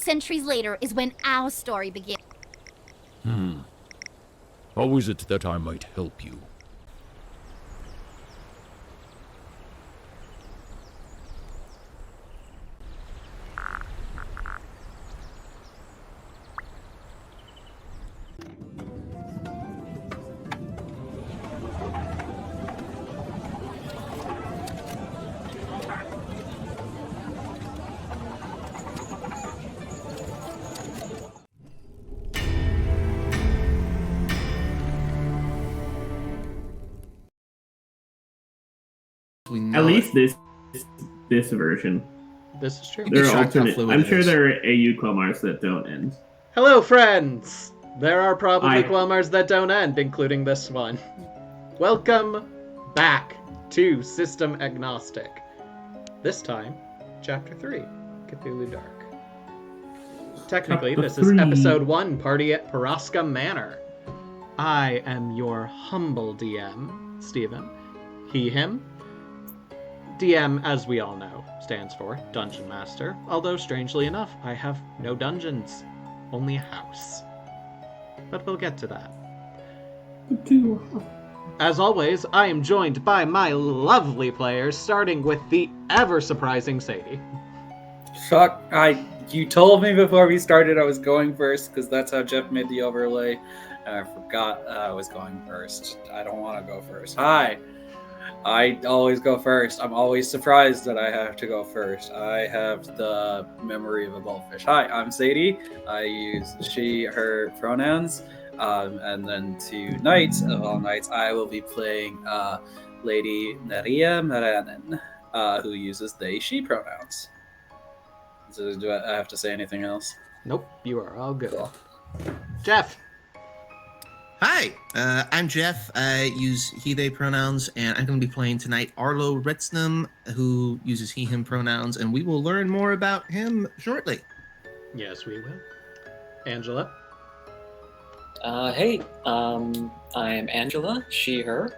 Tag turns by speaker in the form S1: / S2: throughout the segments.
S1: centuries later is when our story begins.
S2: How is it that I might help you?
S3: At least this version.
S4: This is true.
S3: There are alternate. I'm sure there are AU Quelmars that don't end.
S4: Hello, friends! There are probably
S3: Hi.
S4: Quelmars that don't end, including this one. Welcome back to System Agnostic. This time, Chapter 3, Cthulhu Dark. Technically,
S3: Chapter
S4: this is
S3: 3.
S4: Episode 1, Party at Paraska Manor. I am your humble DM, Steven. He, him. DM, as we all know, stands for Dungeon Master, although strangely enough, I have no dungeons, only a house. But we'll get to that. As always, I am joined by my lovely players, starting with the ever-surprising Sadie.
S5: Fuck, you told me before we started I was going first, because that's how Jeff made the overlay, and I forgot I was going first. I don't want to go first. Hi! I always go first. I'm always surprised that I have to go first. I have the memory of a goldfish. Hi, I'm Sadie. I use she, her pronouns. And then tonight, of all nights, I will be playing Lady Neria Maranen, who uses they, she pronouns. So do I have to say anything else?
S4: Nope, you are all good. Cool. Jeff!
S6: Hi, I'm Jeff. I use he, they pronouns, and I'm going to be playing tonight Arlo Retsnam, who uses he, him pronouns, and we will learn more about him shortly.
S4: Yes, we will. Angela?
S7: Hey, I'm Angela, she, her,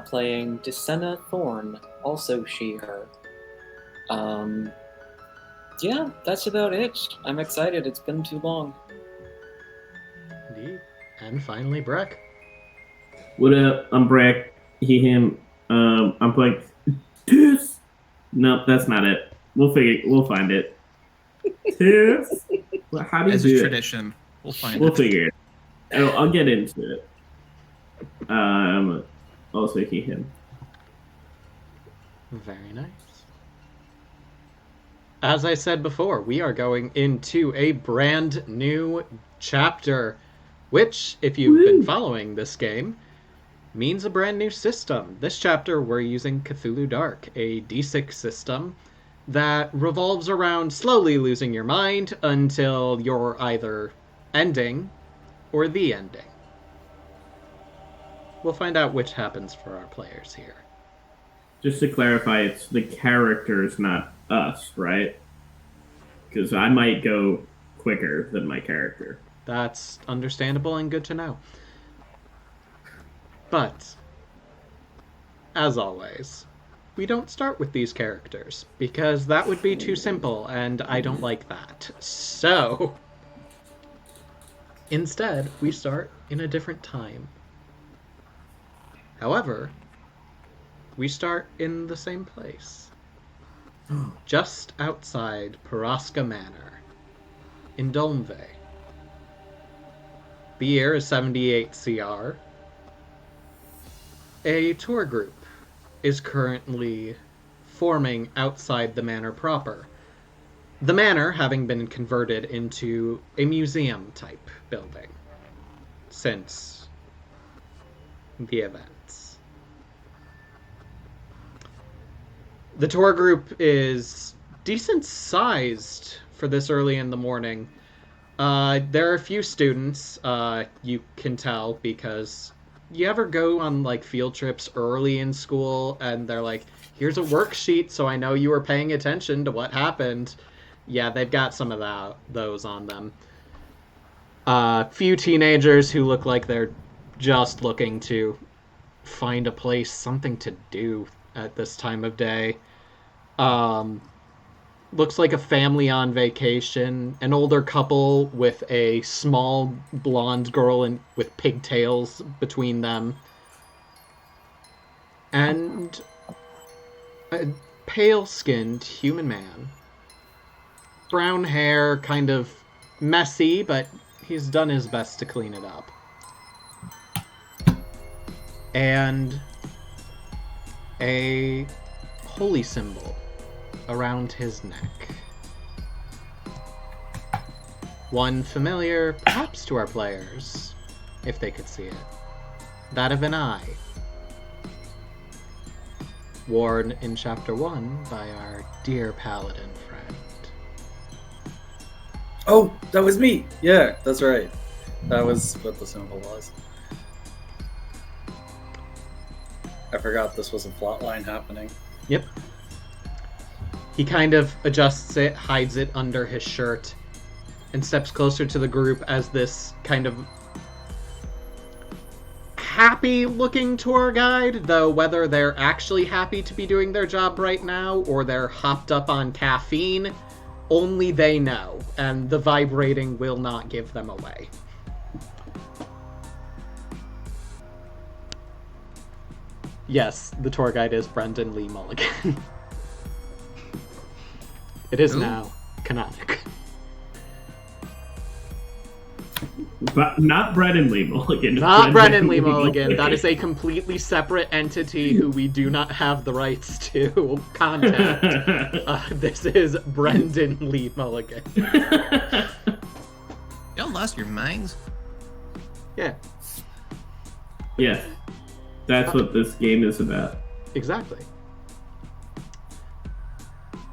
S7: playing Desena Thorn, also she, her. Yeah, that's about it. I'm excited, it's been too long.
S4: Indeed. And finally, Breck.
S3: What up? I'm Breck. He, him. I'm playing. Nope, that's not it. We'll find it. Tiss. How do you
S6: As
S3: do
S6: a
S3: it?
S6: tradition, we'll
S3: figure it. I'll get into it. Also he, him.
S4: Very nice. As I said before, we are going into a brand new chapter, which, if you've been following this game, means a brand new system. This chapter, we're using Cthulhu Dark, a D6 system that revolves around slowly losing your mind until you're either ending or the ending. We'll find out which happens for our players here.
S3: Just to clarify, it's the characters, not us, right? Because I might go quicker than my character.
S4: That's understandable and good to know. But, as always, we don't start with these characters, because that would be too simple, and I don't like that. So, instead, we start in a different time. However, we start in the same place. Just outside Paraska Manor, in Dolmve. The year is 78 CR. A tour group is currently forming outside the manor proper. The manor having been converted into a museum-type building since the events. The tour group is decent-sized for this early in the morning. There are a few students, you can tell, because you ever go on, like, field trips early in school, and they're like, here's a worksheet so I know you were paying attention to what happened. Yeah, they've got some of those on them. Few teenagers who look like they're just looking to find a place, something to do at this time of day. looks like a family on vacation, an older couple with a small blonde girl and with pigtails between them, and a pale-skinned human man. Brown hair, kind of messy, but he's done his best to clean it up. And a holy symbol around his neck. One familiar, perhaps to our players, if they could see it. That of an eye. Worn in Chapter 1 by our dear paladin friend.
S5: Oh, that was me. Yeah, that's right. That was what the symbol was. I forgot this was a plot line happening.
S4: Yep. He kind of adjusts it, hides it under his shirt, and steps closer to the group as this kind of happy-looking tour guide, though whether they're actually happy to be doing their job right now or they're hopped up on caffeine, only they know, and the vibrating will not give them away. Yes, the tour guide is Brendan Lee Mulligan. It is now canonic.
S3: But not Brendan Lee Mulligan.
S4: Not Brendan Lee Mulligan. That is a completely separate entity who we do not have the rights to contact. This is Brendan Lee Mulligan.
S6: Y'all lost your minds?
S4: Yeah,
S3: Yes. That's what this game is about.
S4: exactly.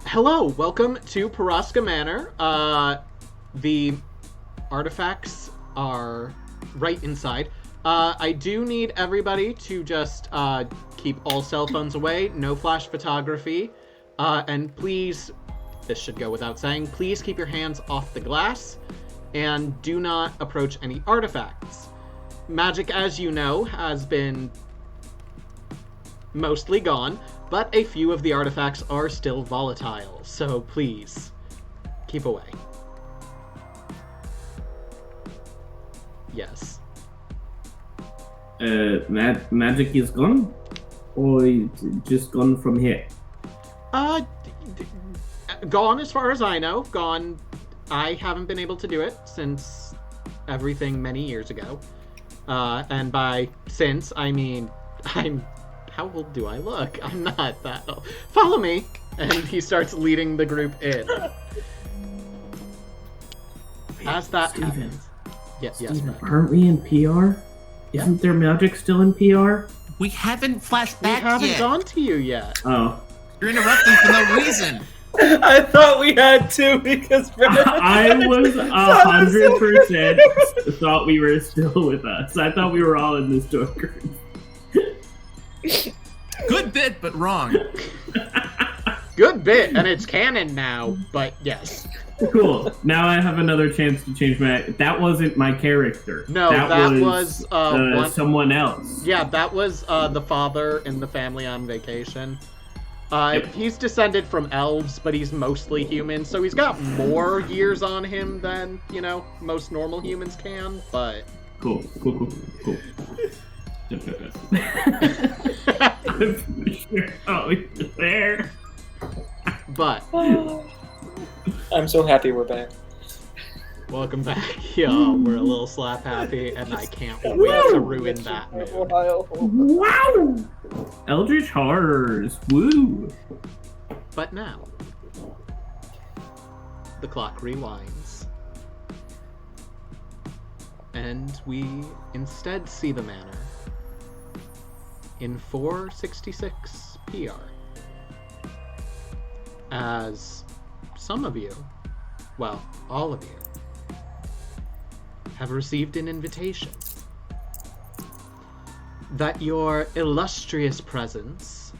S4: Hello, welcome to Paraska Manor. The artifacts are right inside. I do need everybody to just keep all cell phones away, no flash photography, and please, this should go without saying, please keep your hands off the glass, and do not approach any artifacts. Magic, as you know, has been mostly gone, but a few of the artifacts are still volatile, so please, keep away. Yes.
S3: Magic is gone? Or just gone from here?
S4: Gone as far as I know. Gone. I haven't been able to do it since everything many years ago. And by since, I mean, how old do I look? I'm not that old. Follow me! And he starts leading the group in. As that happens. Yes,
S3: Steven,
S4: Fred.
S3: aren't we in PR? Isn't there magic still in PR?
S6: We haven't flashed
S4: We
S6: back
S4: haven't
S6: yet.
S4: gone to you yet.
S3: Oh.
S6: You're interrupting for no reason.
S5: I thought we had to because
S3: I was 100% thought we were still with us. I thought we were all in this door group.
S6: Good bit, but wrong.
S4: Good bit, and it's canon now, but yes.
S3: Cool. Now I have another chance to change my... That wasn't my character.
S4: No, that was
S3: someone else.
S4: Yeah, that was the father in the family on vacation.
S3: Yep.
S4: He's descended from elves, but he's mostly human, so he's got more years on him than, you know, most normal humans can, but...
S3: Cool. I'm pretty sure he's there.
S4: But,
S7: I'm so happy we're back.
S4: welcome back. Yeah, we're a little slap happy, and I can't wait to ruin that mood.
S3: Wow! Eldritch Horrors. Woo!
S4: But now, the clock rewinds. And we instead see the manor in 466 PR. As some of you, well, all of you, have received an invitation that your illustrious presence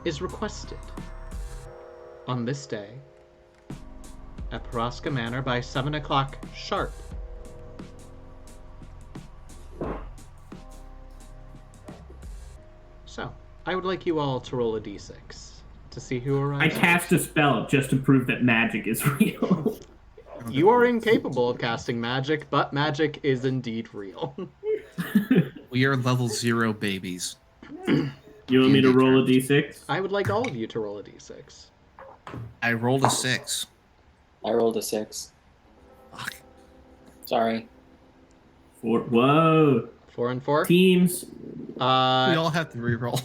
S4: is requested on this day at Paraska Manor by 7 o'clock sharp. So, I would like you all to roll a d6 to see who
S3: I
S4: arrives.
S3: cast a spell just to prove that magic is real.
S4: You are incapable of casting magic, but magic is indeed real.
S6: We are level 0 babies.
S3: You want me to roll a d6?
S4: I would like all of you to roll a d6.
S6: I rolled a 6.
S7: I rolled a 6.
S6: Fuck.
S7: Sorry.
S3: 4. Whoa.
S4: 4 and 4.
S3: Teams.
S6: We all have to reroll.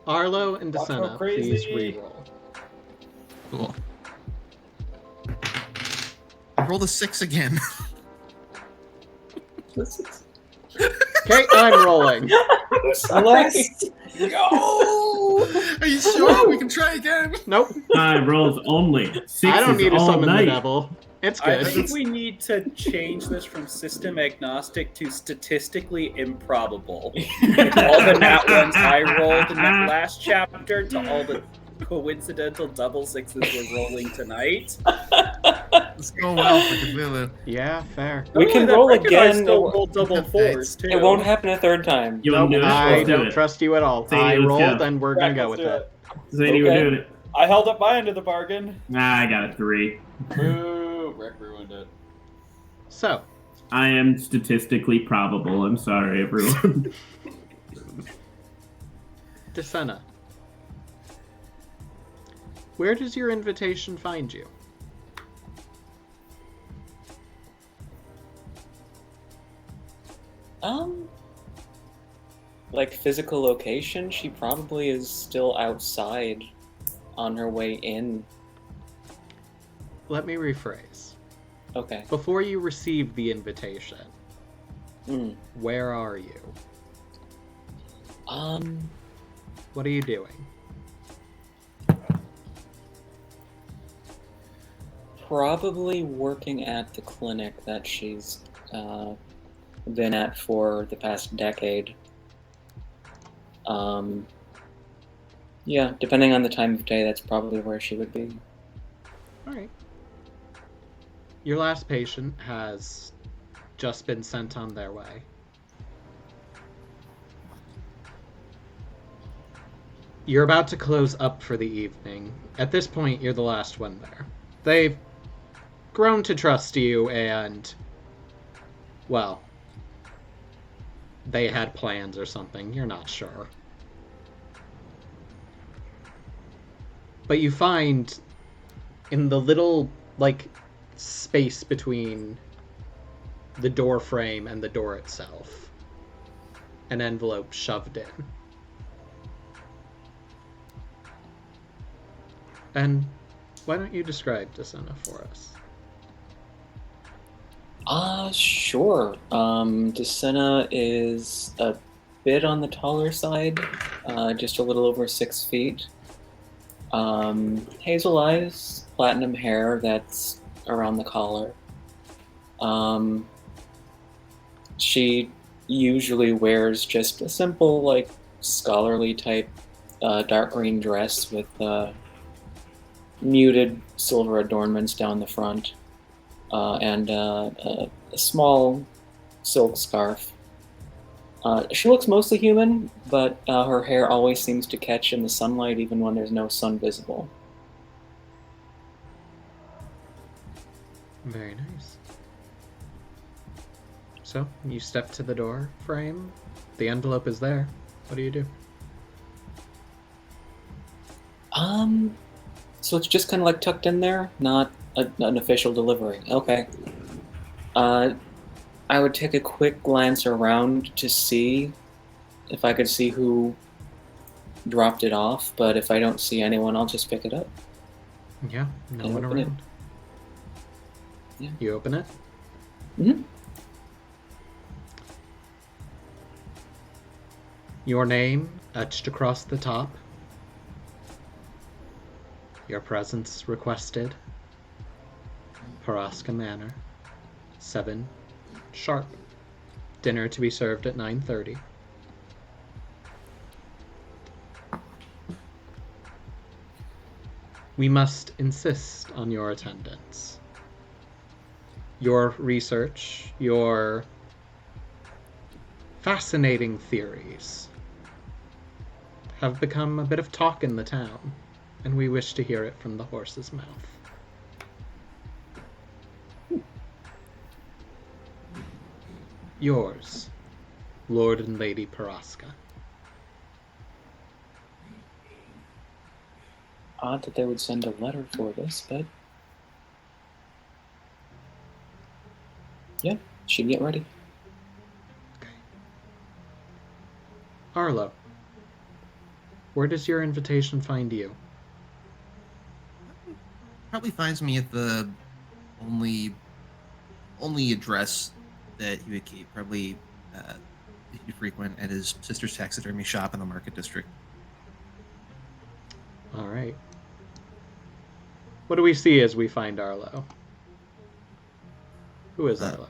S4: Arlo and
S5: Watch
S4: Desena,
S5: how crazy.
S4: please reroll.
S6: Cool. I rolled a 6 again.
S4: Okay, I'm rolling.
S7: Alex!
S6: Are you sure? We can try again.
S4: Nope.
S3: 5 rolls only. 6
S4: I don't need to
S3: all
S4: summon
S3: night.
S4: the devil. It's
S5: I
S4: good.
S5: think we need to change this from system agnostic to statistically improbable. All the nat ones I rolled in that last chapter to all the coincidental double 6s we're rolling tonight.
S6: Let's go well for Cthulhu.
S4: Yeah, fair.
S7: We
S5: Not
S7: can
S5: only that,
S7: roll
S5: Rick and I
S7: again.
S5: Still roll double
S6: Okay.
S5: 4s too.
S7: It won't happen a third time.
S3: You want to do it?
S4: I
S3: Let's do
S4: don't
S3: it.
S4: trust you at all.
S3: Say
S4: I
S3: let's
S4: rolled
S3: go.
S4: and we're
S5: Right,
S4: gonna go
S5: let's
S4: with
S5: do
S4: it.
S3: Sadie, we're
S7: Okay.
S3: doing it.
S5: I held up my end of the bargain.
S3: I got a 3.
S5: Boo! Rick ruined it.
S4: So,
S3: I am statistically probable. I'm sorry, everyone.
S4: Desena. Where does your invitation find you?
S7: Like physical location, she probably is still outside on her way in.
S4: Let me rephrase.
S7: Okay.
S4: Before you received the invitation,
S7: Hmm.
S4: where are you? What are you doing?
S7: Probably working at the clinic that she's been at for the past decade. Yeah, depending on the time of day, that's probably where she would be.
S4: Alright. Your last patient has just been sent on their way. You're about to close up for the evening. At this point, you're the last one there. They've grown to trust you, and, well, they had plans or something. You're not sure. But you find in the little, like, space between the door frame and the door itself, an envelope shoved in. And why don't you describe Desena for us?
S7: Sure. Desena is a bit on the taller side, just a little over 6 feet. Hazel eyes, platinum hair that's around the collar. She usually wears just a simple, like, scholarly type dark green dress with muted silver adornments down the front, and a small silk scarf. She looks mostly human, but her hair always seems to catch in the sunlight even when there's no sun visible.
S4: Very nice. So, you step to the door frame. The envelope is there. What do you do?
S7: So it's just kind of like tucked in there, not an official delivery. Okay. I would take a quick glance around to see if I could see who dropped it off, but if I don't see anyone, I'll just pick it up.
S4: Yeah, no
S7: And
S4: one
S7: open it.
S4: around.
S7: Yeah.
S4: You open it?
S7: Mhm.
S4: Your name etched across the top. Your presence requested. Paraska Manor. 7 sharp. Dinner to be served at 9:30. We must insist on your attendance. Your research, your fascinating theories have become a bit of talk in the town, and we wish to hear it from the horse's mouth. Yours, Lord and Lady Paraska.
S7: Odd that they would send a letter for this, but yeah, should get ready.
S4: Arlo, where does your invitation find you?
S6: Probably finds me at the only address that he would keep. Probably he'd frequent at his sister's taxidermy shop in the Market District.
S4: All right. What do we see as we find Arlo? Who is Arlo?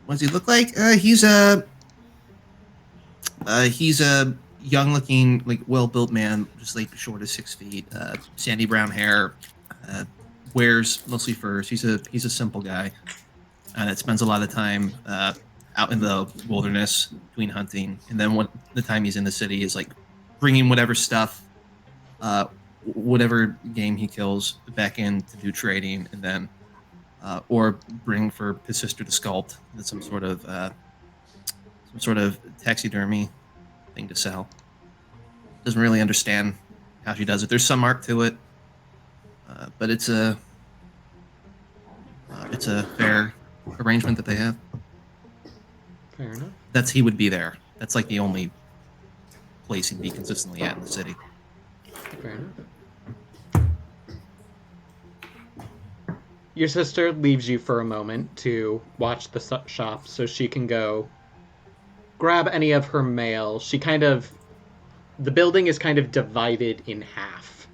S6: What does he look like? He's a young-looking, like well-built man, just like short as 6 feet, sandy brown hair, wears mostly furs. He's a simple guy, that spends a lot of time out in the wilderness between hunting, and then when the time he's in the city is like bringing whatever stuff, whatever game he kills back in to do trading, and then or bring for his sister to sculpt with some sort of taxidermy thing to sell. Doesn't really understand how she does it. There's some art to it, but it's a fair arrangement that they have.
S4: Fair enough.
S6: He would be there. That's like the only place he'd be consistently at in the city.
S4: Fair enough. Your sister leaves you for a moment to watch the shop so she can go grab any of her mail. The building is kind of divided in half,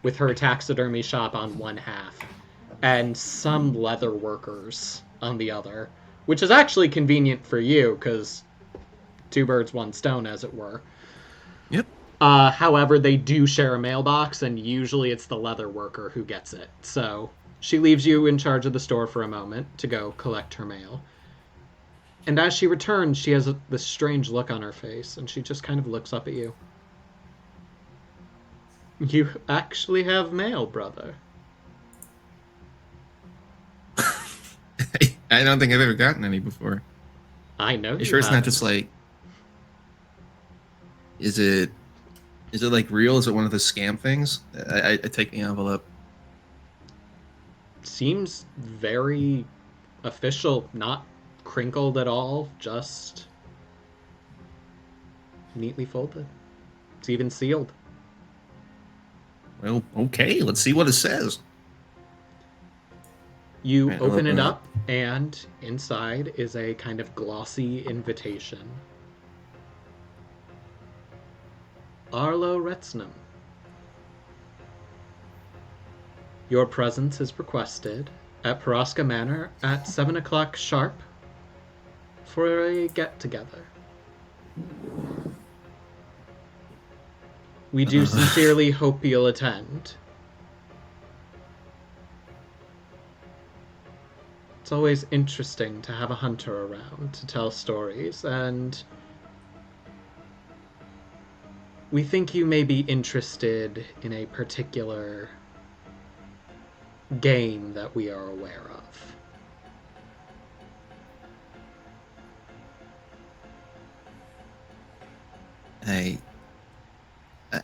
S4: with her taxidermy shop on one half and some leather workers on the other, which is actually convenient for you because 2 birds, 1 stone, as it were.
S6: Yep.
S4: However, they do share a mailbox, and usually it's the leather worker who gets it. So she leaves you in charge of the store for a moment to go collect her mail. And as she returns, she has this strange look on her face, and she just kind of looks up at you. You actually have mail, brother.
S6: I don't think I've ever gotten any before.
S4: I know.
S6: You sure it's not just like... Is it like real? Is it one of the scam things? I take the envelope.
S4: Seems very official, not crinkled at all, just neatly folded. It's even sealed.
S6: Well, okay, let's see what it says.
S4: You
S6: Right, I'll
S4: open it
S6: open it.
S4: up, and inside is a kind of glossy invitation. Arlo Retznam. Your presence is requested at Paraska Manor at 7 o'clock sharp for a get-together. We do sincerely hope you'll attend. It's always interesting to have a hunter around to tell stories, and we think you may be interested in a particular game that we are aware of.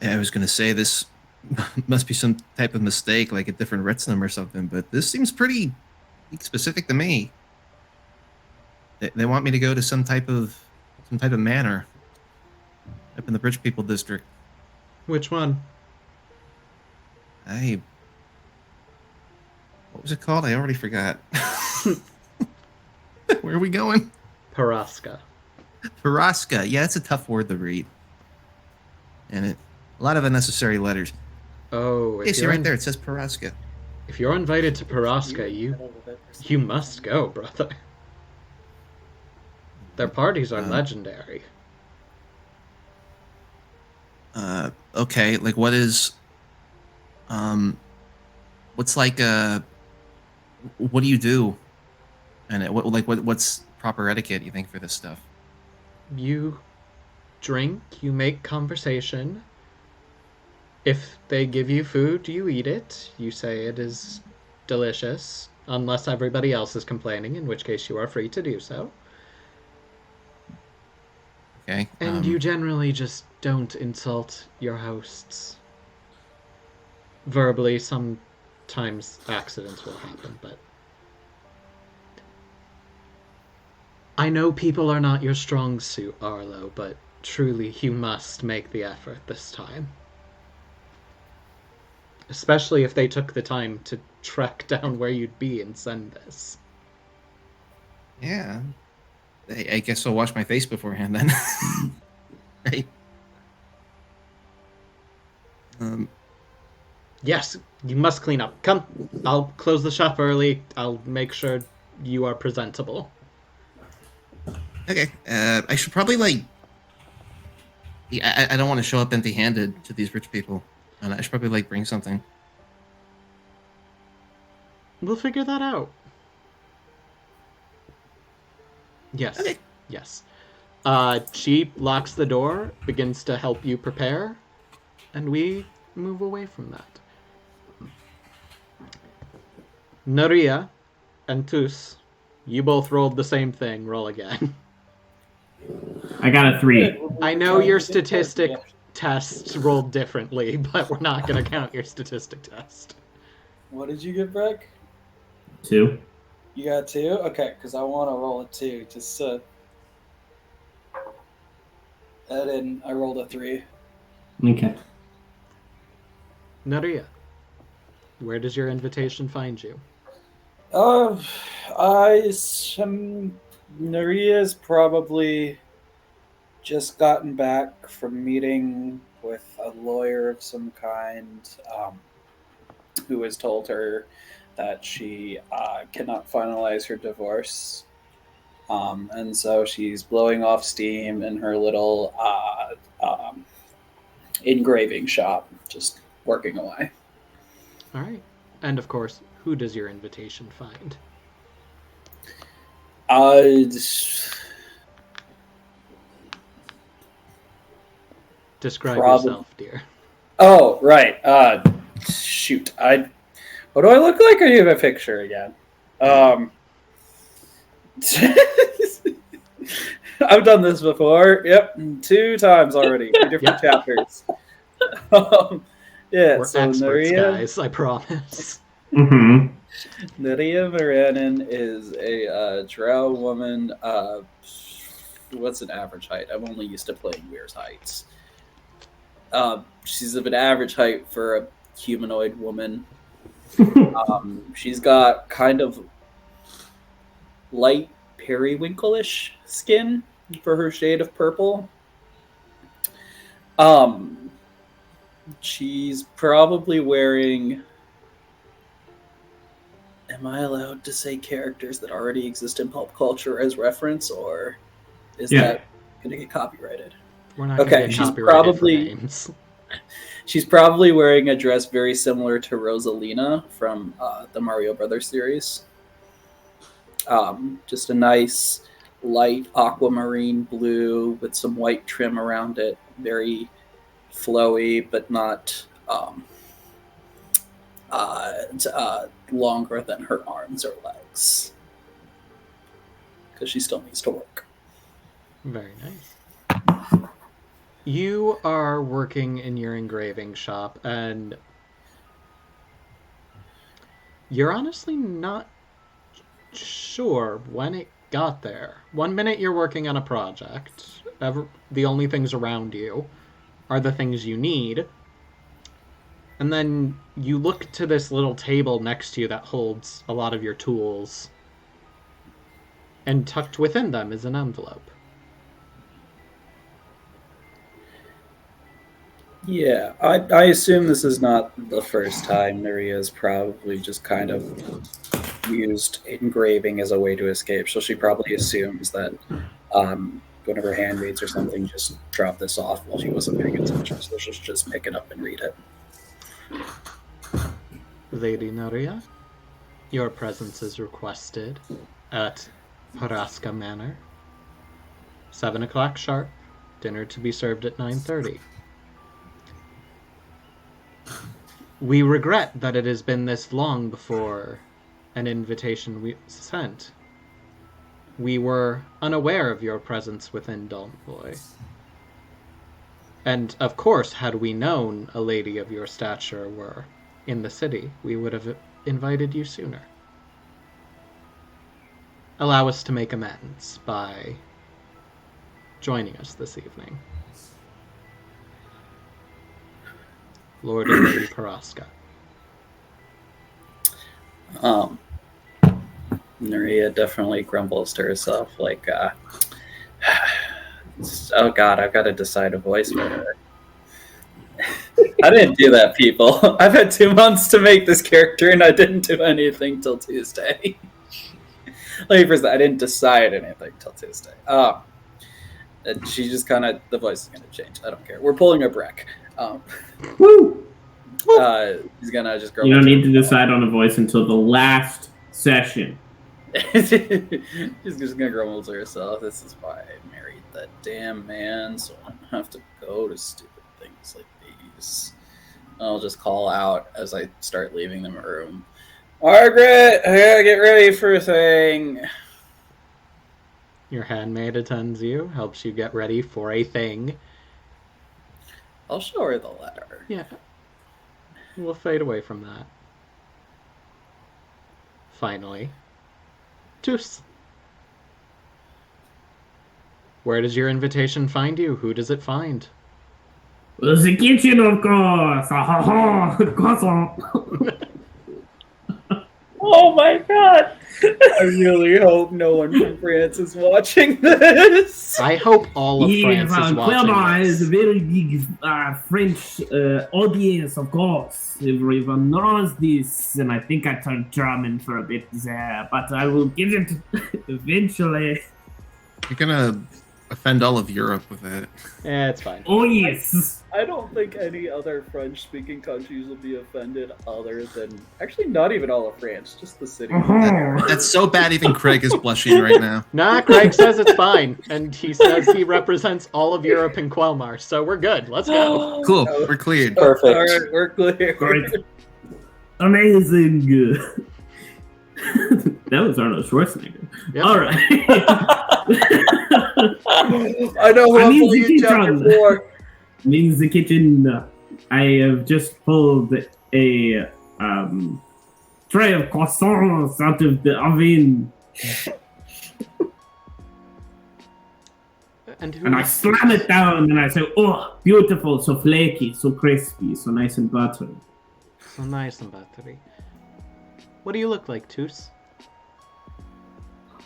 S6: I was going to say this must be some type of mistake, like a different Retznum or something, but this seems pretty specific to me. They want me to go to some type of manor up in the Bridge People district.
S4: Which one?
S6: What was it called? I already forgot. Where are we going?
S4: Paraska.
S6: Paraska. Yeah, it's a tough word to read. And a lot of unnecessary letters.
S4: Oh,
S6: Okay, see right there, it says Paraska.
S4: If you're invited to Paraska, you must go, brother. Their parties are legendary.
S6: Okay, like what is what's like what do you do? And what's proper etiquette, you think, for this stuff?
S4: You drink, you make conversation, If they give you food, you eat it. You say it is delicious, unless everybody else is complaining, in which case you are free to do so.
S6: Okay.
S4: And you generally just don't insult your hosts. Verbally, sometimes accidents will happen, but... I know people are not your strong suit, Arlo, but truly you must make the effort this time. Especially if they took the time to track down where you'd be and send this.
S6: Yeah. I guess I'll wash my face beforehand then. Right.
S4: Yes, you must clean up. Come, I'll close the shop early. I'll make sure you are presentable.
S6: Okay. I should probably like. Yeah, I don't want to show up empty-handed to these rich people, and I should probably like bring something.
S4: We'll figure that out. Yes.
S6: Okay.
S4: Yes. She locks the door, begins to help you prepare, and we move away from that. Naria and Tus, you both rolled the same thing. Roll again.
S3: I got a 3.
S4: I know your statistic tests rolled differently, but we're not going to count your statistic test.
S5: What did you get, Breck?
S3: 2.
S5: You got 2? Okay, because I want to roll a 2. Just and I rolled a 3.
S3: Okay.
S4: Naria, where does your invitation find you?
S5: Naria's probably just gotten back from meeting with a lawyer of some kind, who has told her that she cannot finalize her divorce. And so she's blowing off steam in her little engraving shop, just working away.
S4: All right. And of course, who does your invitation find? Describe yourself, dear.
S5: Oh, right. Shoot. What do I look like? Or do you have a picture again? I've done this before. Yep, 2 times already. 2 different chapters. Yeah,
S4: We're
S5: so
S4: experts,
S5: Naria,
S4: guys. I promise.
S3: Mm-hmm.
S5: Naria Moranin is a drow woman. What's an average height? I'm only used to playing Weir's heights. She's of an average height for a humanoid woman. She's got kind of light periwinkle-ish skin for her shade of purple. She's probably wearing... Am I allowed to say characters that already exist in pop culture as reference, or is that going to get copyrighted?
S4: We're not going to get copyrighted for names.
S5: She's probably wearing a dress very similar to Rosalina from the Mario Brothers series. Just a nice light aquamarine blue with some white trim around it. Very flowy, but not longer than her arms or legs. Because she still needs to work.
S4: Very nice. You are working in your engraving shop, and you're honestly not sure when it got there. One minute you're working on a project. The only things around you are the things you need. And then you look to this little table next to you that holds a lot of your tools. And tucked within them is an envelope.
S5: Yeah, I assume this is not the first time Naria's probably just kind of used engraving as a way to escape. So she probably assumes that one of her handmaids or something just dropped this off while she wasn't paying attention. So she'll just pick it up and read it.
S4: Lady Naria, your presence is requested at Paraska Manor. 7 o'clock sharp. Dinner to be served at 9:30. We regret that it has been this long before an invitation we sent. We were unaware of your presence within Dalmboy. And, of course, had we known a lady of your stature were in the city, we would have invited you sooner. Allow us to make amends by joining us this evening. Lord and Lady Paraska.
S5: Maria definitely grumbles to herself, like, oh god, I've got to decide a voice for her. I didn't do that, people. I've had 2 months to make this character, and I didn't do anything till Tuesday. Let me first, I didn't decide anything till Tuesday. And she just kind of, the voice is going to change. I don't care. We're pulling a Breck.
S3: Woo!
S5: He's going to just grumble.
S3: You don't need to decide on a voice until the last session.
S5: She's just gonna grumble to herself. This is why I married that damn man, so I don't have to go to stupid things like these. I'll just call out as I start leaving the room. Margaret, I gotta get ready for a thing.
S4: Your handmaid attends you, helps you get ready for a thing.
S5: I'll show her the letter.
S4: Yeah. We'll fade away from that. Finally. Toos. Where does your invitation find you? Who does it find?
S3: The kitchen, of course. Croissant.
S5: Oh my god! I really hope no one from France is watching this.
S4: I hope all of France is
S3: Clermont
S4: watching
S3: is a
S4: this.
S3: very big French audience, of course. Everyone knows this, and I think I turned German for a bit there, but I will get it eventually.
S6: You're gonna offend all of Europe with it.
S4: Yeah, it's fine.
S3: Oh, yes.
S5: I don't think any other French-speaking countries will be offended other than... Actually, not even all of France, just the city.
S6: That's so bad even Craig is blushing right now.
S4: Nah, Craig says it's fine, and he says he represents all of Europe in Quelmar, so we're good. Let's go.
S6: Cool, we're cleared.
S7: Perfect.
S5: Alright, we're clear.
S3: Great. Amazing. That was Arnold Schwarzenegger.
S4: Yep.
S3: All right.
S5: I know who
S3: I
S5: I'm
S3: mean,
S5: pulling in chapter
S3: Ziggy
S5: 4.
S3: Means the kitchen. I have just pulled a tray of croissants out of the oven, and I slam it down, and I say, "Oh, beautiful, so flaky, so crispy, so nice and buttery."
S4: So nice and buttery. What do you look like, Toos?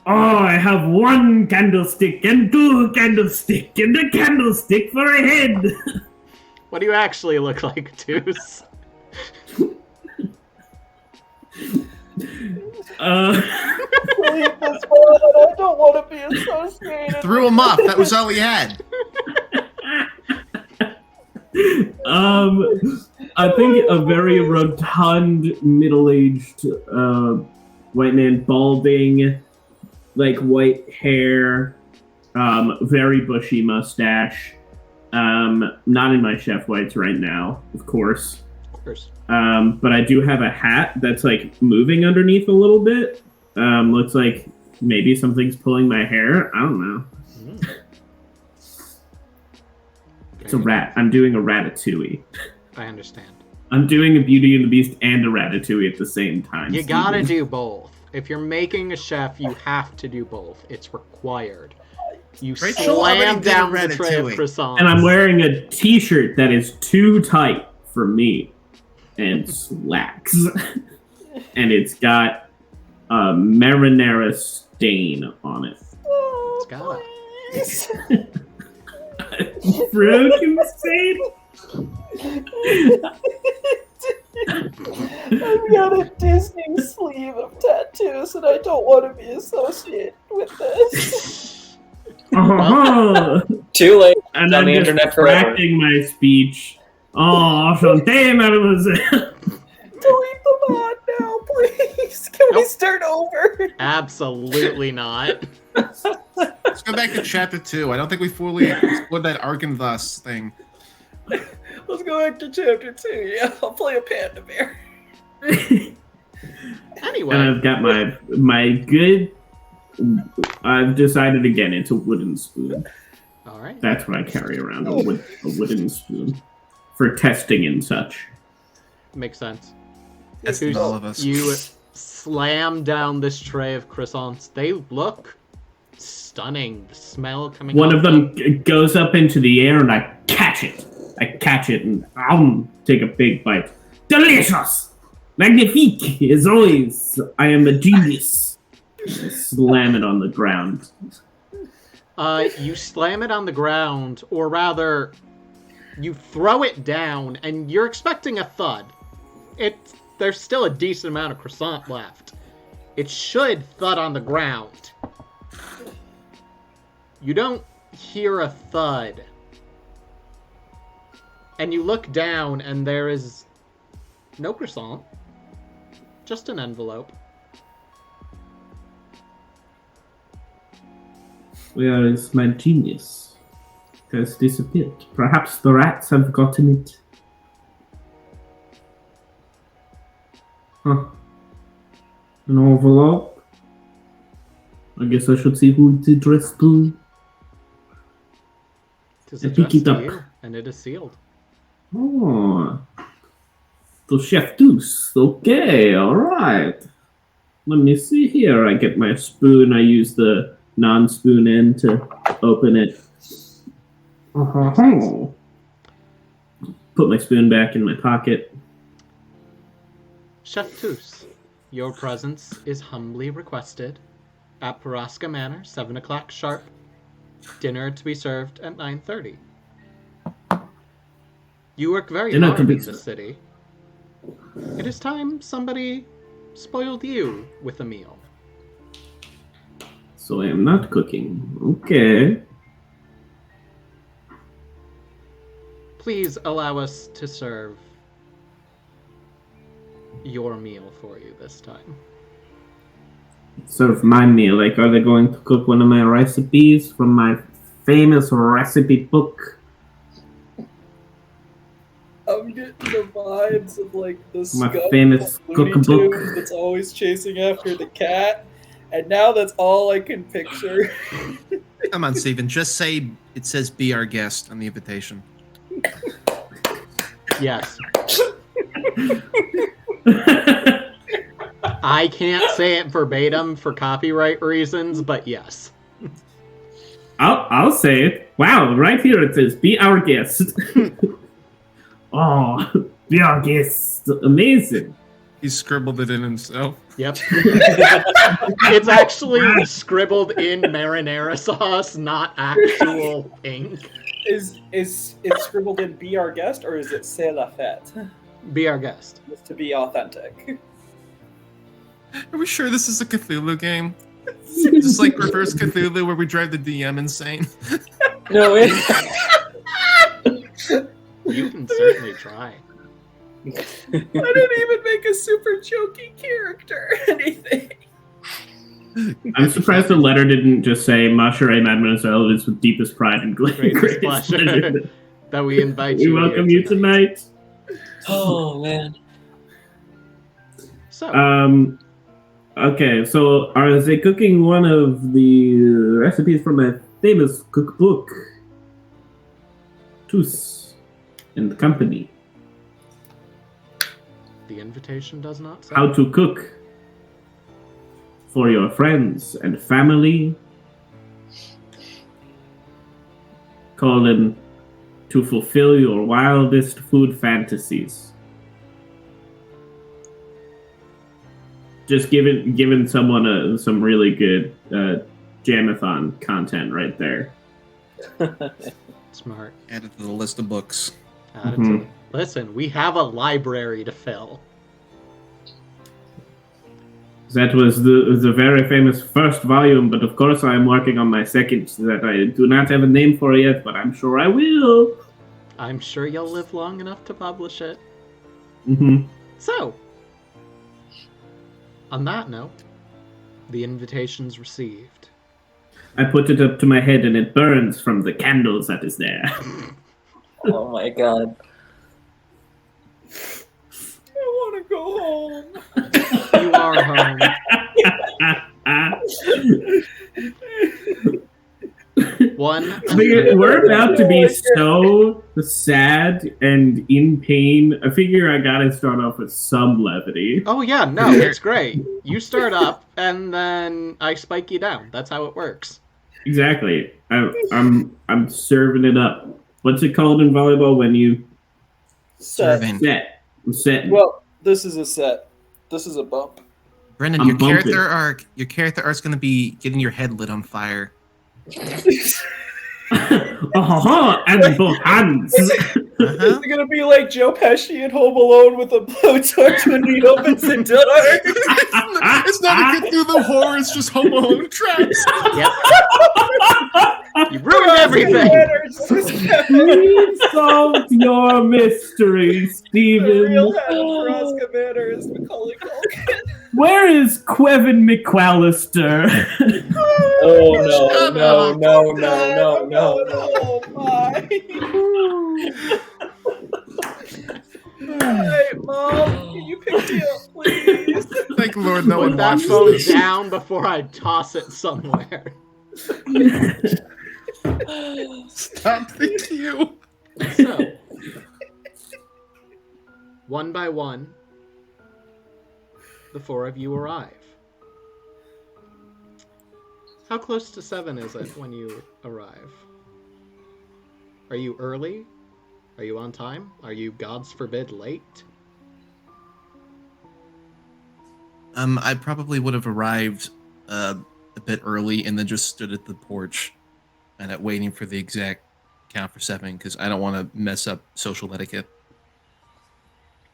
S3: Oh, I have 1 candlestick and 2 candlestick and a candlestick for a head.
S4: What do you actually look like, Toos?
S5: Leave this one. I don't want to be associated.
S6: Threw him off. That was all he had.
S3: I think a very rotund, middle-aged white man, balding, like white hair, very bushy mustache. Not in my chef whites right now, of course.
S4: Of course.
S3: But I do have a hat that's like moving underneath a little bit. Looks like maybe something's pulling my hair. I don't know. It's a rat. I'm doing a ratatouille.
S4: I understand.
S3: I'm doing a Beauty and the Beast and a Ratatouille at the same time.
S4: You
S3: Steven.
S4: gotta do both. If you're making a chef, you have to do both. It's required. You
S6: Rachel
S4: slam
S6: already did
S4: down
S6: a
S4: the tray of
S6: ratatouille.
S4: croissants.
S3: And I'm wearing a t-shirt that is too tight for me. And slacks. And it's got a marinara stain on it.
S4: It's gotta.
S3: Broken stain?
S5: I've got a Disney sleeve of tattoos, and I don't want to be associated with this.
S7: Too late.
S3: And
S7: On
S3: I'm
S7: the
S3: just
S7: internet forever.
S3: correcting my speech. Oh, enchanté, mademoiselle.
S5: Delete the mod now, please. Can we
S4: Nope.
S5: start over?
S4: Absolutely not.
S6: Let's go back to chapter 2. I don't think we fully explored that arc and thus thing.
S5: Let's Let's go back to chapter 2. Yeah, I'll play a panda bear.
S4: Anyway,
S3: And I've got my good. I've decided again it's a wooden spoon.
S4: all right.
S3: That's what I carry around, a wooden spoon. For testing and such.
S4: Makes sense.
S6: That's
S4: You-
S6: all of us.
S4: You slam down this tray of croissants. They look stunning. The smell coming
S3: One
S4: out
S3: of them goes up into the air and I catch it. And I'll take a big bite. Delicious! Magnifique! As always, I am a genius. I slam it on the ground.
S4: You slam it on the ground, or rather, you throw it down, and you're expecting a thud. There's still a decent amount of croissant left. It should thud on the ground. You don't hear a thud. And you look down, and there is no croissant. Just an envelope.
S3: Where is my genius? It has disappeared. Perhaps the rats have gotten it. Huh. An envelope? I guess I should see who it's addressed to.
S4: It is
S3: I pick
S4: addressed
S3: it
S4: to
S3: up.
S4: you, and it is sealed.
S3: Oh. To Chef Deuce. Okay, alright. Let me see here. I get my spoon. I use the non-spoon end to open it. Oh. Put my spoon back in my pocket.
S4: Chef Toos, your presence is humbly requested at Paraska Manor, 7 o'clock sharp. Dinner to be served at 9:30. You work very
S3: Dinner
S4: hard
S3: to be
S4: in the city. It is time somebody spoiled you with a meal.
S3: So I am not cooking. Okay.
S4: Please allow us to serve your meal for you this time.
S3: Serve my meal. Like, are they going to cook one of my recipes from my famous recipe book?
S5: I'm getting the vibes of like the
S3: My
S5: skunk
S3: famous
S5: from Looney
S3: cookbook.
S5: Tunes that's always chasing after the cat, and now that's all I can picture.
S6: Come on, Steven. Just say it says "Be our guest" on the invitation.
S4: Yes. I can't say it verbatim for copyright reasons, but yes.
S3: I'll say it. Wow, right here it says "Be our guest." Oh, be our guest. Amazing.
S6: He scribbled it in himself.
S4: Yep. It's actually scribbled in marinara sauce, not actual ink.
S5: Is it scribbled in "Be our guest" or is it "C'est la fête"?
S4: Be our guest.
S5: Just to be authentic.
S6: Are we sure this is a Cthulhu game? Just like Reverse Cthulhu, where we drive the DM insane.
S7: No, it.
S4: You can certainly try.
S5: I didn't even make a super jokey character or anything.
S3: I'm surprised the letter didn't just say "Mashere Mademoiselle is with deepest pride and
S4: Greatest
S3: greatest
S4: pleasure
S3: pleasure."
S4: that we invite
S3: We
S4: you
S3: welcome
S4: here
S3: you tonight.
S7: Oh man.
S4: So,
S3: Okay, so are they cooking one of the recipes from a famous cookbook? Tous and Company.
S4: the invitation does not say.
S3: How to cook for your friends and family. Colon, to fulfill your wildest food fantasies. Just giving someone some really good Jamathon content right there.
S4: Smart.
S6: Add it to the list of books.
S4: Add it to the- Listen, we have a library to fill.
S3: That was the very famous first volume, but of course I am working on my second that I do not have a name for yet, but I'm sure I will.
S4: I'm sure you'll live long enough to publish it.
S3: Mm-hmm.
S4: So, on that note, the invitation's received.
S3: I put it up to my head and it burns from the candles that is there.
S7: Oh my god.
S4: You are home. One.
S3: I figure we're about to be so sad and in pain. I figure I gotta start off with some levity.
S4: Oh yeah, no, it's great. You start up, and then I spike you down. That's how it works.
S3: Exactly. I'm serving it up. What's it called in volleyball when you
S6: Serving.
S3: set? I'm setting.
S5: Well, this is a set. This is a bump.
S6: Brendan,
S3: I'm
S6: your
S3: bumping.
S6: character arc's gonna be getting your head lit on fire.
S3: And both hands.
S5: Is it gonna be like Joe Pesci at Home Alone with a blowtorch when he opens the door?
S6: It's not even through the horror, it's just Home Alone traps.
S4: Yep. You ruined everything.
S3: Please solve your mystery,
S5: The
S3: Steven.
S5: real head of Paraska Manor is Macaulay Culkin.
S3: Where is Quevin McAllister?
S5: Oh
S6: Shut up.
S5: no. My. Hey, Mom, can you pick me up, please?
S6: Thank Lord no one
S4: Put that
S6: watches
S4: phone
S6: this.
S4: down before I toss it somewhere.
S6: Stop the cue.
S4: So, one by one, the four of you arrive. How close to 7 is it when you arrive? Are you early? Are you on time? Are you, gods forbid, late?
S6: I probably would have arrived a bit early and then just stood at the porch and waiting for the exact count for 7 because I don't want to mess up social etiquette.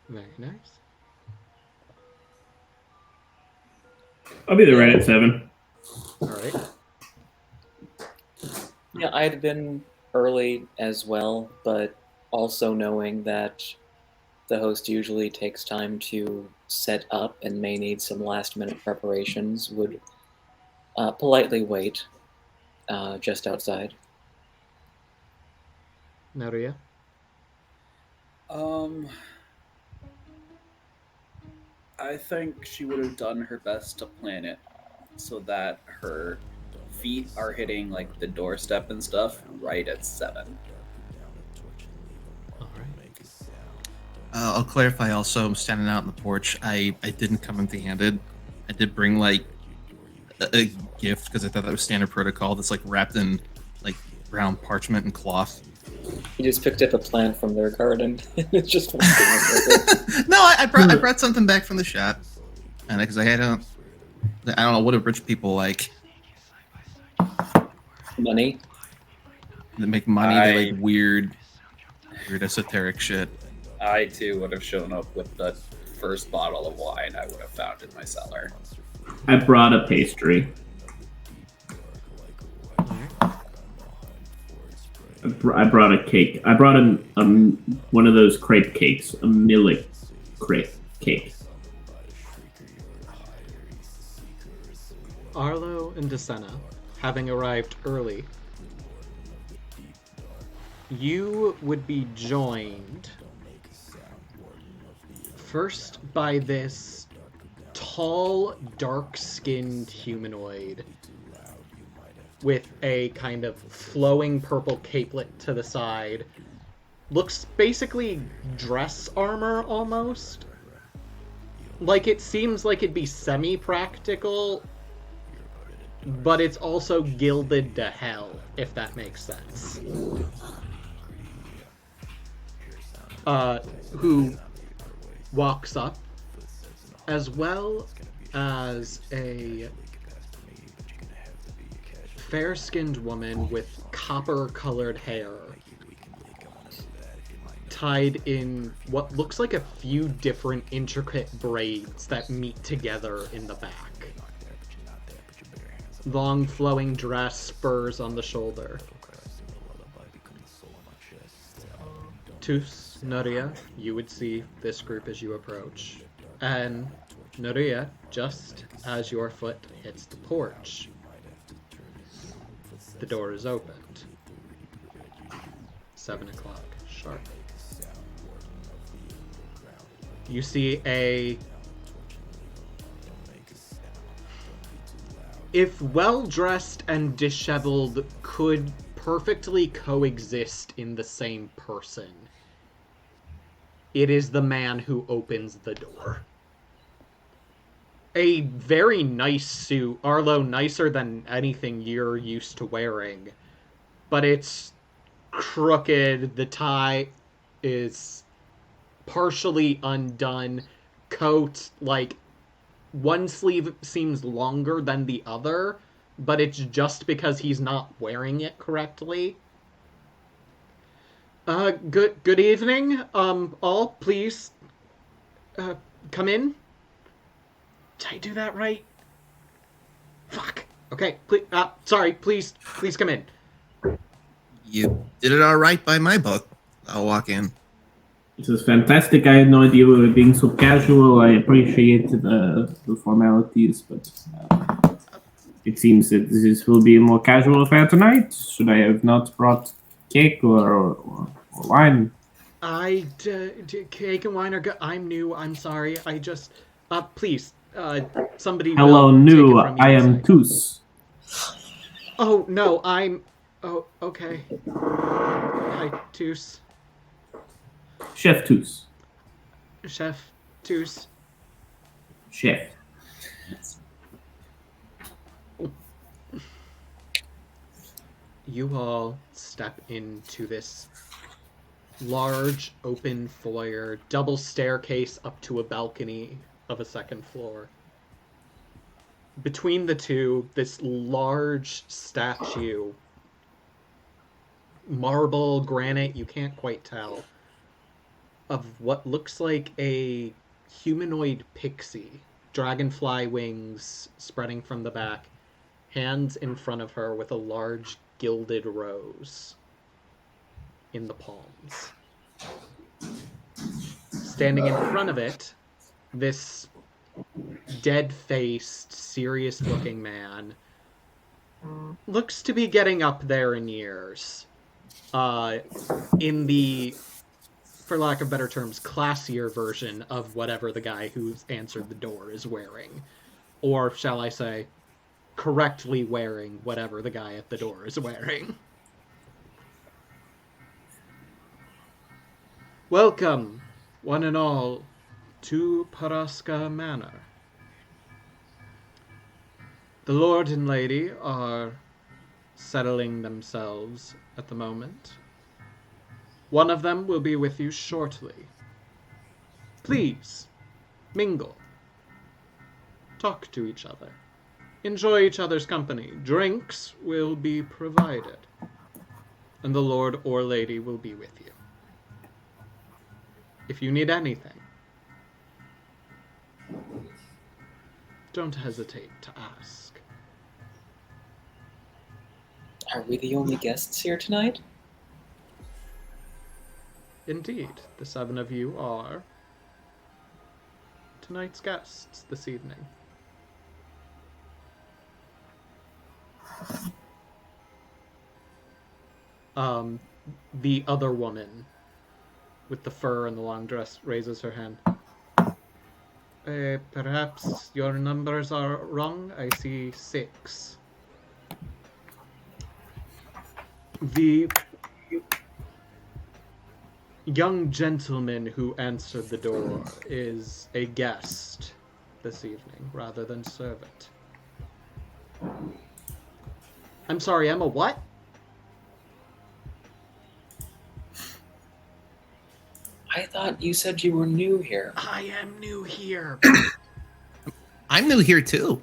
S4: Very nice.
S3: I'll be there right at 7.
S4: All right.
S7: Yeah, I'd been early as well, but also knowing that the host usually takes time to set up and may need some last-minute preparations, would politely wait just outside.
S4: Naria?
S5: I think she would have done her best to plan it so that her feet are hitting like the doorstep and stuff right at 7.
S4: All right.
S6: I'll clarify also, I'm standing out on the porch. I didn't come empty-handed. I did bring like a gift because I thought that was standard protocol that's like wrapped in like brown parchment and cloth.
S7: He just picked up a plant from their garden. It's just walking with it.
S6: No, I brought something back from the shop, and because I don't know what do rich people like.
S7: Money.
S6: They make money. They like weird esoteric shit.
S5: I too would have shown up with the first bottle of wine I would have found in my cellar.
S3: I brought a pastry. I brought a cake. I brought one of those crepe cakes, a millet crepe cake.
S4: Arlo and Desena, having arrived early, you would be joined first by this tall, dark-skinned humanoid with a kind of flowing purple capelet to the side. Looks basically dress armor, almost. Like, it seems like it'd be semi-practical, but it's also gilded to hell, if that makes sense. Who walks up, as well as a fair-skinned woman with copper-colored hair, tied in what looks like a few different intricate braids that meet together in the back. Long flowing dress, spurs on the shoulder. Tus, Nuria, you would see this group as you approach. And Nuria, just as your foot hits the porch, the door is opened. 7 o'clock sharp. You see a If well-dressed and disheveled could perfectly coexist in the same person, it is the man who opens the door. A very nice suit, Arlo, nicer than anything you're used to wearing, but it's crooked, the tie is partially undone, coat, like, one sleeve seems longer than the other, but it's just because he's not wearing it correctly. Good evening. All, please, come in. Did I do that right? Fuck. Okay, please, sorry, please come in.
S6: You did it all right by my book. I'll walk in.
S3: This is fantastic. I had no idea we were being so casual. I appreciate the formalities, but it seems that this will be a more casual affair tonight. Should I have not brought cake or wine?
S4: Cake and wine are good. I'm new. I'm sorry. I just, please, somebody.
S3: Hello,
S4: will
S3: new.
S4: Take it from you
S3: I
S4: in a
S3: am
S4: sec.
S3: Toos.
S4: Oh no, I'm. Oh, okay. Hi, Toos.
S3: Chef Toos.
S4: Chef Toos.
S3: Chef.
S4: You all step into this large open foyer, double staircase up to a balcony of a second floor. Between the two, this large statue, marble, granite, you can't quite tell, of what looks like a humanoid pixie, dragonfly wings spreading from the back, hands in front of her with a large gilded rose in the palms. Standing in front of it, this dead-faced, serious-looking man looks to be getting up there in years. In the, for lack of better terms, classier version of whatever the guy who's answered the door is wearing. Or, shall I say, correctly wearing whatever the guy at the door is wearing. Welcome, one and all, to Paraska Manor. The Lord and Lady are settling themselves at the moment. One of them will be with you shortly. Please, mingle. Talk to each other. Enjoy each other's company. Drinks will be provided. And the Lord or Lady will be with you. If you need anything, don't hesitate to ask.
S7: Are we the only guests here tonight?
S4: Indeed, the 7 of you are tonight's guests this evening. The other woman with the fur and the long dress raises her hand. Perhaps your numbers are wrong. I see 6. The young gentleman who answered the door is a guest this evening rather than servant. I'm sorry, I'm a what?
S7: I thought you said you were new here.
S4: I am new here.
S6: I'm new here too.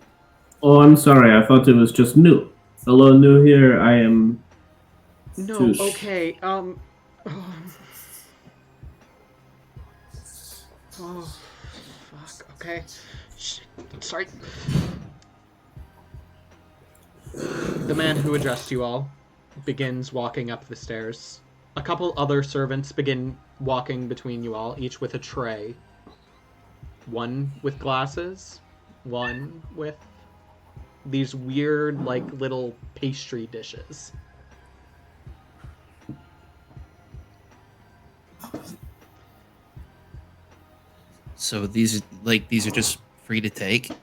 S3: Oh, I'm sorry. I thought it was just new. Hello, new here. I am.
S4: No,
S3: Touche.
S4: okay, Oh, fuck, okay. Shit, sorry. The man who addressed you all begins walking up the stairs. A couple other servants begin walking between you all, each with a tray. One with glasses, one with these weird, like, little pastry dishes.
S6: So these are just free to take. These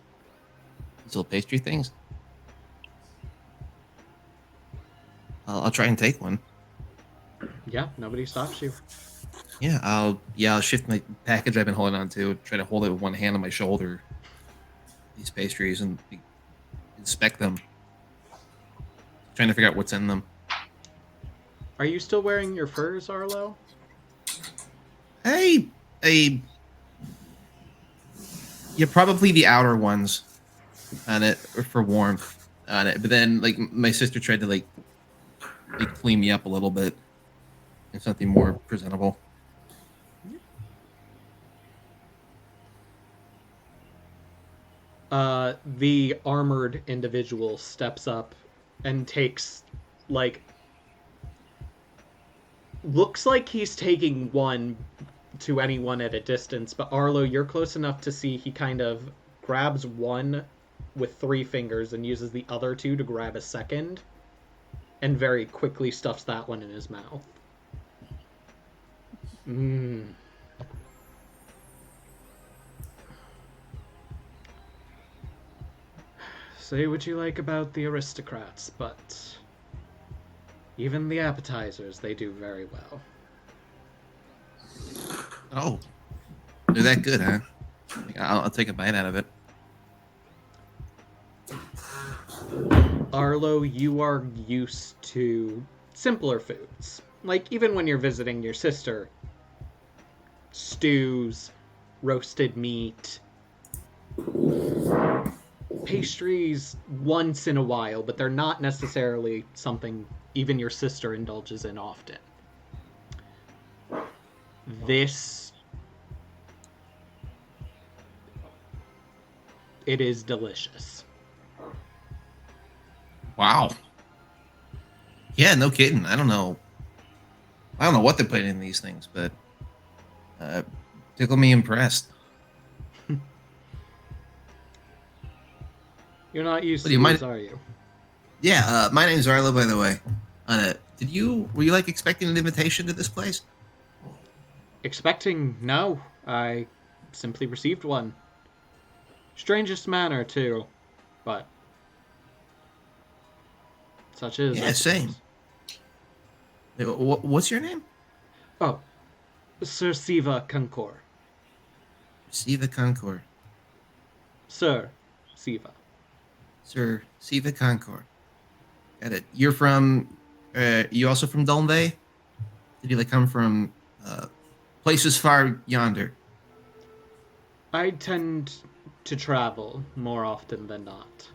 S6: little pastry things. try and take one.
S4: Yeah, nobody stops you.
S6: Yeah, I'll shift my package I've been holding on to, try to hold it with one hand on my shoulder. These pastries and inspect them. Trying to figure out what's in them.
S4: Are you still wearing your furs, Arlo?
S6: Hey, yeah, probably the outer ones on it for warmth on it. But then, like, my sister tried to like clean me up a little bit and something more presentable.
S4: The armored individual steps up and takes, like, looks like he's taking one to anyone at a distance, but Arlo, you're close enough to see he kind of grabs one with 3 fingers and uses the other 2 to grab a second, and very quickly stuffs that one in his mouth. Say what you like about the aristocrats, but even the appetizers, they do very well.
S6: Oh, they're that good, huh? I'll take a bite out of it.
S4: Arlo, you are used to simpler foods. Like, even when you're visiting your sister, stews, roasted meat, pastries once in a while, but they're not necessarily something even your sister indulges in often. This, it is delicious.
S6: Wow. Yeah, no kidding. I don't know what they're putting in these things, but tickle me impressed.
S4: You're not used
S6: What,
S4: to
S6: do you
S4: these,
S6: mind-
S4: are you?
S6: Yeah, my name's Arlo, by the way. Were you like expecting an invitation to this place?
S4: Expecting? No. I simply received one. Strangest manner, too. But such is.
S6: Yeah, same. What's your name?
S4: Oh, Sir Siva Kankor.
S6: Siva Concord.
S4: Sir Siva.
S6: Sir Siva Concord. Got it. You're from... you also from Dolnvay? Did you like come from places far yonder?
S4: I tend to travel more often than not.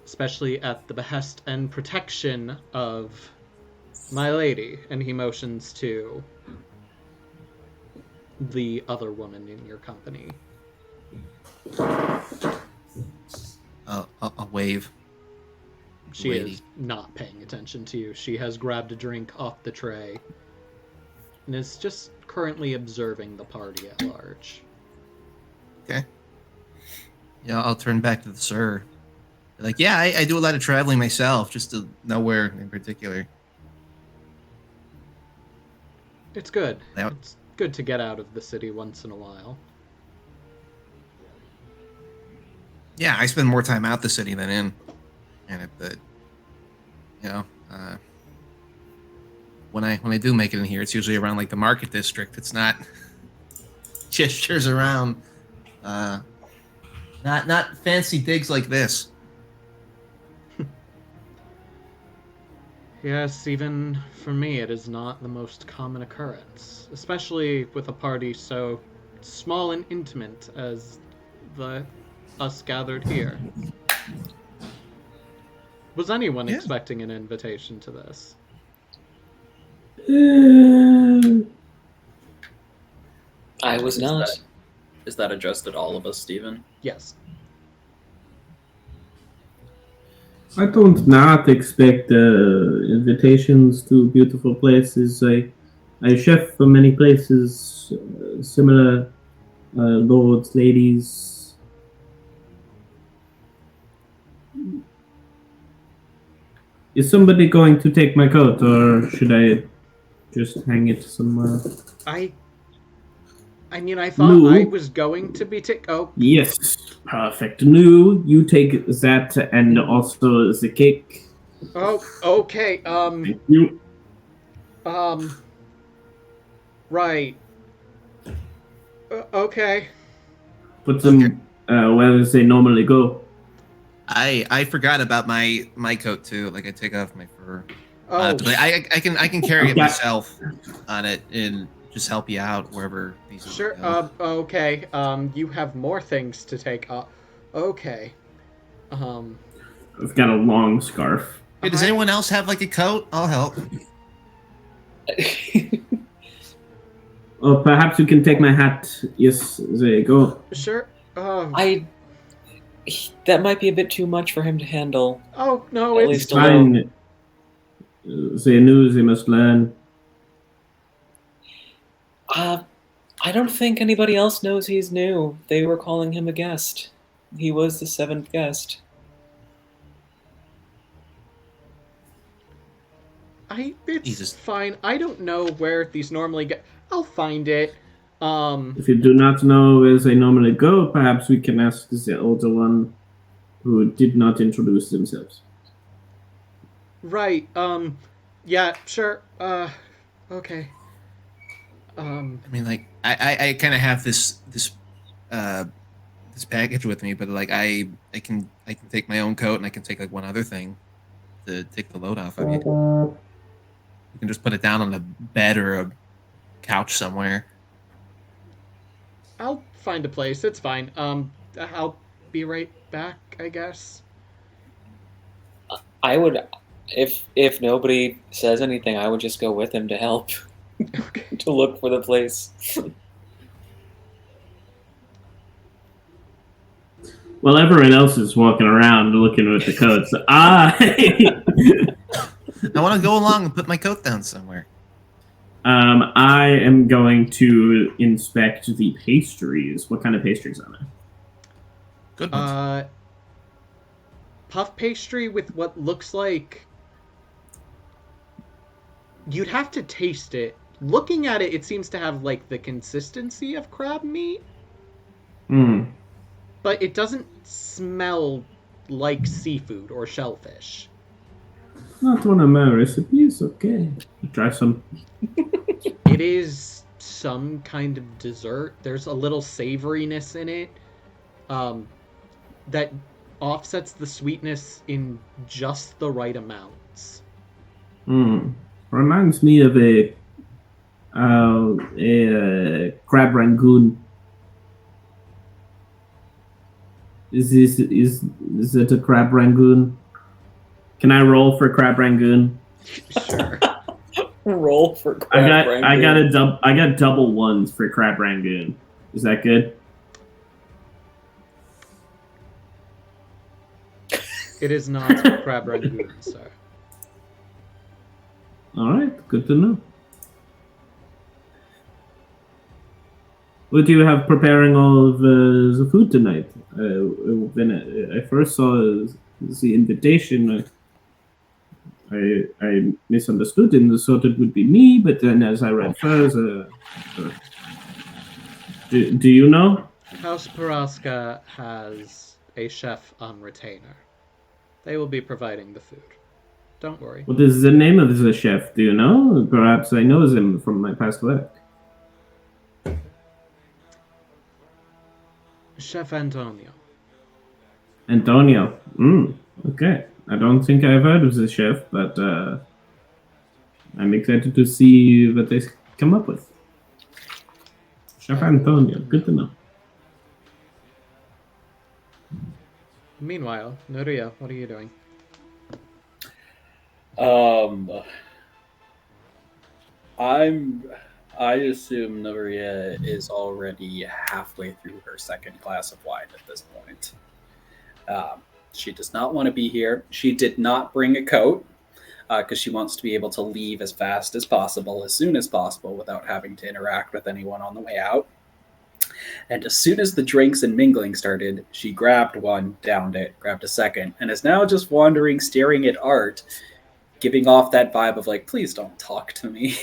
S4: Especially at the behest and protection of my lady. And he motions to the other woman in your company.
S6: A wave.
S4: She
S6: Lady.
S4: is not paying attention to you. She has grabbed a drink off the tray and is just currently observing the party at large.
S6: Okay. Yeah, I'll turn back to the sir. Like, yeah, I do a lot of traveling myself, just to nowhere in particular.
S4: It's good.
S6: Yeah.
S4: It's good to get out of the city once in a while.
S6: Yeah, I spend more time out the city than in it, but when I do make it in here, it's usually around like the market district. It's not gestures around, not fancy digs like this.
S4: Yes, even for me, it is not the most common occurrence, especially with a party so small and intimate as us gathered here. Was anyone expecting an invitation to this?
S7: I was not.
S8: Is that addressed at all of us, Stephen?
S4: Yes.
S3: I don't not expect invitations to beautiful places. I chef for many places, similar lords, ladies. Is somebody going to take my coat, or should I just hang it somewhere?
S4: I mean, I thought
S3: No.
S4: I was going to be oh.
S3: Yes, perfect. No, you take that and also the cake.
S4: Oh, okay.
S3: Thank you.
S4: Right. Okay.
S3: Put them where they normally go.
S6: I forgot about my coat too. Like I take off my fur.
S4: Oh,
S6: But I can carry it
S3: Okay.
S6: myself on it and just help you out wherever these
S4: sure.
S6: go.
S4: Okay. You have more things to take off. Okay.
S3: I've got a long scarf.
S6: Hey, does
S4: I-
S6: anyone else have like a coat? I'll help.
S3: Or perhaps you can take my hat. Yes, there you go.
S4: Sure.
S7: That might be a bit too much for him to handle.
S4: Oh no,
S7: At
S4: it's
S7: least alone.
S3: Fine. They knew they must learn.
S7: I don't think anybody else knows he's new. They were calling him a guest. He was the 7th guest.
S4: It's
S6: Jesus.
S4: fine. I don't know where these normally get. I'll find it.
S3: If you do not know where they normally go, perhaps we can ask the older one who did not introduce themselves.
S4: Right. Yeah. Sure. Okay.
S6: I mean, like I kind of have this package with me, but like I can take my own coat and I can take like one other thing to take the load off of you. You can just put it down on a bed or a couch somewhere.
S4: I'll find a place. It's fine. I'll be right back, I guess.
S7: I would, if nobody says anything, I would just go with him to help
S4: Okay.
S7: to look for the place.
S3: While everyone else is walking around looking with the coats, I
S6: I want to go along and put my coat down somewhere.
S3: I am going to inspect the pastries. What kind of pastries are there?
S6: Good ones.
S4: Puff pastry with what looks like. You'd have to taste it. Looking at it, it seems to have like the consistency of crab meat,
S3: Hmm.
S4: but it doesn't smell like seafood or shellfish.
S3: Not one of my recipes. Okay. Try some.
S4: It is some kind of dessert. There's a little savoriness in it that offsets the sweetness in just the right amounts.
S3: Hmm. Reminds me of a crab rangoon. Is it a crab rangoon? Can I roll for crab rangoon?
S4: Sure.
S7: Roll for crab
S3: I got double ones for crab rangoon. Is that good?
S4: It is not crab rangoon, sir.
S3: All right, good to know. What do you have preparing all of the food tonight? When I first saw the invitation, I misunderstood and thought it would be me, but then as I read further, do you know?
S4: House Paraska has a chef on retainer. They will be providing the food. Don't worry.
S3: What is the name of the chef? Do you know? Perhaps I know him from my past work.
S4: Chef Antonio.
S3: Antonio. Okay. I don't think I've heard of the chef, but I'm excited to see what they come up with. Chef Antonio. Good to know.
S4: Meanwhile, Nuria, what are you doing?
S8: I assume Nuria is already halfway through her second glass of wine at this point. She does not want to be here. She did not bring a coat because she wants to be able to leave as fast as possible, as soon as possible, without having to interact with anyone on the way out. And as soon as the drinks and mingling started, she grabbed one, downed it, grabbed a second, and is now just wandering, staring at art, giving off that vibe of like, please don't talk to me.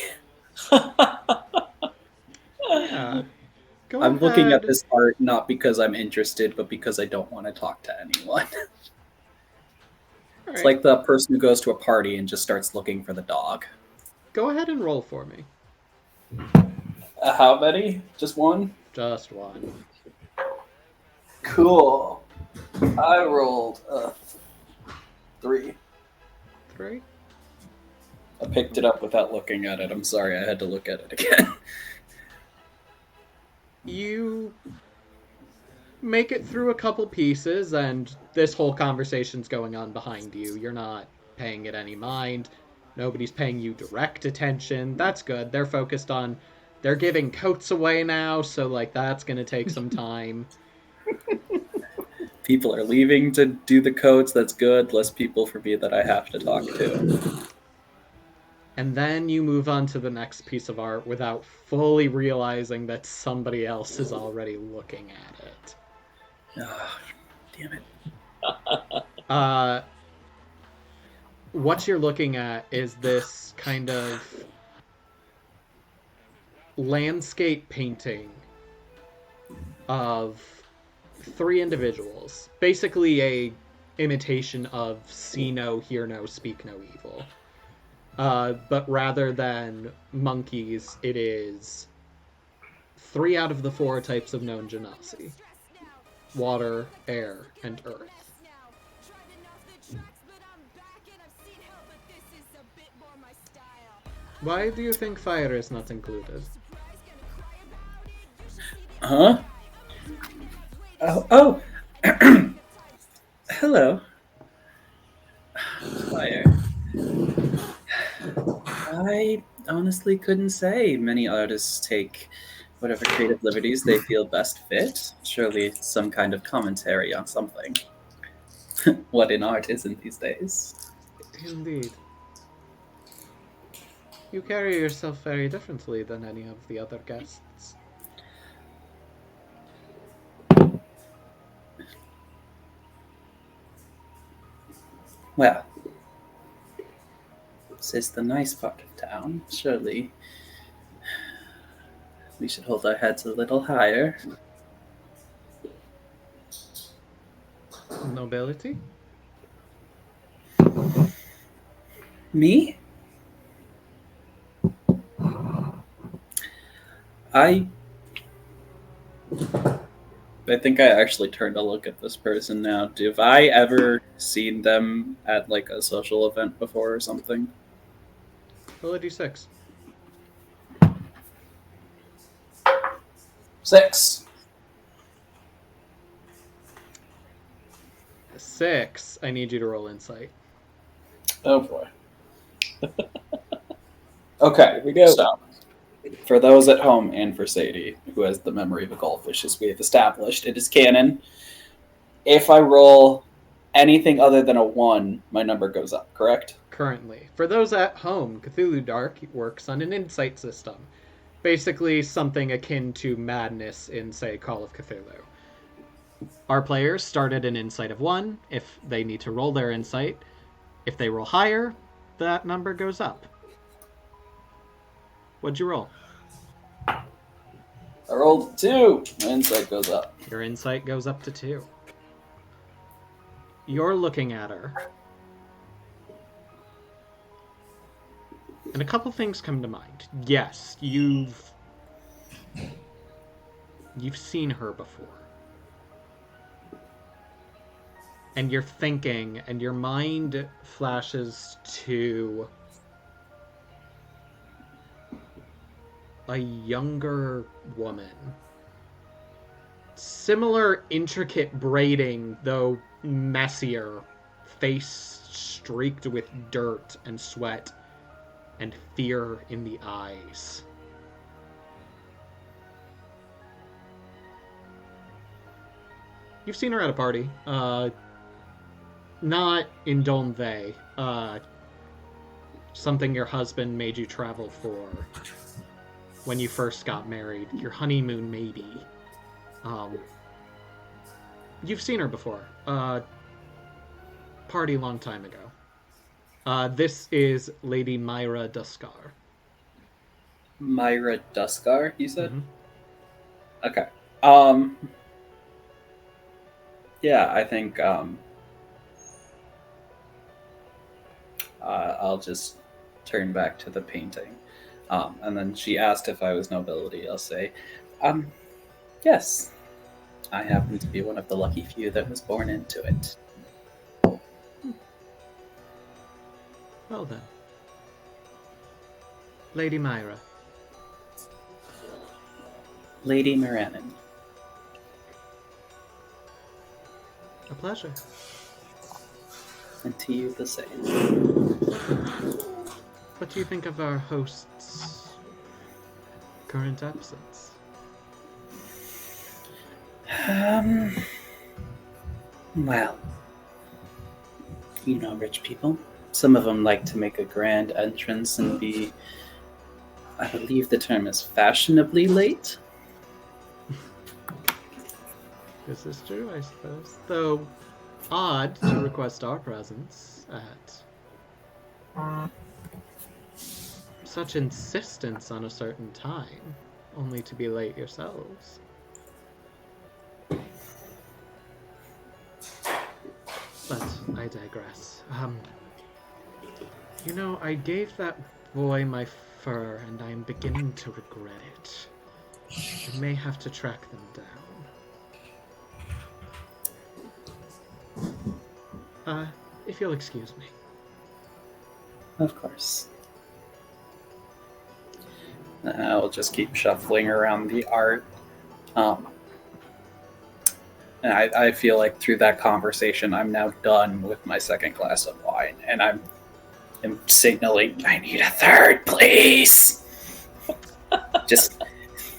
S4: Yeah. Go
S8: I'm looking at
S4: ahead.
S8: this art not because I'm interested, but because I don't want to talk to anyone.
S4: All
S8: It's
S4: right.
S8: like the person who goes to a party and just starts looking for the dog.
S4: Go ahead and roll for me.
S8: How many? Just one?
S4: Just one.
S8: Cool. I rolled 3.
S4: 3.
S8: I picked it up without looking at it. I'm sorry, I had to look at it again.
S4: You make it through a couple pieces, and this whole conversation's going on behind you. You're not paying it any mind. Nobody's paying you direct attention. That's good. They're focused on... They're giving coats away now, so, like, that's gonna take some time.
S8: People are leaving to do the codes. That's good. Less people for me that I have to talk to.
S4: And then you move on to the next piece of art without fully realizing that somebody else is already looking at it.
S8: Oh, damn it.
S4: What you're looking at is this kind of landscape painting of 3 individuals. Basically a imitation of see no, hear no, speak no evil. But rather than monkeys, it is 3 out of the 4 types of known genasi. Water, air, and earth. Why do you think fire is not included?
S8: Huh? Oh. Hello. Fire. I honestly couldn't say. Many artists take whatever creative liberties they feel best fit. Surely some kind of commentary on something. What in art isn't these days.
S4: Indeed. You carry yourself very differently than any of the other guests.
S8: Well, this is the nice part of town. Surely we should hold our heads a little higher.
S4: Nobility?
S8: Me? I think I actually turned to look at this person now. Have I ever seen them at like a social event before or something?
S4: Roll a d6.
S8: 6.
S4: 6. I need you to roll insight.
S8: Oh boy. Okay,
S7: Here we go.
S8: so for those at home and for Sadie, who has the memory of a goldfish, as we have established, it is canon. If I roll anything other than a 1, my number goes up, correct?
S4: Currently. For those at home, Cthulhu Dark works on an insight system. Basically something akin to madness in, say, Call of Cthulhu. Our players start at an insight of 1 if they need to roll their insight. If they roll higher, that number goes up. What'd you roll?
S8: I rolled 2. My insight goes up.
S4: Your insight goes up to 2. You're looking at her. And a couple things come to mind. Yes, you've seen her before. And you're thinking, and your mind flashes to a younger woman. Similar intricate braiding, though messier, face streaked with dirt and sweat, and fear in the eyes. You've seen her at a party. Not in Donve. Something your husband made you travel for when you first got married. Your honeymoon, maybe. You've seen her before. Party long time ago. This is Lady Myra Duskar.
S8: Myra Duskar, you said?
S4: Mm-hmm.
S8: Okay. Yeah, I think I'll just turn back to the painting. And then she asked if I was nobility. I'll say, yes. I happen to be one of the lucky few that was born into it.
S4: Well then. Lady Myra.
S8: Lady Moranin.
S4: A pleasure.
S8: And to you the same.
S4: What do you think of our host's current absence?
S8: Well, you know rich people. Some of them like to make a grand entrance and be, I believe the term is fashionably late.
S4: This is true, I suppose. Though odd to request our presence at such insistence on a certain time, only to be late yourselves. But I digress. You know, I gave that boy my fur, and I am beginning to regret it. I may have to track them down. If you'll excuse me.
S8: Of course. I'll just keep shuffling around the art. And I feel like through that conversation, I'm now done with my second glass of wine, and I'm signaling, I need a third, please! Just,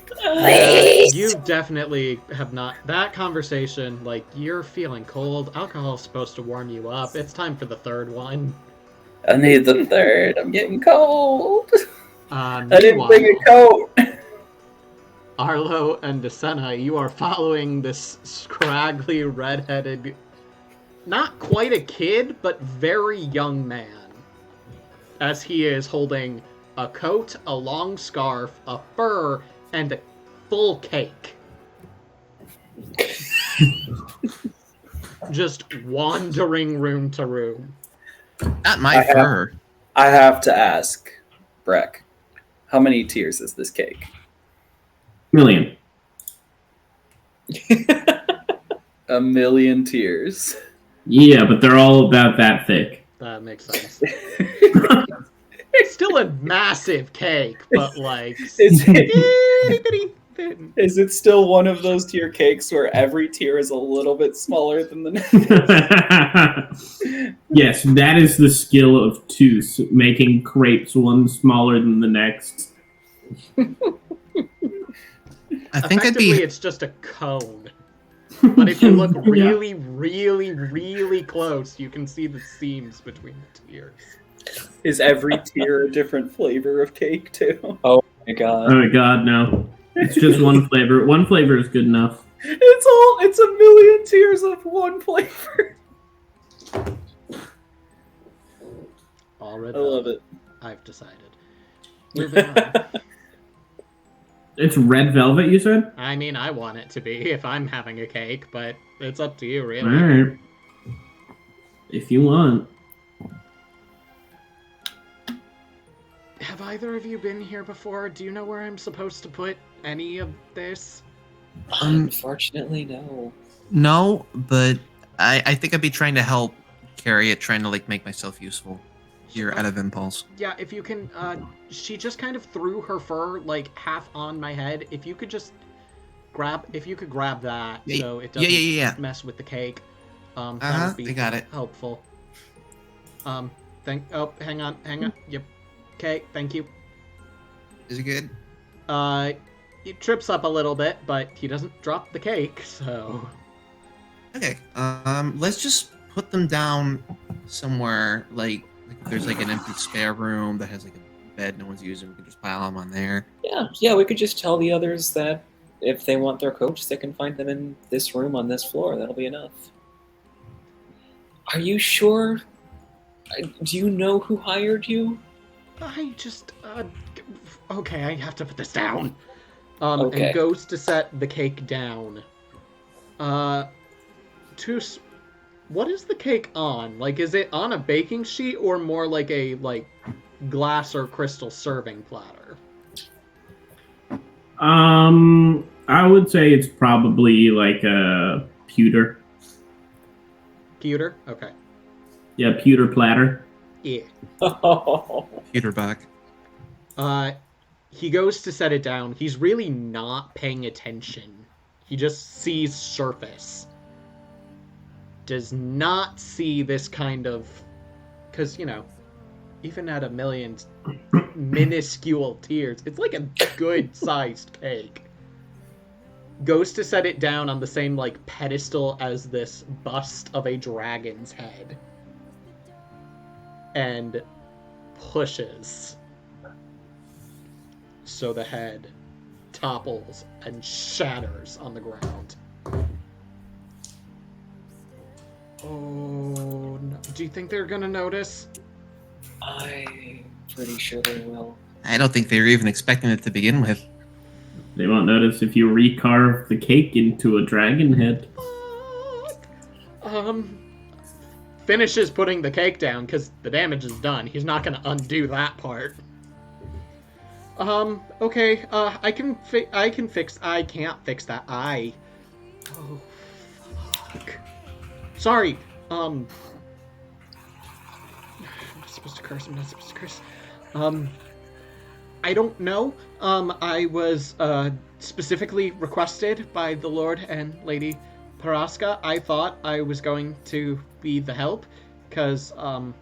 S8: please!
S4: You definitely have not... That conversation, like, you're feeling cold. Alcohol's supposed to warm you up. It's time for the third one.
S8: I need the third. I'm getting cold. I didn't
S4: Meanwhile,
S8: bring a coat.
S4: Arlo and Desena, you are following this scraggly, red-headed, not quite a kid, but very young man, as he is holding a coat, a long scarf, a fur, and a full cake. Just wandering room to room.
S6: Not my fur.
S8: I have to ask, Breck, how many tiers is this cake?
S3: Million.
S8: A million tiers.
S3: Yeah, but they're all about that thick.
S4: That makes sense. Still a massive cake, but like...
S8: Is it still one of those tier cakes where every tier is a little bit smaller than the next?
S3: Yes, that is the skill of Toos, making crepes one smaller than the next.
S6: I think I'd
S4: Effectively,
S6: be.
S4: it's just a cone. But if you look really, really, really close, you can see the seams between the tiers.
S8: Is every tier a different flavor of cake, too?
S7: Oh my god.
S3: Oh my god, no. It's just one flavor. One flavor is good enough.
S8: It's a million tiers of one flavor.
S4: Already,
S8: I love it.
S4: I've decided. Moving on.
S3: It's red velvet, you said?
S4: I mean, I want it to be if I'm having a cake, but it's up to you, really.
S3: Alright. If you want.
S4: Have either of you been here before? Do you know where I'm supposed to put any of this?
S7: Unfortunately, no.
S6: No, but I think I'd be trying to help carry it, trying to like make myself useful. Here out of impulse.
S4: Yeah, if you can, she just kind of threw her fur, like, half on my head. If you could just grab that,
S6: Yeah,
S4: so it doesn't
S6: yeah.
S4: mess with the cake, that would be
S6: I got it.
S4: helpful. Hang on. Yep. Okay, thank you.
S6: Is it good?
S4: He trips up a little bit, but he doesn't drop the cake, so...
S6: Okay, let's just put them down somewhere, like if there's like an empty spare room that has like a bed no one's using, we can just pile them on there.
S7: Yeah, we could just tell the others that if they want their coats, they can find them in this room on this floor. That'll be enough. Are you sure? Do you know who hired you?
S4: I just, okay, I have to put this down.
S7: Okay.
S4: And goes to set the cake down. Toos, What is the cake on? Like, is it on a baking sheet or more like a glass or crystal serving platter?
S3: I would say it's probably like a pewter.
S4: Pewter? Okay.
S3: Yeah, pewter platter.
S4: Yeah.
S6: Peter back.
S4: He goes to set it down. He's really not paying attention. He just sees surface. Does not see this kind of... Because, even at a million minuscule tears, it's like a good-sized cake. Goes to set it down on the same, pedestal as this bust of a dragon's head. And pushes. So the head topples and shatters on the ground. Oh, no. Do you think they're gonna notice?
S7: I'm pretty sure they will.
S6: I don't think they were even expecting it to begin with.
S3: They won't notice if you recarve the cake into a dragon head.
S4: Finishes putting the cake down because the damage is done. He's not gonna undo that part. Okay, I can't fix that. Oh, fuck. Sorry, I'm not supposed to curse. I don't know. I was, specifically requested by the Lord and Lady Paraska. I thought I was going to be the help, because, I'm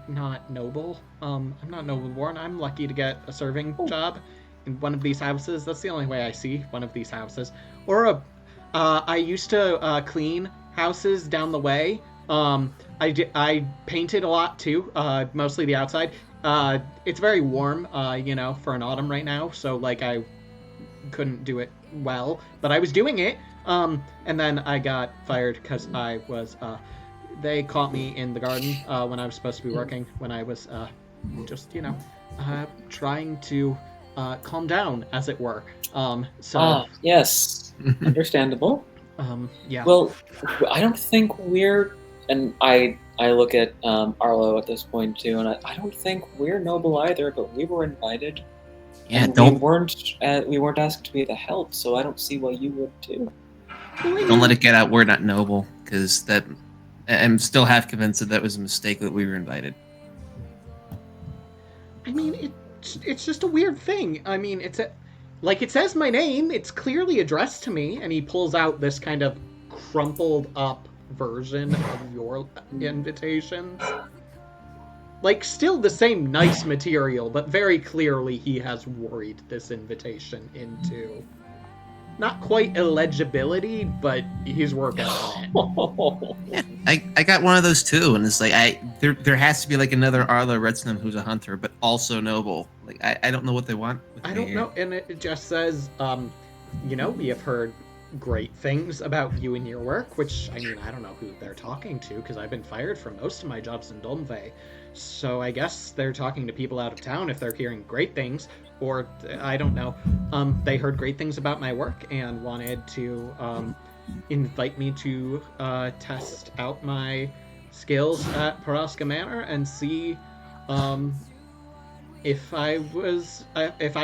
S4: not noble. I'm not noble born. I'm lucky to get a serving job in one of these houses. That's the only way I see one of these houses. Or I used to clean houses down the way. I painted a lot too, mostly the outside. It's very warm, for an autumn right now, so I couldn't do it well, but I was doing it. And then I got fired because I was they caught me in the garden when I was supposed to be working, when I was just trying to calm down, as it were.
S7: Yes, understandable.
S4: Yeah.
S7: Well, I don't think we're, and I look at Arlo at this point too, and I don't think we're noble either, but we were invited.
S6: Yeah,
S7: and we weren't asked to be the help, so I don't see why you would too.
S6: Don't let it get out we're not noble, because I'm still half convinced that was a mistake that we were invited.
S4: I mean, it's just a weird thing. I mean, it says my name. It's clearly addressed to me, and he pulls out this kind of crumpled up version of your invitations. Still the same nice material, but very clearly he has worried this invitation into not quite illegibility, but he's working on it.
S6: Yeah, I got one of those too, and it's there has to be another Arlo Redsnum who's a hunter, but also noble. I don't know what they want.
S4: I don't know, and it just says, we have heard great things about you and your work, which, I don't know who they're talking to, because I've been fired from most of my jobs in Dolmve, so I guess they're talking to people out of town if they're hearing great things, or, I don't know. They heard great things about my work and wanted to, invite me to, test out my skills at Paraska Manor and see, if I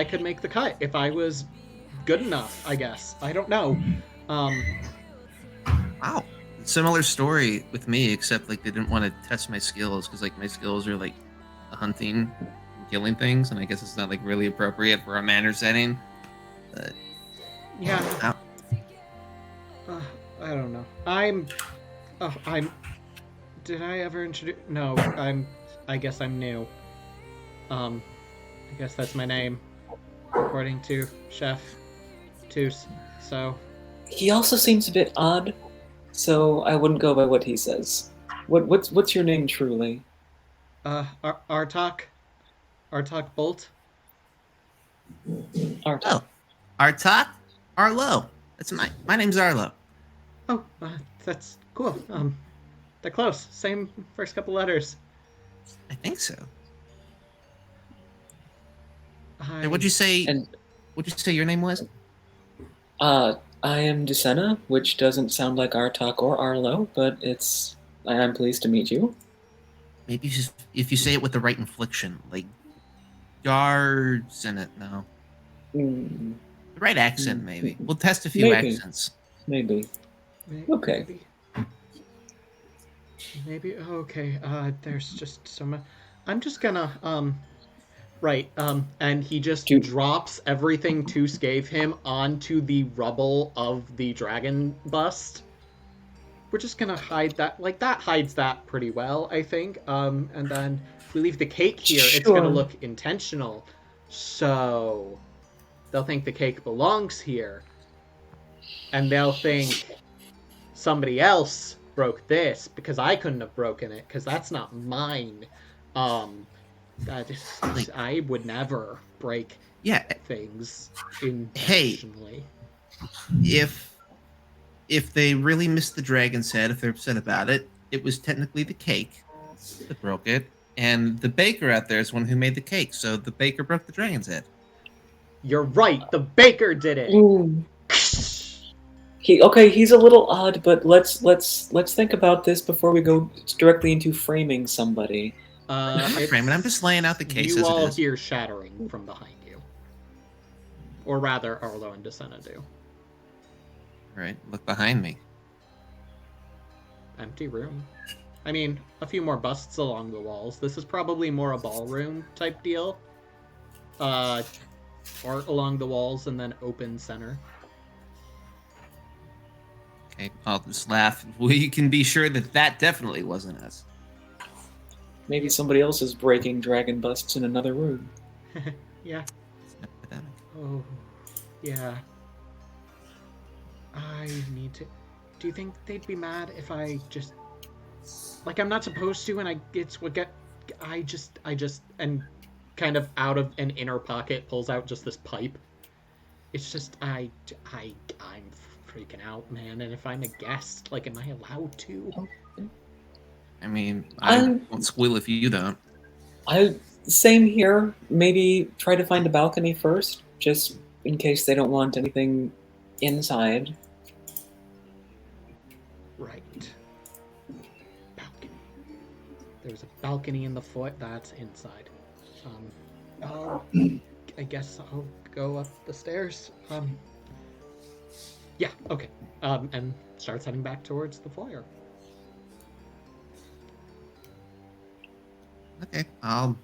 S4: could make the cut, if I was good enough, I guess. I don't know.
S6: Wow. Similar story with me, except they didn't want to test my skills, because my skills are hunting and killing things, and I guess it's not really appropriate for a manor setting. But
S4: yeah. I don't know. Did I ever introduce? No, I guess I'm new. I guess that's my name, according to Chef Toos. So
S7: he also seems a bit odd, so I wouldn't go by what he says. What's your name truly?
S4: Artok Bolt.
S7: Artok.
S6: Oh, Artok? Arlo. That's my name's Arlo.
S4: Oh, that's cool. They're close. Same first couple letters.
S6: I think so. Hey, what'd you say?
S7: And
S6: what'd you say your name was?
S7: I am Desena, which doesn't sound like Artok or Arlo, but I'm pleased to meet you.
S6: Maybe if you say it with the right inflection, like guards in it. No,
S7: Hmm,
S6: the right accent. Maybe we'll test a few
S7: maybe,
S6: accents.
S7: maybe. Okay.
S4: Maybe. Okay. There's just some. I'm just gonna. Right. And he just
S7: Do
S4: drops everything Toos gave him onto the rubble of the dragon bust. We're just gonna hide that. Like that hides that pretty well, I think. And then if we leave the cake here, it's gonna
S7: Sure.
S4: look intentional. So they'll think the cake belongs here, and they'll think somebody else broke this because I couldn't have broken it because that's not mine. Um, I would never break
S6: Yeah.
S4: things
S6: Hey,
S4: intentionally.
S6: if they really missed the dragon's head, if they're upset about it, it was technically the cake that broke it, and the baker out there is one who made the cake. So the baker broke the dragon's head.
S4: You're right. The baker did it.
S7: Mm. He's a little odd, but let's think about this before we go directly into framing somebody.
S6: I'm not framing. I'm just laying out the case
S4: You
S6: as
S4: all
S6: it is.
S4: hear shattering from behind you, or rather, Arlo and Desena do.
S6: Right, look behind me.
S4: Empty room. I mean, a few more busts along the walls. This is probably more a ballroom type deal. Art along the walls and then open center.
S6: Okay, I'll just laugh. We can be sure that definitely wasn't us.
S7: Maybe somebody else is breaking dragon busts in another room.
S4: Yeah.
S6: It's an epidemic.
S4: Oh, yeah. I need to. Do you think they'd be mad if I just, like, I'm not supposed to, and I just, and kind of out of an inner pocket pulls out just this pipe. It's just, I'm freaking out, man. And if I'm a guest, like, am I allowed to?
S6: I mean, I won't squeal if you don't.
S7: Same here. Maybe try to find a balcony first, just in case they don't want anything inside.
S4: Right. Balcony. There's a balcony in the fort. That's inside. I guess I'll go up the stairs. Yeah. Okay. And starts heading back towards the foyer.
S6: Okay, I'll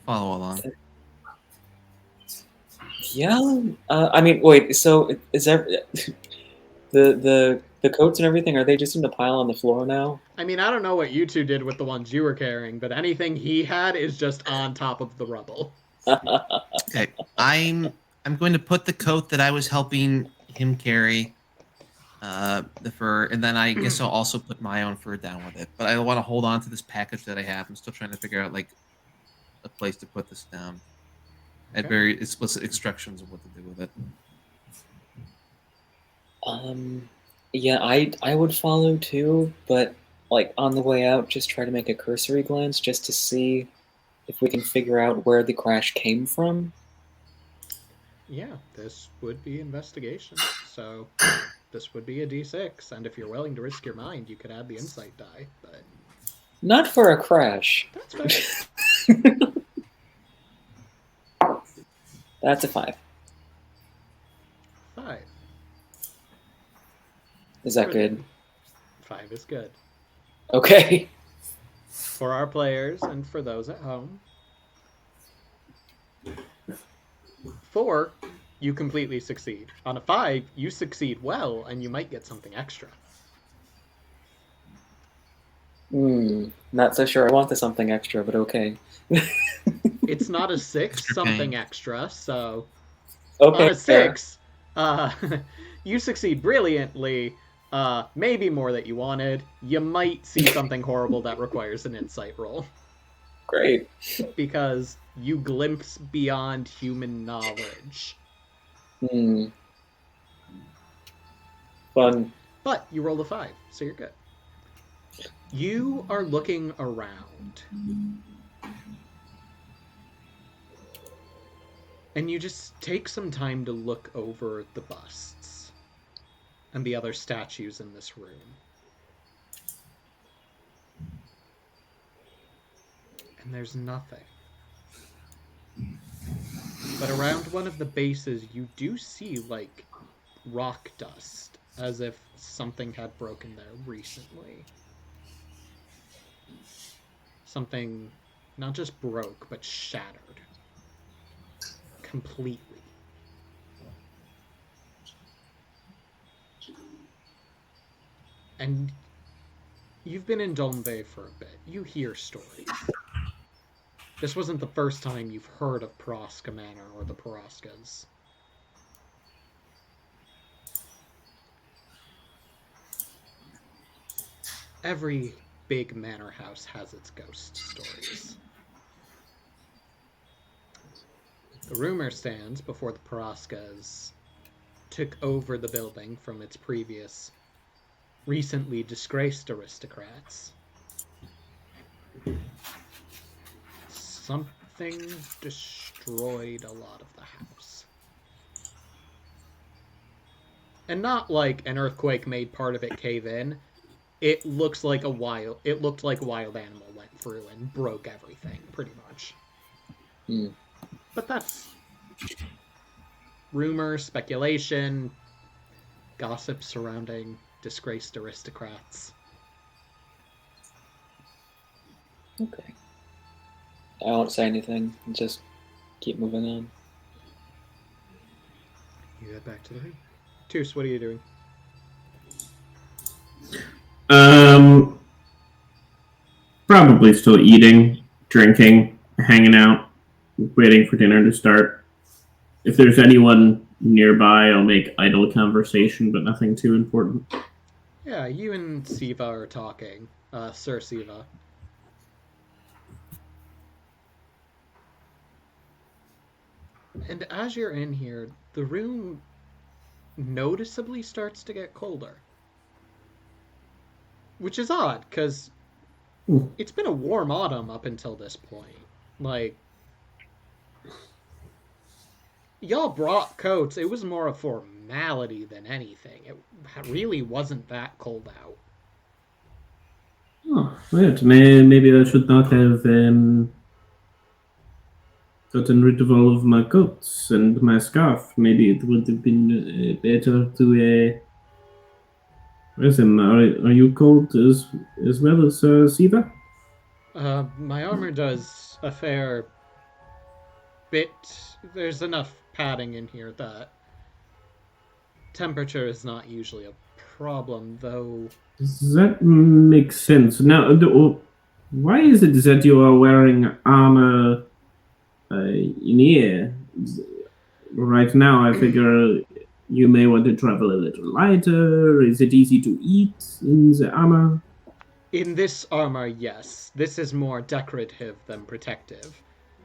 S6: follow along.
S7: Yeah. I mean, wait. So is there the coats and everything? Are they just in the pile on the floor now?
S4: I mean, I don't know what you two did with the ones you were carrying, but anything he had is just on top of the rubble.
S6: Okay, I'm going to put the coat that I was helping him carry, the fur, and then I guess I'll also put my own fur down with it. But I want to hold on to this package that I have. I'm still trying to figure out like a place to put this down. I had
S4: Okay.
S6: very explicit instructions of what to do with it.
S7: Yeah, I would follow too, but like on the way out, just try to make a cursory glance just to see if we can figure out where the crash came from.
S4: Yeah, this would be investigation. So this would be a D6, and if you're willing to risk your mind, you could add the insight die. But
S7: Not for a crash.
S4: that's fair.
S7: That's a 5.
S4: 5.
S7: Is that good?
S4: 5 is good.
S7: Okay.
S4: For our players and for those at home. 4, you completely succeed. On a 5, you succeed well, and you might get something extra.
S7: Not so sure I want the something extra, but okay.
S4: It's not a 6,
S6: Extra
S4: something
S6: pain.
S4: extra, so
S7: Okay.
S4: on a 6, you succeed brilliantly. Maybe more that you wanted. You might see something horrible that requires an insight roll.
S7: Great.
S4: Because you glimpse beyond human knowledge.
S7: Fun.
S4: But you rolled a 5, so you're good. You are looking around. And you just take some time to look over the busts. and the other statues in this room. And there's nothing. But around one of the bases, you do see, like, rock dust, as if something had broken there recently. Something not just broke, but shattered. Completely. And you've been in Domve for a bit. You hear stories. This wasn't the first time you've heard of Paraska Manor or the Paraskas. Every big manor house has its ghost stories. The rumor stands before the Paraskas took over the building from its previous, recently disgraced aristocrats. Something destroyed a lot of the house. And not like an earthquake made part of it cave in. It looked like a wild animal went through and broke everything, pretty much. But that's rumor, speculation, gossip surrounding disgraced aristocrats.
S7: Okay. I won't say anything. Just keep moving on.
S4: You head back to the room. Toos, what are you doing?
S3: Probably still eating, drinking, hanging out, waiting for dinner to start. If there's anyone nearby, I'll make idle conversation, but nothing too important.
S4: Yeah, you and Siva are talking. Sir Siva. And as you're in here, the room noticeably starts to get colder. Which is odd, because it's been a warm autumn up until this point. Like, y'all brought coats. It was more a formality than anything. It really wasn't that cold out.
S3: Oh, weird. Maybe I should not have gotten rid of all of my coats and my scarf. Maybe it would have been better to... Listen, are you cold as well as Siva?
S4: My armor does a fair bit. There's enough padding in here that temperature is not usually a problem, though.
S3: That makes sense. Now, why is it that you are wearing armor in here? Right now, I figure you may want to travel a little lighter. Is it easy to eat in the armor?
S4: In this armor, yes. This is more decorative than protective.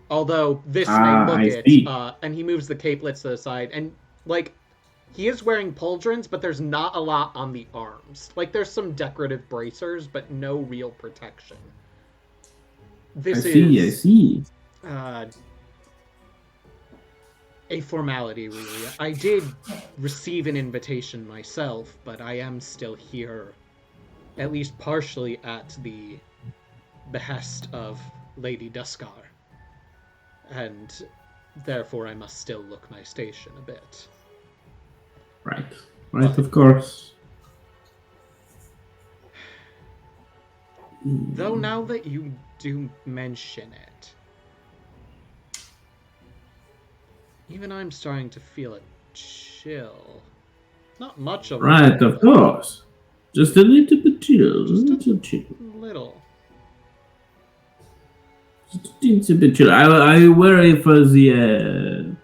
S4: Although this may look it, and he moves the capelets to the side, and, like, he is wearing pauldrons, but there's not a lot on the arms. Like, there's some decorative bracers, but no real protection. I
S3: see.
S4: A formality, really. I did receive an invitation myself, but I am still here, at least partially at the behest of Lady Duskar. And therefore I must still look my station a bit.
S3: Right, of course.
S4: Though now that you do mention it, even I'm starting to feel a chill. Not much of it.
S3: Right, of course. Just a little bit chill. Just a
S4: little.
S3: Just a bit chill. I worry for the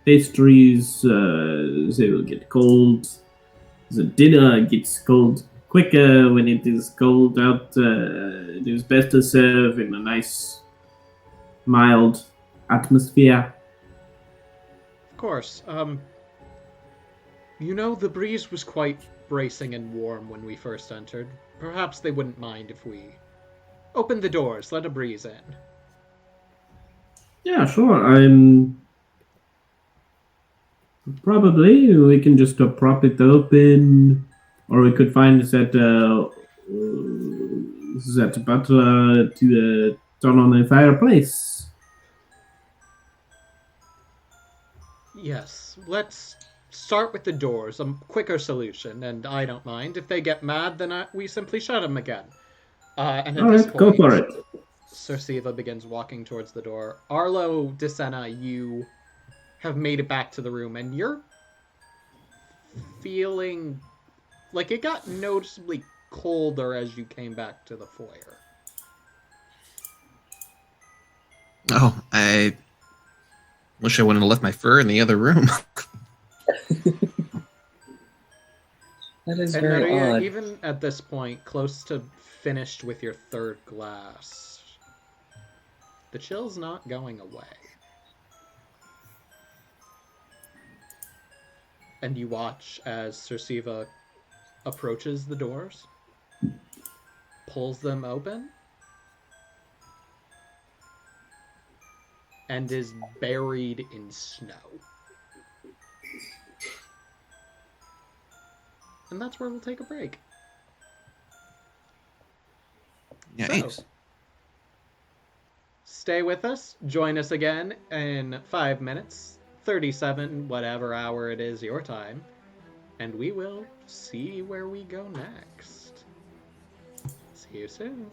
S3: pastries. They will get cold. The dinner gets cold quicker when it is cold out. It is best to serve in a nice, mild atmosphere.
S4: Of course. You know, the breeze was quite bracing and warm when we first entered. Perhaps they wouldn't mind if we opened the doors, let a breeze in.
S3: Yeah, sure. Probably we can just prop it open, or we could find that butler to turn on the fireplace.
S4: Yes, let's start with the doors. A quicker solution, and I don't mind. If they get mad, then we simply shut them again. And at
S3: All
S4: this
S3: right, go
S4: point,
S3: for it.
S4: Sir Siva begins walking towards the door. Arlo, Desena, you have made it back to the room, and you're feeling like it got noticeably colder as you came back to the foyer.
S6: Oh, I wish I wouldn't have left my fur in the other room.
S7: That is
S4: And
S7: very
S4: Maria,
S7: odd.
S4: even at this point, close to finished with your third glass, the chill's not going away. And you watch as Sir Siva approaches the doors, pulls them open, and is buried in snow. And that's where we'll take a break.
S6: Yikes.
S4: So, stay with us. Join us again in 5 minutes, 37, whatever hour it is your time, and we will see where we go next. See you soon.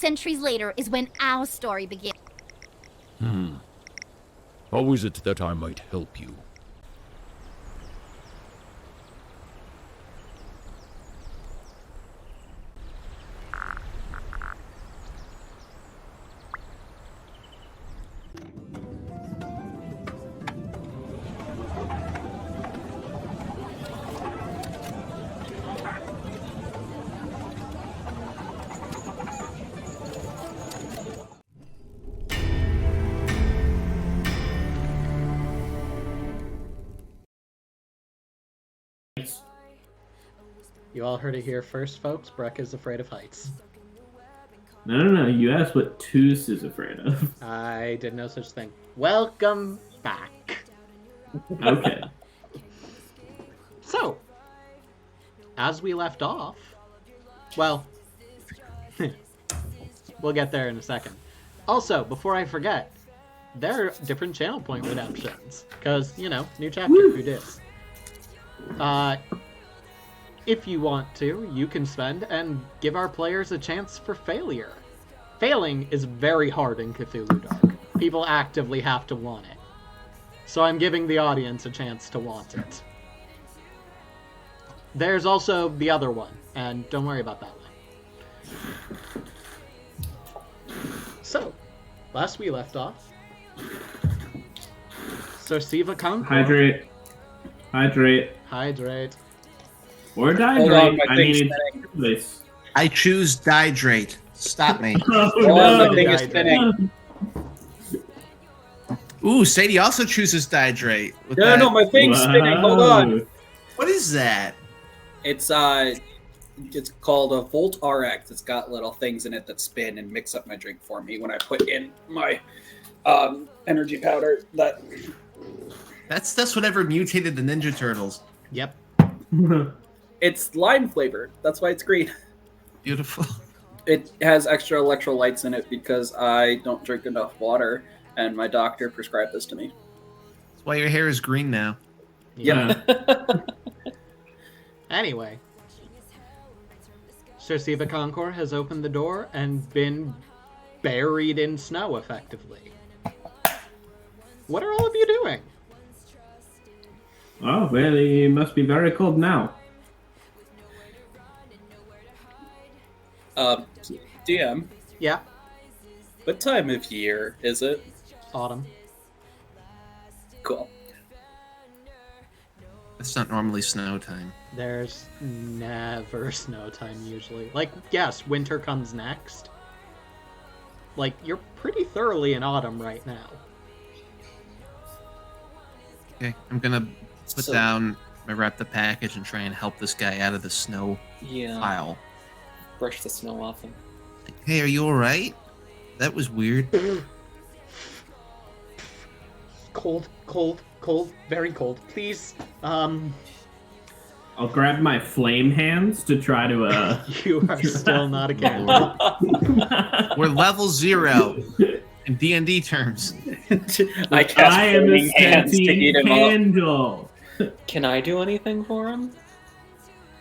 S1: centuries later is when our story begins.
S2: How is it that I might help you?
S4: You all heard it here first, folks. Breck is afraid of heights.
S3: No. You asked what Toos is afraid of.
S4: I did no such thing. Welcome back.
S3: Okay.
S4: So, as we left off, well, we'll get there in a second. Also, before I forget, there are different channel point redemptions. Because, new chapter, who dis? If you want to, you can spend and give our players a chance for failure. Failing is very hard in Cthulhu Dark. People actively have to want it. So I'm giving the audience a chance to want it. There's also the other one, and don't worry about that one. So, last we left off, Siva Conqueror.
S3: Hydrate. Or
S8: Hold on,
S3: dihydrate.
S8: my
S3: I
S8: thing's
S3: mean,
S8: spinning.
S3: it's
S6: I choose dihydrate. Stop me.
S3: Oh,
S8: Hold on,
S3: no.
S8: my thing is spinning.
S6: Ooh, Sadie also chooses dihydrate. with
S8: No,
S6: that.
S8: no, my thing's spinning. Hold on.
S6: What is that?
S8: It's called a Volt RX. It's got little things in it that spin and mix up my drink for me when I put in my energy powder.
S6: That's whatever mutated the Ninja Turtles.
S4: Yep.
S8: It's lime flavored. That's why it's green.
S6: Beautiful.
S8: It has extra electrolytes in it because I don't drink enough water, and my doctor prescribed this to me.
S6: That's why your hair is green now.
S3: Yeah.
S4: Anyway, Siva Conqueror has opened the door and been buried in snow, effectively. What are all of you doing?
S3: Oh, well, it must be very cold now.
S8: DM,
S4: Yeah,
S8: what time of year is it?
S4: autumn.
S8: Cool.
S6: It's not normally snow time.
S4: There's never snow time usually. Like, yes, winter comes next. Like, you're pretty thoroughly in autumn right now.
S6: Okay, I'm gonna put
S8: So-
S6: down my wrap the package and try and help this guy out of the snow
S7: Yeah.
S6: pile.
S7: Brush the snow off him.
S6: Hey, are you alright? That was weird.
S4: Cold, very cold. Please,
S3: I'll grab my flame hands to try to,
S4: you are still not a candle.
S6: We're level 0 in D&D terms.
S8: I cast
S3: I am a
S8: flaming hands to eat
S3: sentient
S8: him up.
S3: candle.
S7: Can I do anything for him?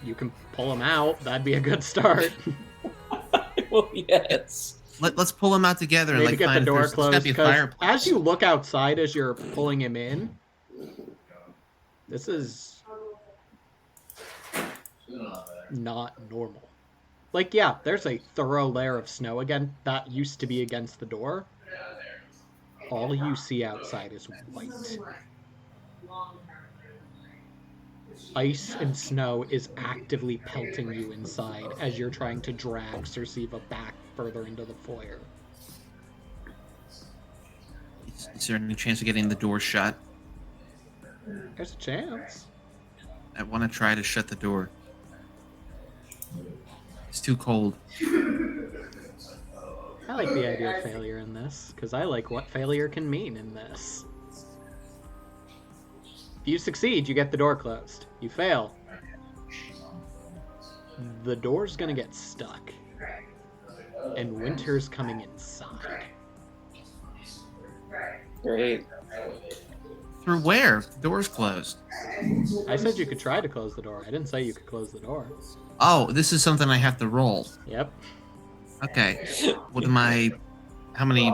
S4: You can pull him out. That'd be a good start.
S7: Well, yes.
S6: Let's pull him out together and
S4: Maybe
S6: like
S4: get the
S6: find
S4: door
S6: there's gotta
S4: closed.
S6: be a
S4: 'Cause
S6: fireplace.
S4: as you look outside as you're pulling him in, this is not normal. Like, yeah, there's a thorough layer of snow again that used to be against the door. All you see outside is white. Ice and snow is actively pelting you inside as you're trying to drag Siva back further into the foyer.
S6: Is there any chance of getting the door shut?
S4: There's a chance.
S6: I want to try to shut the door. It's too cold.
S4: I like the idea of failure in this, because I like what failure can mean in this. If you succeed, you get the door closed. You fail, the door's gonna get stuck. And winter's coming inside.
S7: Great.
S6: Through where? The door's closed.
S4: I said you could try to close the door. I didn't say you could close the door.
S6: Oh, this is something I have to roll.
S4: Yep.
S6: Okay. What am I? How many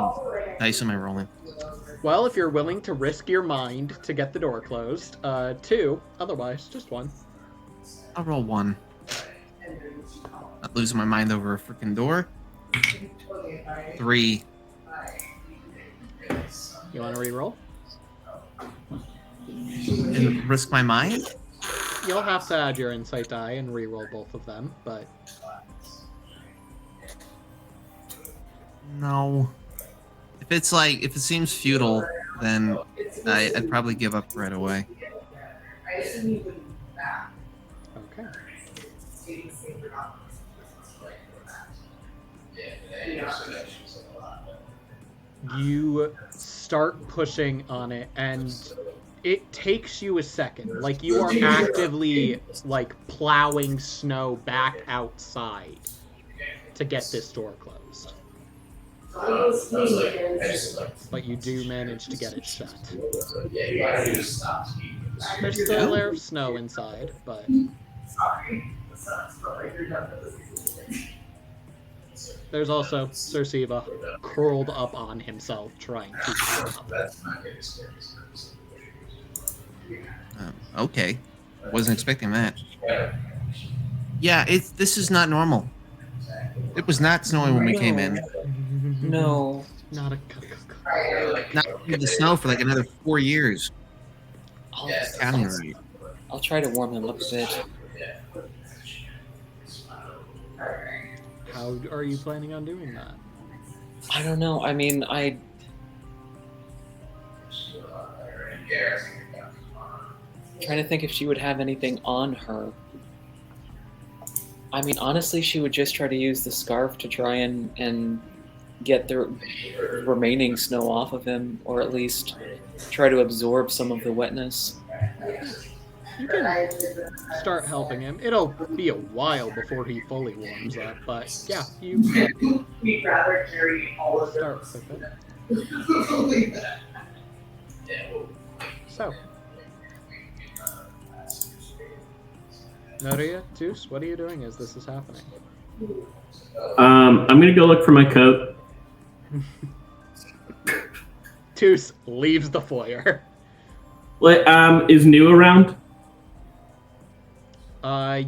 S6: dice am I rolling?
S4: Well, if you're willing to risk your mind to get the door closed, 2. Otherwise, just 1.
S6: I'll roll 1. Not losing my mind over a freaking door. 3.
S4: You want to re-roll?
S6: And risk my mind?
S4: You'll have to add your insight die and re-roll both of them, but
S6: No. If it seems futile, then I'd probably give up right away.
S4: okay. You start pushing on it, and it takes you a second. Like, you are actively, like, plowing snow back outside to get this door closed. But you do manage to get it shut. There's still a layer of snow inside, but... There's also Sir Siva curled up on himself trying to stop.
S6: Okay. Wasn't expecting that. Yeah, this is not normal. It was not snowing when we came in.
S7: No.
S4: Not a...
S6: Not in the snow for like another 4 years.
S7: I'll try to warm him up a bit.
S4: How are you planning on doing that?
S7: I don't know. I mean, trying to think if she would have anything on her. I mean, honestly, she would just try to use the scarf to try and get the remaining snow off of him, or at least try to absorb some of the wetness.
S4: You can start helping him. It'll be a while before he fully warms up, but yeah, you
S9: We'd rather carry all of
S4: start with it. So, Noria, Zeus, what are you doing as this is happening?
S3: I'm gonna go look for my coat.
S4: Zeus leaves the foyer.
S3: What? Is New around?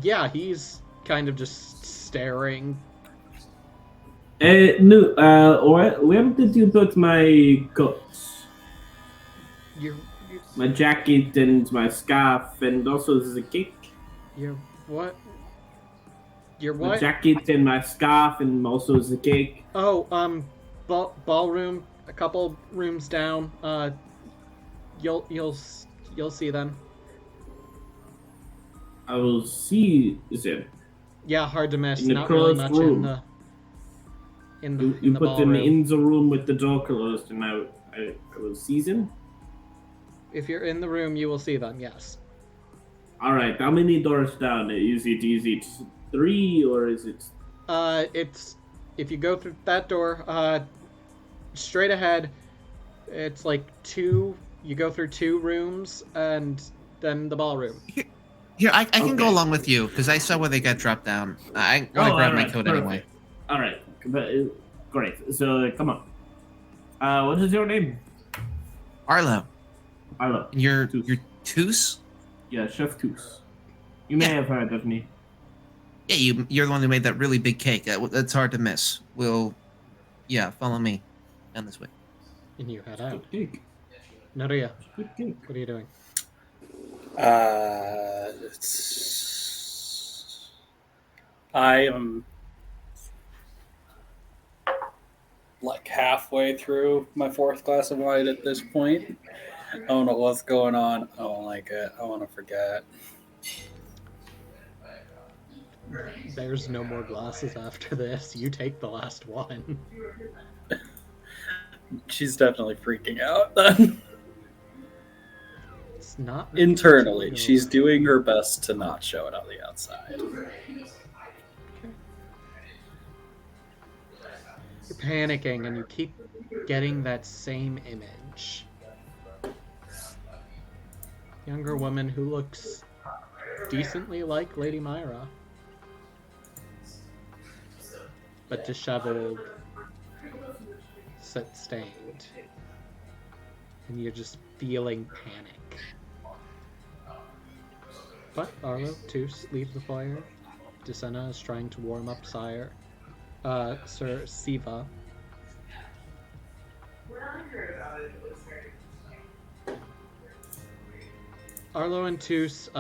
S4: Yeah, he's kind of just staring.
S3: New. Where did you put my coats?
S4: You
S3: My jacket and my scarf and also the cake.
S4: Your what? Your
S3: My
S4: what?
S3: jacket and my scarf and also the cake.
S4: Oh, ballroom, a couple rooms down. You'll see them.
S3: I will see them.
S4: Yeah, hard to miss.
S3: In the
S4: Not really
S3: closed
S4: much
S3: room.
S4: in
S3: You
S4: the
S3: put them
S4: ballroom.
S3: in the room with the door closed, and I will see them.
S4: If you're in the room, you will see them. Yes.
S3: All right. How many doors down? Is it 3 or is it?
S4: It's if you go through that door, straight ahead, it's like 2. You go through 2 rooms and then the ballroom.
S6: Here, I can go
S3: Okay.
S6: along with you because I saw where they got dropped down. I want to grab my
S3: alright,
S6: coat
S3: perfect.
S6: anyway.
S3: All right. Great. So come on. What is your name?
S6: Arlo,
S3: Arlo.
S6: you're
S3: Toos.
S6: Toos?
S3: Yeah, Chef Toos. You may
S6: Yeah.
S3: have heard of me.
S6: Yeah, you're the one who made that really big cake. That's hard to miss. Follow me down this way.
S4: And you head out.
S3: Good cake.
S4: Noria,
S3: Good cake.
S4: what are you doing?
S8: I am like halfway through my 4th glass of wine at this point. I don't know what's going on. I don't like it. I want to forget.
S4: There's no more glasses after this. You take the last one.
S8: She's definitely freaking out then.
S4: It's not
S8: Internally, she's doing her best to not show it on the outside.
S4: You're panicking and you keep getting that same image. Younger woman who looks decently like Lady Myra. but disheveled, stained. And you're just feeling panic. But Arlo, Toos, leave the fire. Desena is trying to warm up Sir Siva. Arlo and Toos,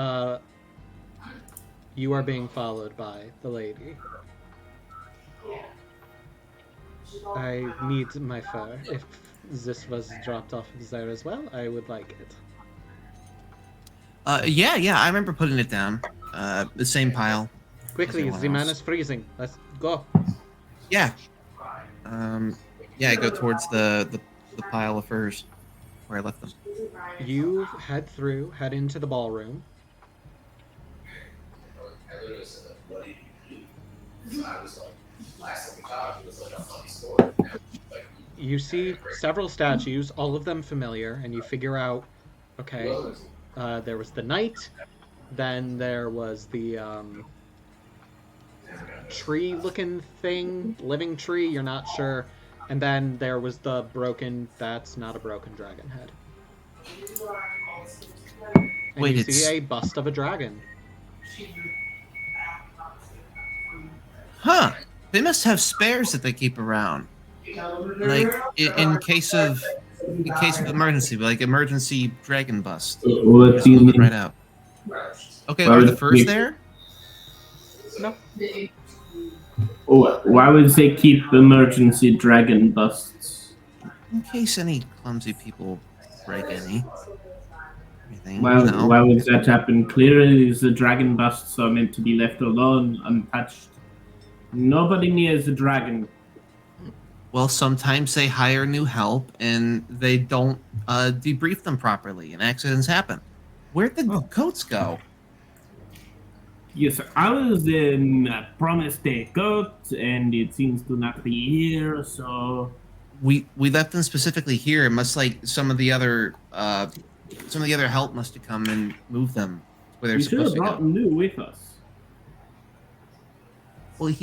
S4: you are being followed by the lady. I need my fur. If this was dropped off there as well, I would like it.
S6: Yeah, I remember putting it down. The same pile.
S4: Quickly,
S6: everyone
S4: the man
S6: else.
S4: is freezing. Let's go.
S6: Yeah. Yeah, I go towards the pile of furs where I left them.
S4: You head into the ballroom. You see several statues, all of them familiar, and you figure out, okay, there was the knight, then there was the tree-looking thing, living tree, you're not sure, and then there was the broken, that's not a broken dragon head. And
S6: Wait,
S4: you
S6: it's...
S4: see a bust of a dragon.
S6: Huh. They must have spares that they keep around. Like, in case of emergency, like emergency dragon bust.
S3: What
S6: Just
S3: do you
S6: move it
S3: mean?
S6: right out. Okay,
S3: Why
S6: are
S3: would
S6: the furs
S3: we-
S6: there?
S4: No.
S3: Oh, why would they keep emergency dragon busts?
S6: In case any clumsy people break anything,
S3: Why,
S6: you know.
S3: why would that happen? Clearly, the dragon busts are meant to be left alone, untouched. Nobody nears the dragon.
S6: Well, sometimes they hire new help and they don't debrief them properly, and accidents happen. Where'd the coats go?
S3: Yes, I was promised a coat, and it seems to not be here. So
S6: We left them specifically here. It must like some of the other help must have come and moved them where they're
S3: we should have
S6: supposed to
S3: brought
S6: go.
S3: new with us.
S6: Well,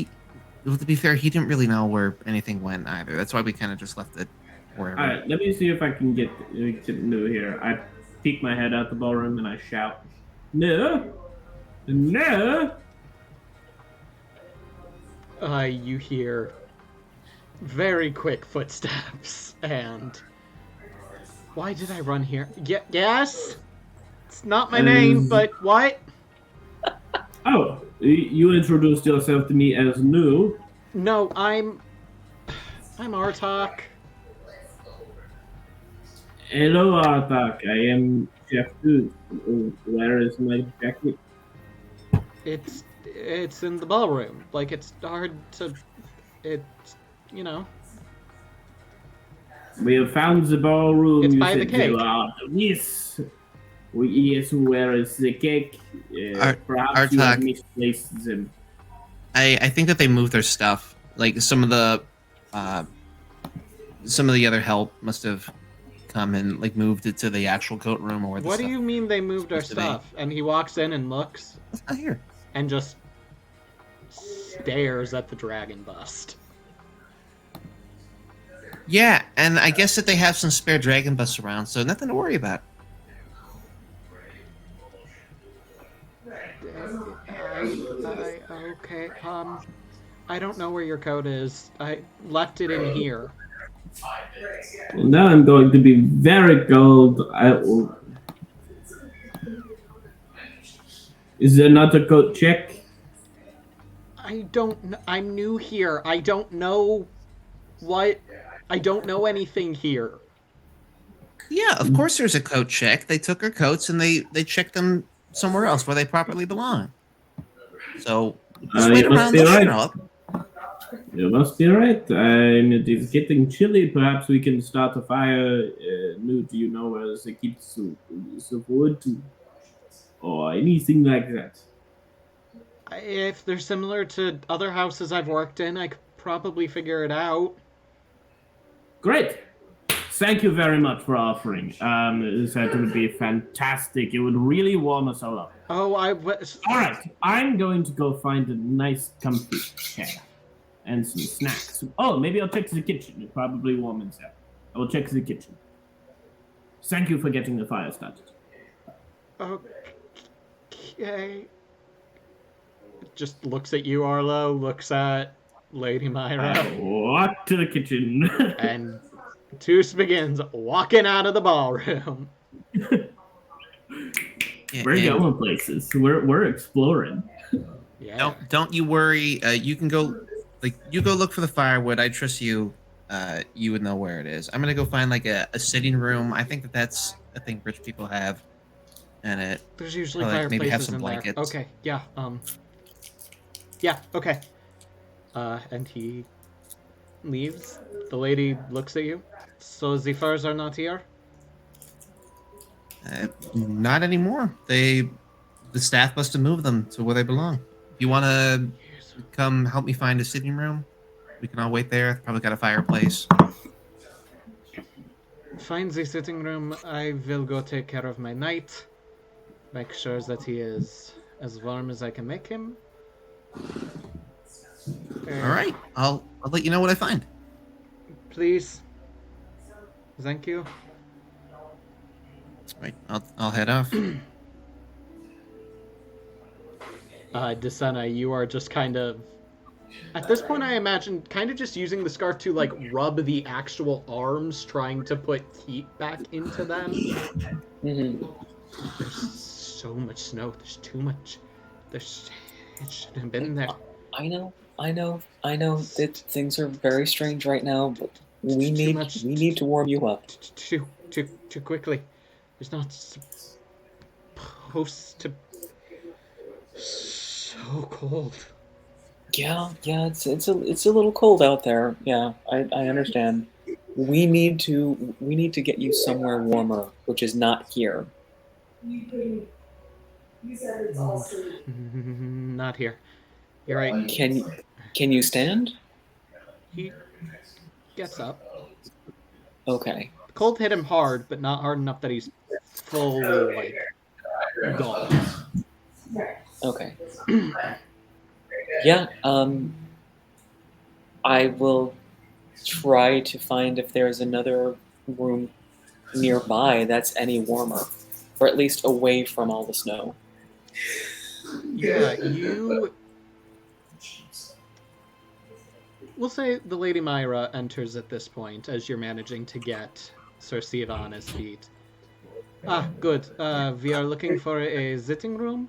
S6: to be fair, he didn't really know where anything went either. That's why we kind of just left it wherever.
S3: All right, let me see if I can get new here. I peek my head out the ballroom and I shout, "No, no!"
S4: You hear very quick footsteps, and why did I run here? Yes, it's not my name, but what?
S3: Oh, you introduced yourself to me as new.
S4: No, I'm Artak.
S3: Hello, Artak. I am Chef Dude. Where is my jacket?
S4: It's in the ballroom. Like, it's hard to,
S3: We have found the ballroom.
S4: It's
S3: You
S4: by the
S3: said
S4: cake.
S3: you are- Yes. Yes, where is the cake? Perhaps you have
S6: Artak.
S3: misplaced them.
S6: I think that they moved their stuff. Like some of the other help must have come and like moved it to the actual coat room or where the
S4: What do
S6: stuff-
S4: you mean they moved our
S6: supposed to be.
S4: stuff? And he walks in and looks
S6: It's not here.
S4: and just stares at the dragon bust.
S6: Yeah, and I guess that they have some spare dragon busts around, so nothing to worry about.
S4: Okay, I don't know where your coat is. I left it in here.
S3: Well, now I'm going to be very cold. Is there not a coat check?
S4: I don't know. I'm new here. I don't know what. I don't know anything here.
S6: Yeah, of course there's a coat check. They took our coats and they checked them somewhere else where they properly belong. So just wait
S3: you must
S6: around,
S3: be
S6: they'll
S3: right.
S6: show up.
S3: You must be right. It is getting chilly. Perhaps we can start a fire. Do you know where they keep some wood? Or anything like that?
S4: If they're similar to other houses I've worked in, I could probably figure it out.
S3: Great. Thank you very much for offering. That would be fantastic. It would really warm us all up.
S4: Oh,
S3: All right, I'm going to go find a nice, comfy chair. and some snacks. Oh, maybe I'll check the kitchen. It's probably warm inside. I will check the kitchen. Thank you for getting the fire started.
S4: Okay. Just looks at you, Arlo, looks at Lady Myra,
S3: I walk to the kitchen.
S4: and Toos begins walking out of the ballroom.
S6: Yeah,
S3: We're
S6: and
S3: going places. We're exploring.
S4: Yeah.
S6: don't you worry. You can go, like, you go look for the firewood. I trust you. You would know where it is. I'm gonna go find like a sitting room. I think that's a thing rich people have, and it
S4: There's usually
S6: like maybe have
S4: fireplaces
S6: some
S4: in there.
S6: blankets.
S4: Okay, yeah, yeah, okay. And he leaves. The lady looks at you. So the furs are not here?
S6: Not anymore. The staff must have moved them to where they belong. If you want to come help me find a sitting room, we can all wait there. Probably got a fireplace.
S4: Find the sitting room. I will go take care of my knight. Make sure that he is as warm as I can make him.
S6: All right, I'll let you know what I find.
S4: Please. Thank you.
S6: Right, I'll head off.
S4: Desena, you are just kind of... At this point, I imagine kind of just using the scarf to, like, rub the actual arms, trying to put heat back into them.
S7: Mm-hmm.
S4: There's so much snow. There's too much. It shouldn't have been there.
S7: I know that things are very strange right now, but we need to warm you up.
S4: Too quickly. It's not supposed to... So cold.
S7: Yeah, it's a little cold out there. Yeah, I understand. We need to get you somewhere warmer, which is not here.
S4: Not here. You're right.
S7: Can you stand?
S4: He gets up.
S7: Okay.
S4: The cold hit him hard, but not hard enough that he's fully, like, gone.
S7: Okay. Yeah, I will try to find if there's another room nearby that's any warmer, or at least away from all the snow.
S4: Yeah, you... We'll say the Lady Myra enters at this point, as you're managing to get Sir Siva on his feet. Ah, good. We are looking for a sitting room.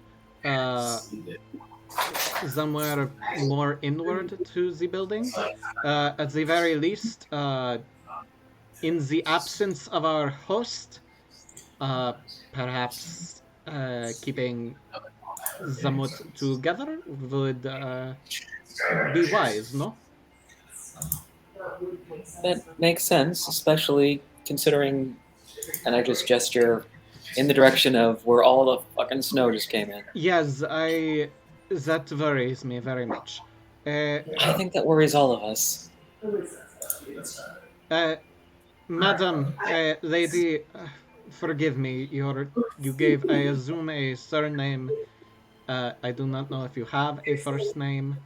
S4: Somewhere more inward to the building. At the very least, in the absence of our host, perhaps keeping somewhat together would be wise, no?
S7: That makes sense, especially considering, and I just gesture in the direction of where all the fucking snow just came in.
S4: Yes, that worries me very much.
S7: I think that worries all of us.
S4: Madam, lady, forgive me. You gave, I assume, a surname. I do not know if you have a first name.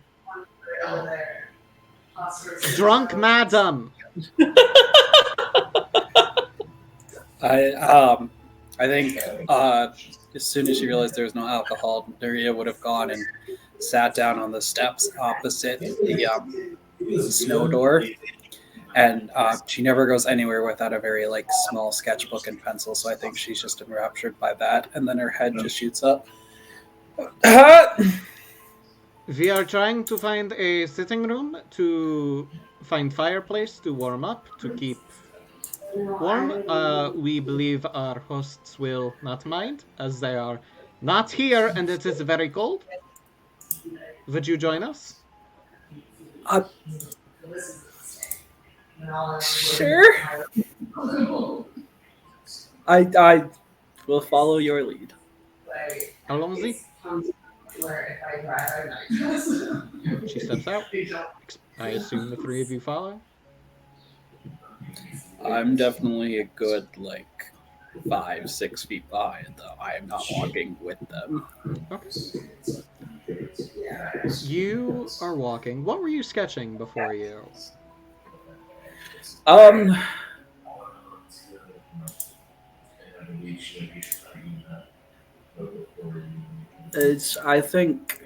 S4: Drunk Madam.
S8: I think as soon as she realized there was no alcohol, Nuria would have gone and sat down on the steps opposite the snow door. And she never goes anywhere without a very small sketchbook and pencil, so I think she's just enraptured by that. And then her head just shoots up.
S4: We are trying to find a sitting room, to find fireplace to warm up, to keep warm. We believe our hosts will not mind, as they are not here and it is very cold. Would you join us?
S8: Sure. I will follow your lead.
S4: How long is he? She steps out. I assume the three of you follow.
S8: I'm definitely a good 5-6 feet behind, though. I am not walking with them.
S4: Okay. You are walking. What were you sketching before you?
S8: I think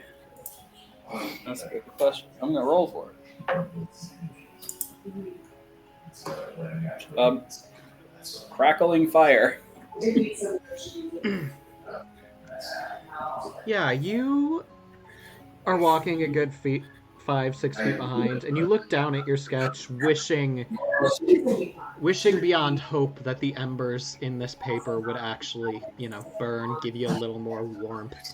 S8: that's a good question. I'm gonna roll for it. Crackling fire.
S4: Yeah, you are walking a good 5-6 feet behind, and you look down at your sketch, wishing beyond hope that the embers in this paper would actually, burn, give you a little more warmth.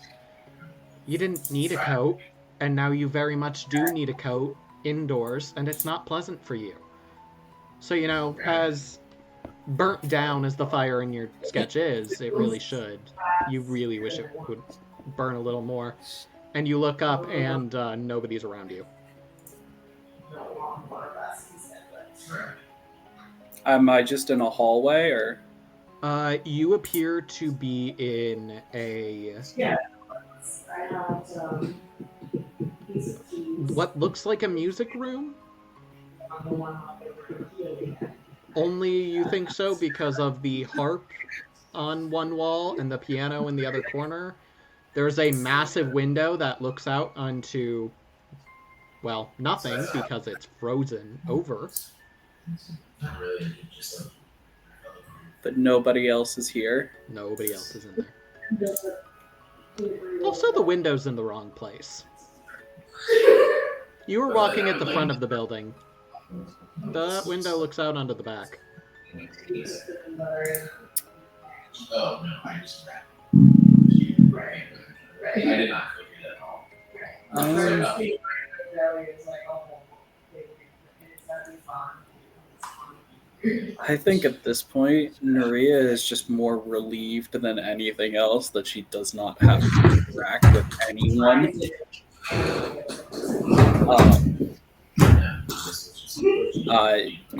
S4: You didn't need a coat, and now you very much do need a coat indoors, and it's not pleasant for you. So, as burnt down as the fire in your sketch is, it really should. You really wish it would burn a little more. And you look up, and nobody's around you.
S8: Am I just in a hallway, or?
S4: You appear to be in a... what looks like a music room? Only you think so because of the harp on one wall and the piano in the other corner. There's a massive window that looks out onto, well, nothing because it's frozen over.
S8: But nobody else is here?
S4: Nobody else is in there. Also, the window's in the wrong place. You were walking at the front of the building. The window looks out onto the back.
S10: Oh, no, I just Right. I did not cook it at all.
S8: I think at this point, Nuria is just more relieved than anything else that she does not have to interact with anyone.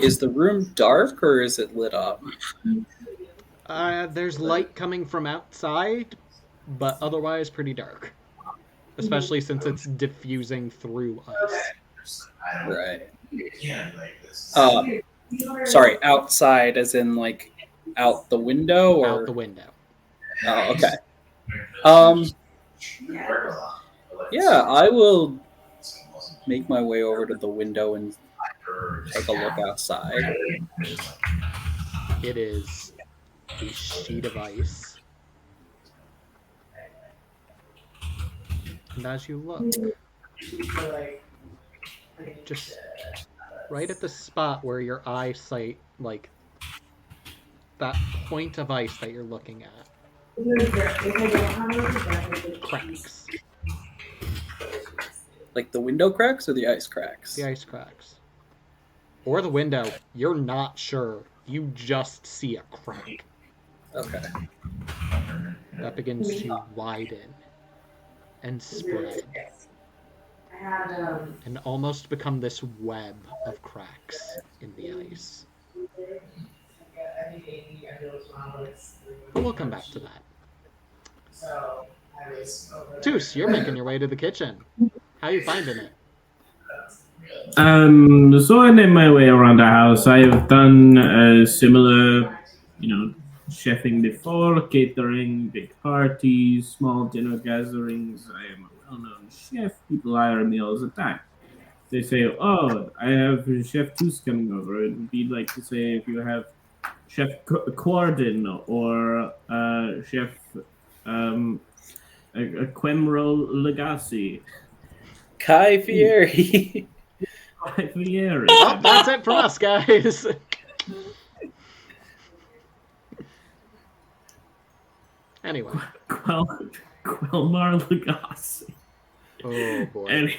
S8: Is the room dark or is it lit up?
S4: There's light coming from outside, but otherwise pretty dark. Especially since it's diffusing through ice.
S8: Right. Sorry, outside as in like out the window or
S4: out the window.
S8: Oh, okay. Yeah, I will make my way over to the window and take a look outside.
S4: It is a sheet of ice. And as you look, just right at the spot where your eyesight, like that point of ice that you're looking at, cracks.
S8: Like the window cracks or the ice cracks?
S4: The ice cracks. Or the window. You're not sure. You just see a crack.
S8: Okay.
S4: That begins to widen and spread. And almost become this web of cracks in the ice. But we'll come back to that. Toos, you're making your way to the kitchen. How are you finding it?
S3: So I made my way around the house. I have done similar, chefing before, catering, big parties, small dinner gatherings. I am a well-known chef. People hire me all the time. They say, "Oh, I have Chef Toos coming over." It would be like to say if you have Chef Quardin or Chef Quemro Legacy.
S8: Kai Fieri.
S3: Kai Fieri.
S4: Oh, that's it from us, guys. Anyway.
S3: Quelmar Legacy.
S4: Oh, boy.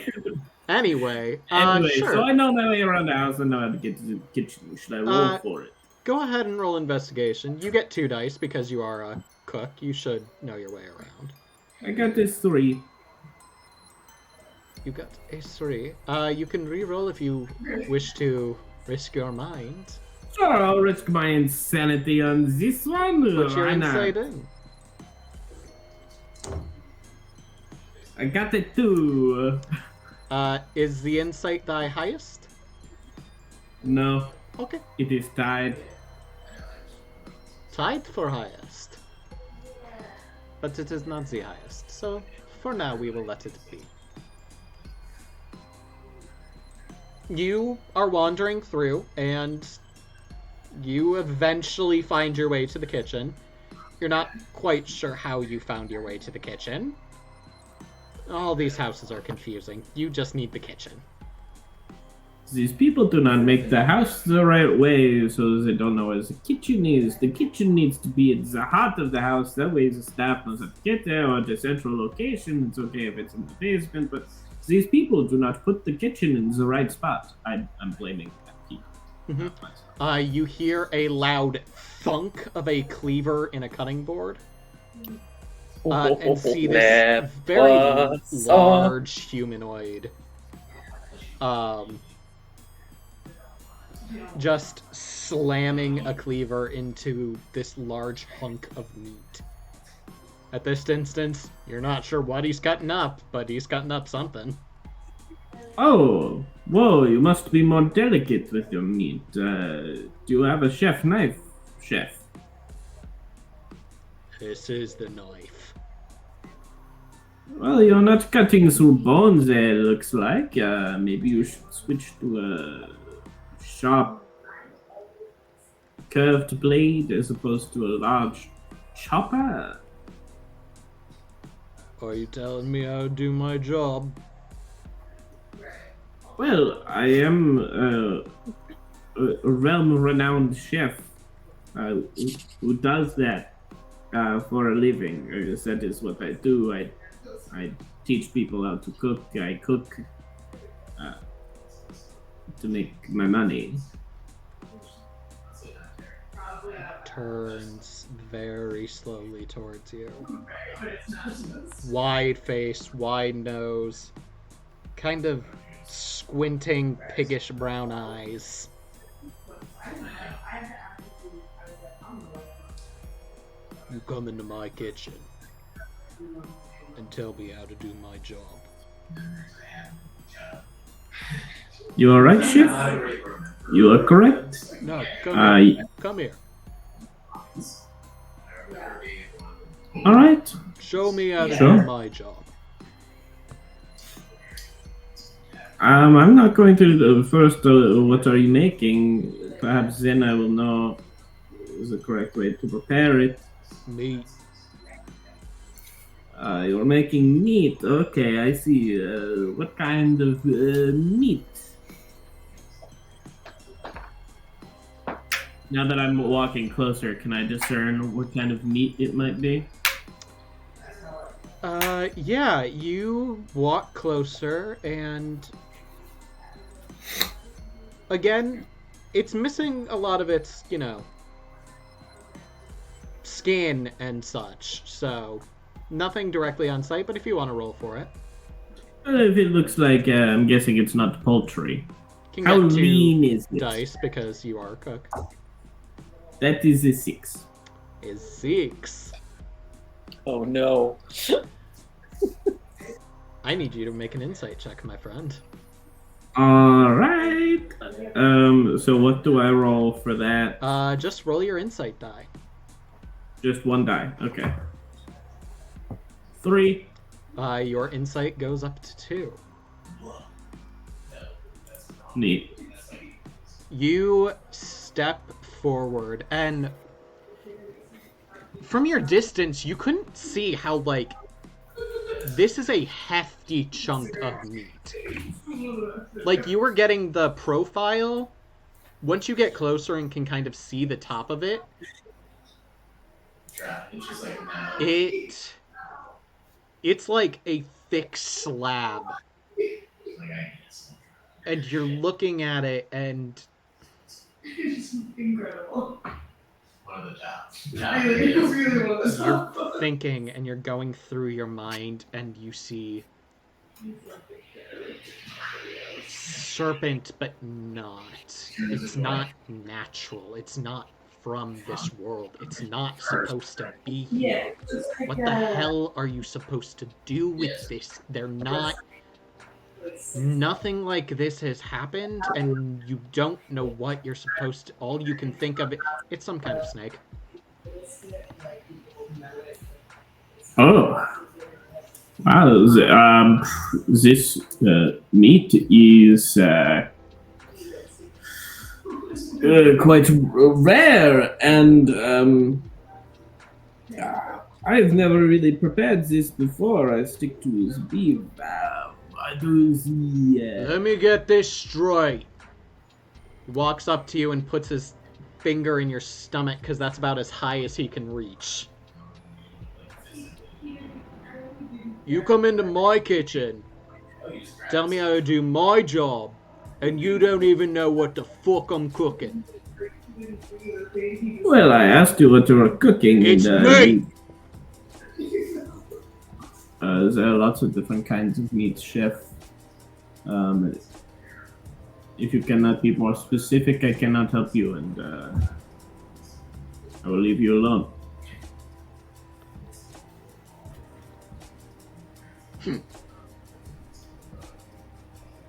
S4: Anyway, sure.
S3: So I know my way around the house. I know how to get to the kitchen. Should I roll for it?
S4: Go ahead and roll investigation. You get 2 dice because you are a cook. You should know your way around.
S3: I got this 3.
S4: You got a 3. You can re-roll if you wish to risk your mind.
S3: Sure, I'll risk my insanity on this one.
S4: Put your insight in.
S3: I got it 2.
S4: Is the insight die highest?
S3: No,
S4: Okay.
S3: it is tied.
S4: Tied for highest. But it is not the highest, so for now we will let it be. You are wandering through, and you eventually find your way to the kitchen. You're not quite sure how you found your way to the kitchen. All these houses are confusing. You just need the kitchen.
S3: These people do not make the house the right way, so they don't know where the kitchen is. The kitchen needs to be at the heart of the house. That way the staff knows how to get there, or the central location. It's okay if it's in the basement, but these people do not put the kitchen in the right spot. I'm blaming people.
S4: Mhm.
S3: not myself.
S4: You hear a loud thunk of a cleaver in a cutting board. And see this very large humanoid just slamming a cleaver into this large hunk of meat. At this instance, you're not sure what he's cutting up, but he's cutting up something.
S3: Oh, whoa, you must be more delicate with your meat. Do you have a chef knife, chef?
S4: This is the knife.
S3: Well, you're not cutting through bones there, looks like. Maybe you should switch to a sharp, curved blade as opposed to a large chopper.
S4: Are you telling me how to do my job?
S3: Well, I am a realm-renowned chef who does that for a living. I guess that is what I do. I teach people how to cook. I cook to make my money.
S4: Turns very slowly towards you. Wide face, wide nose, kind of squinting, piggish brown eyes. You come into my kitchen and tell me how to do my job.
S3: You are right, chef? You are correct.
S4: No, come here.
S3: All right.
S4: Show me how to
S3: Sure.
S4: do my job.
S3: I'm not going to first. What are you making? Perhaps then I will know the correct way to prepare it.
S4: Meat.
S3: You're making meat. Okay, I see. What kind of meat? Now that I'm walking closer, can I discern what kind of meat it might be?
S4: Yeah, you walk closer, and again, it's missing a lot of its, skin and such, so nothing directly on site, but if you want to roll for it.
S3: If it looks like, I'm guessing it's not poultry.
S4: You can
S3: How
S4: get
S3: lean
S4: two
S3: is it?
S4: dice because you are a cook.
S3: That is a 6.
S4: Is 6.
S7: Oh no.
S4: I need you to make an insight check, my friend.
S3: Alright. So what do I roll for that?
S4: Just roll your insight die.
S3: Just one die. Okay. 3.
S4: Your insight goes up to 2.
S3: Neat.
S4: You step forward, and from your distance, you couldn't see how, this is a hefty chunk of meat. You were getting the profile. Once you get closer and can kind of see the top of it, it's like a thick slab. And you're looking at it, and
S9: It's incredible.
S10: One of the top.
S9: It's really one of the top.
S4: you're thinking, and you're going through your mind, and you see serpent, but not. It's not natural. It's not from this world. It's not supposed to be here.
S9: Yeah.
S4: What the hell are you supposed to do with this? They're not Nothing like this has happened, and you don't know what you're supposed to. All you can think of it's some kind of snake.
S3: Oh. Wow, this meat is quite rare, and I've never really prepared this before. I stick to this beef. I do the.
S4: Let me get this straight. He walks up to you and puts his finger in your stomach because that's about as high as he can reach. You come into my kitchen, tell me how to do my job, and you don't even know what the fuck I'm cooking.
S3: Well, I asked you what you were cooking.
S4: It's
S3: and,
S4: meat!
S3: There are lots of different kinds of meat, chef. If you cannot be more specific, I cannot help you, and I will leave you alone.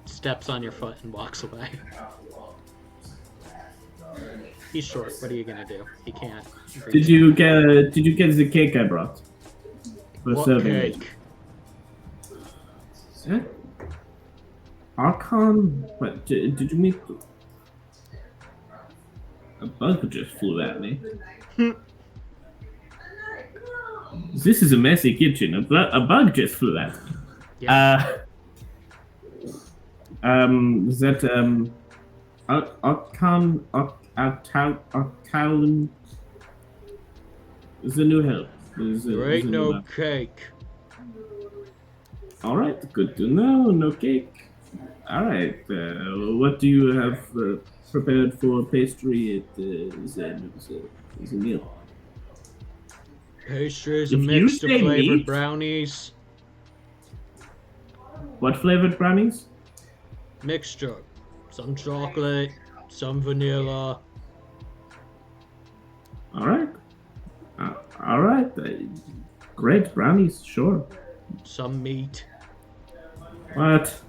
S4: Steps on your foot and walks away. He's short. What are you gonna do? He can't.
S3: Did you get the cake I brought? For
S4: What
S3: serving
S4: cake?
S3: it? Archon? What? Did you meet? A bug just flew at me. This is a messy kitchen. A bug just flew at me.
S4: Yeah.
S3: That Archon is the new help.
S4: There ain't no cake.
S3: All right, good to know. No cake. All right. What do you have prepared for pastry at the meal?
S4: Pastry is a
S3: If you
S4: mix of
S3: say
S4: flavored
S3: meat-
S4: brownies.
S3: What flavored brownies?
S4: Mixture. Some chocolate, some vanilla.
S3: All right. All right. Great brownies, sure.
S4: Some meat.
S3: What?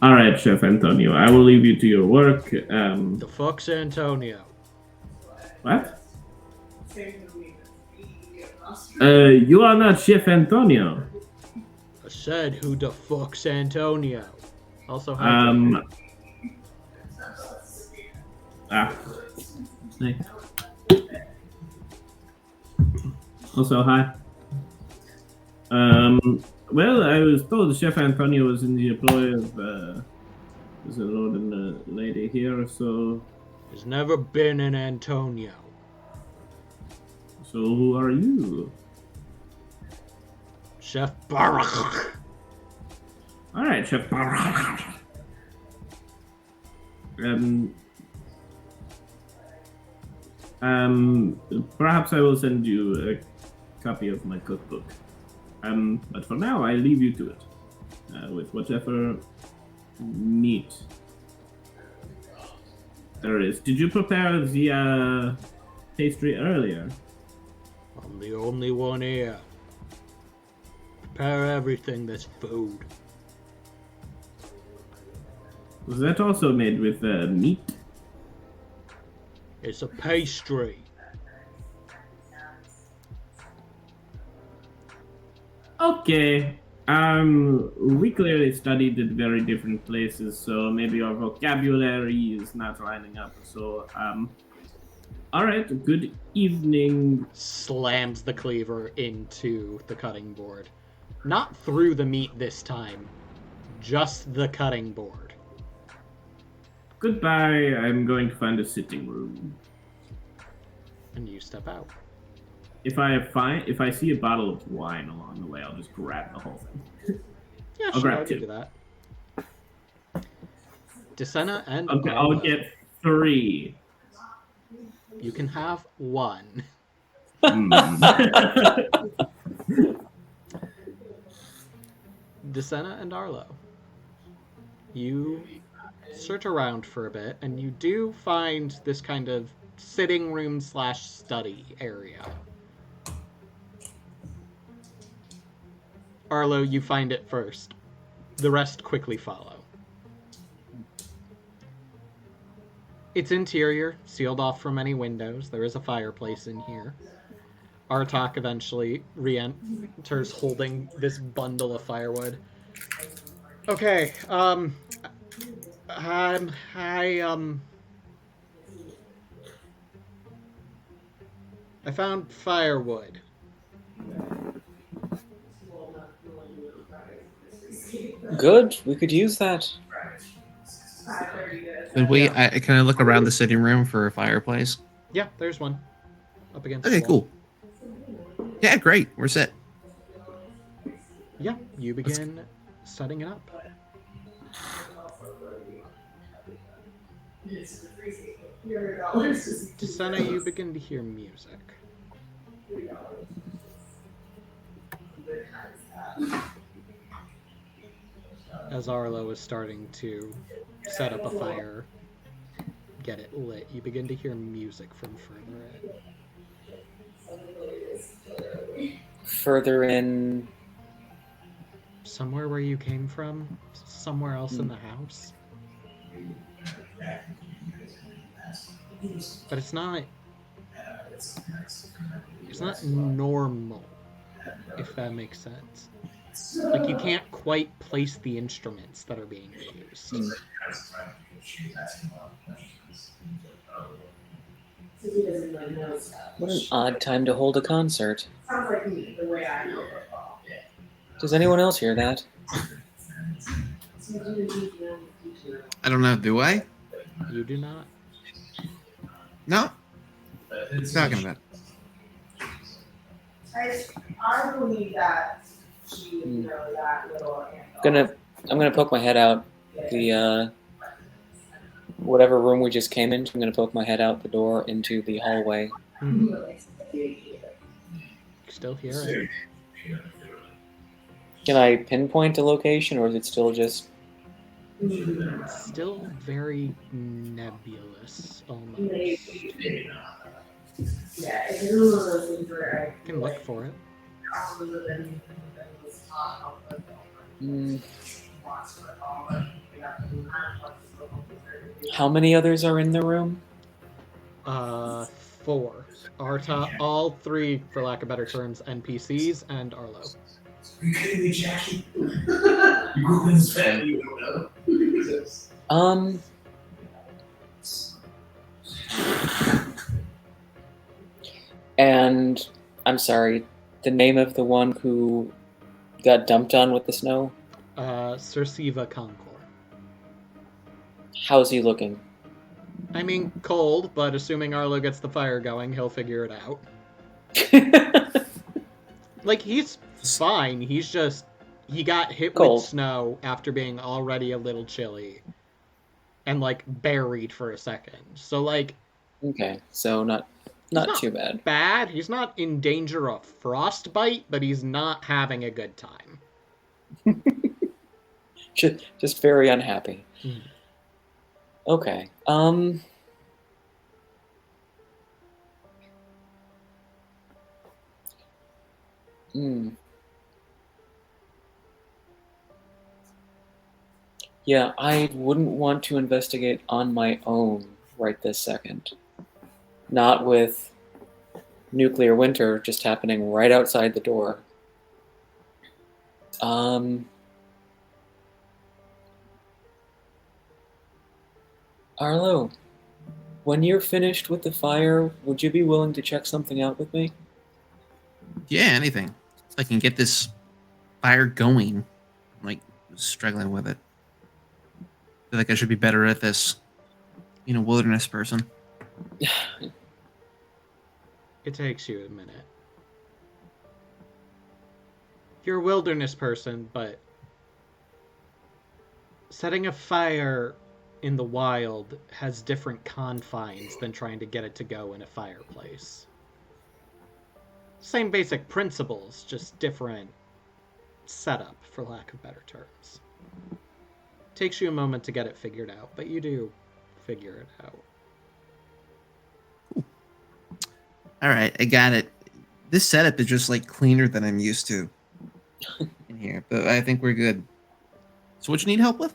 S3: All right, Chef Antonio. I will leave you to your work.
S4: The fuck's Antonio?
S3: What? You are not Chef Antonio.
S4: I said, who the fuck's Antonio? Also, hi.
S3: Hey. Also, hi. Well, I was told Chef Antonio was in the employ of there's a lord and a lady here, so
S4: There's never been an Antonio.
S3: who are you?
S4: Chef Barak.
S3: All right, Chef. Perhaps I will send you a copy of my cookbook. But for now, I leave you to it, with whatever meat there is. Did you prepare the pastry earlier?
S4: I'm the only one here. Prepare everything that's food.
S3: Was that also made with meat?
S4: It's a pastry.
S3: Okay. We clearly studied at very different places, so maybe our vocabulary is not lining up. So, all right. Good evening.
S4: Slams the cleaver into the cutting board. Not through the meat this time. Just the cutting board.
S3: Goodbye. I'm going to find a sitting room.
S4: And you step out.
S3: If I see a bottle of wine along the way, I'll just grab the whole thing.
S4: Yeah,
S3: I'll
S4: sure,
S3: grab
S4: I'll give
S3: two.
S4: you that. Desena and
S3: Okay, I'll
S4: Arlo.
S3: get 3.
S4: You can have 1. Desena and Arlo. You search around for a bit, and you do find this kind of sitting room / study area. Arlo, you find it first. The rest quickly follow. It's interior, sealed off from any windows. There is a fireplace in here. Artak eventually re-enters holding this bundle of firewood. Okay, I found firewood.
S7: Good. We could use that.
S6: Could we? Can I look around the sitting room for a fireplace?
S4: Yeah, there's one. Up against
S6: Okay,
S4: the wall.
S6: cool. Yeah, great. We're set.
S4: Yeah, you begin setting it up. Desena, you begin to hear music. As Arlo is starting to set up a fire, get it lit, you begin to hear music from further in.
S7: Further in.
S4: Somewhere where you came from? Somewhere else in the house? But it's not normal, if that makes sense. Like, you can't quite place the instruments that are being used.
S7: What an odd time to hold a concert. Does anyone else hear that?
S6: I don't know. Do I?
S4: You do not.
S6: No. What are you talking about?
S9: I believe that she would know that little.
S7: I'm gonna poke my head out the whatever room we just came into. I'm gonna poke my head out the door into the hallway.
S4: Still hear it.
S7: Can I pinpoint a location, or is it still just?
S4: It's still very nebulous, almost.
S9: Yeah, it's one of those things where
S4: You can look for it.
S7: How many others are in the room?
S4: 4. All 3, for lack of better terms, NPCs and Arlo.
S10: Are you kidding me, Jackie? You grew up in this family, you don't know.
S7: And I'm sorry, the name of the one who got dumped on with the snow?
S4: Cersiva Concord.
S7: How's he looking?
S4: I mean, cold, but assuming Arlo gets the fire going, he'll figure it out. Like, he's fine. He's just... He got hit
S7: Cold.
S4: with snow after being already a little chilly. And, like, buried for a second. So, like...
S7: Okay, so not too bad.
S4: Bad. He's not in danger of frostbite, but he's not having a good time.
S7: Just very unhappy.
S4: Mm.
S7: Okay. Yeah, I wouldn't want to investigate on my own right this second. Not with nuclear winter just happening right outside the door. Arlo, when you're finished with the fire, would you be willing to check something out with me?
S6: Yeah, anything. So I can get this fire going. I'm like struggling with it. I feel like I should be better at this. Wilderness person.
S4: It takes you a minute. You're a wilderness person, but setting a fire in the wild has different confines than trying to get it to go in a fireplace. Same basic principles, just different setup, for lack of better terms. Takes you a moment to get it figured out, but you do figure it out.
S6: All right, I got it. This setup is just like cleaner than I'm used to. in here, but I think we're good. So what you need help with?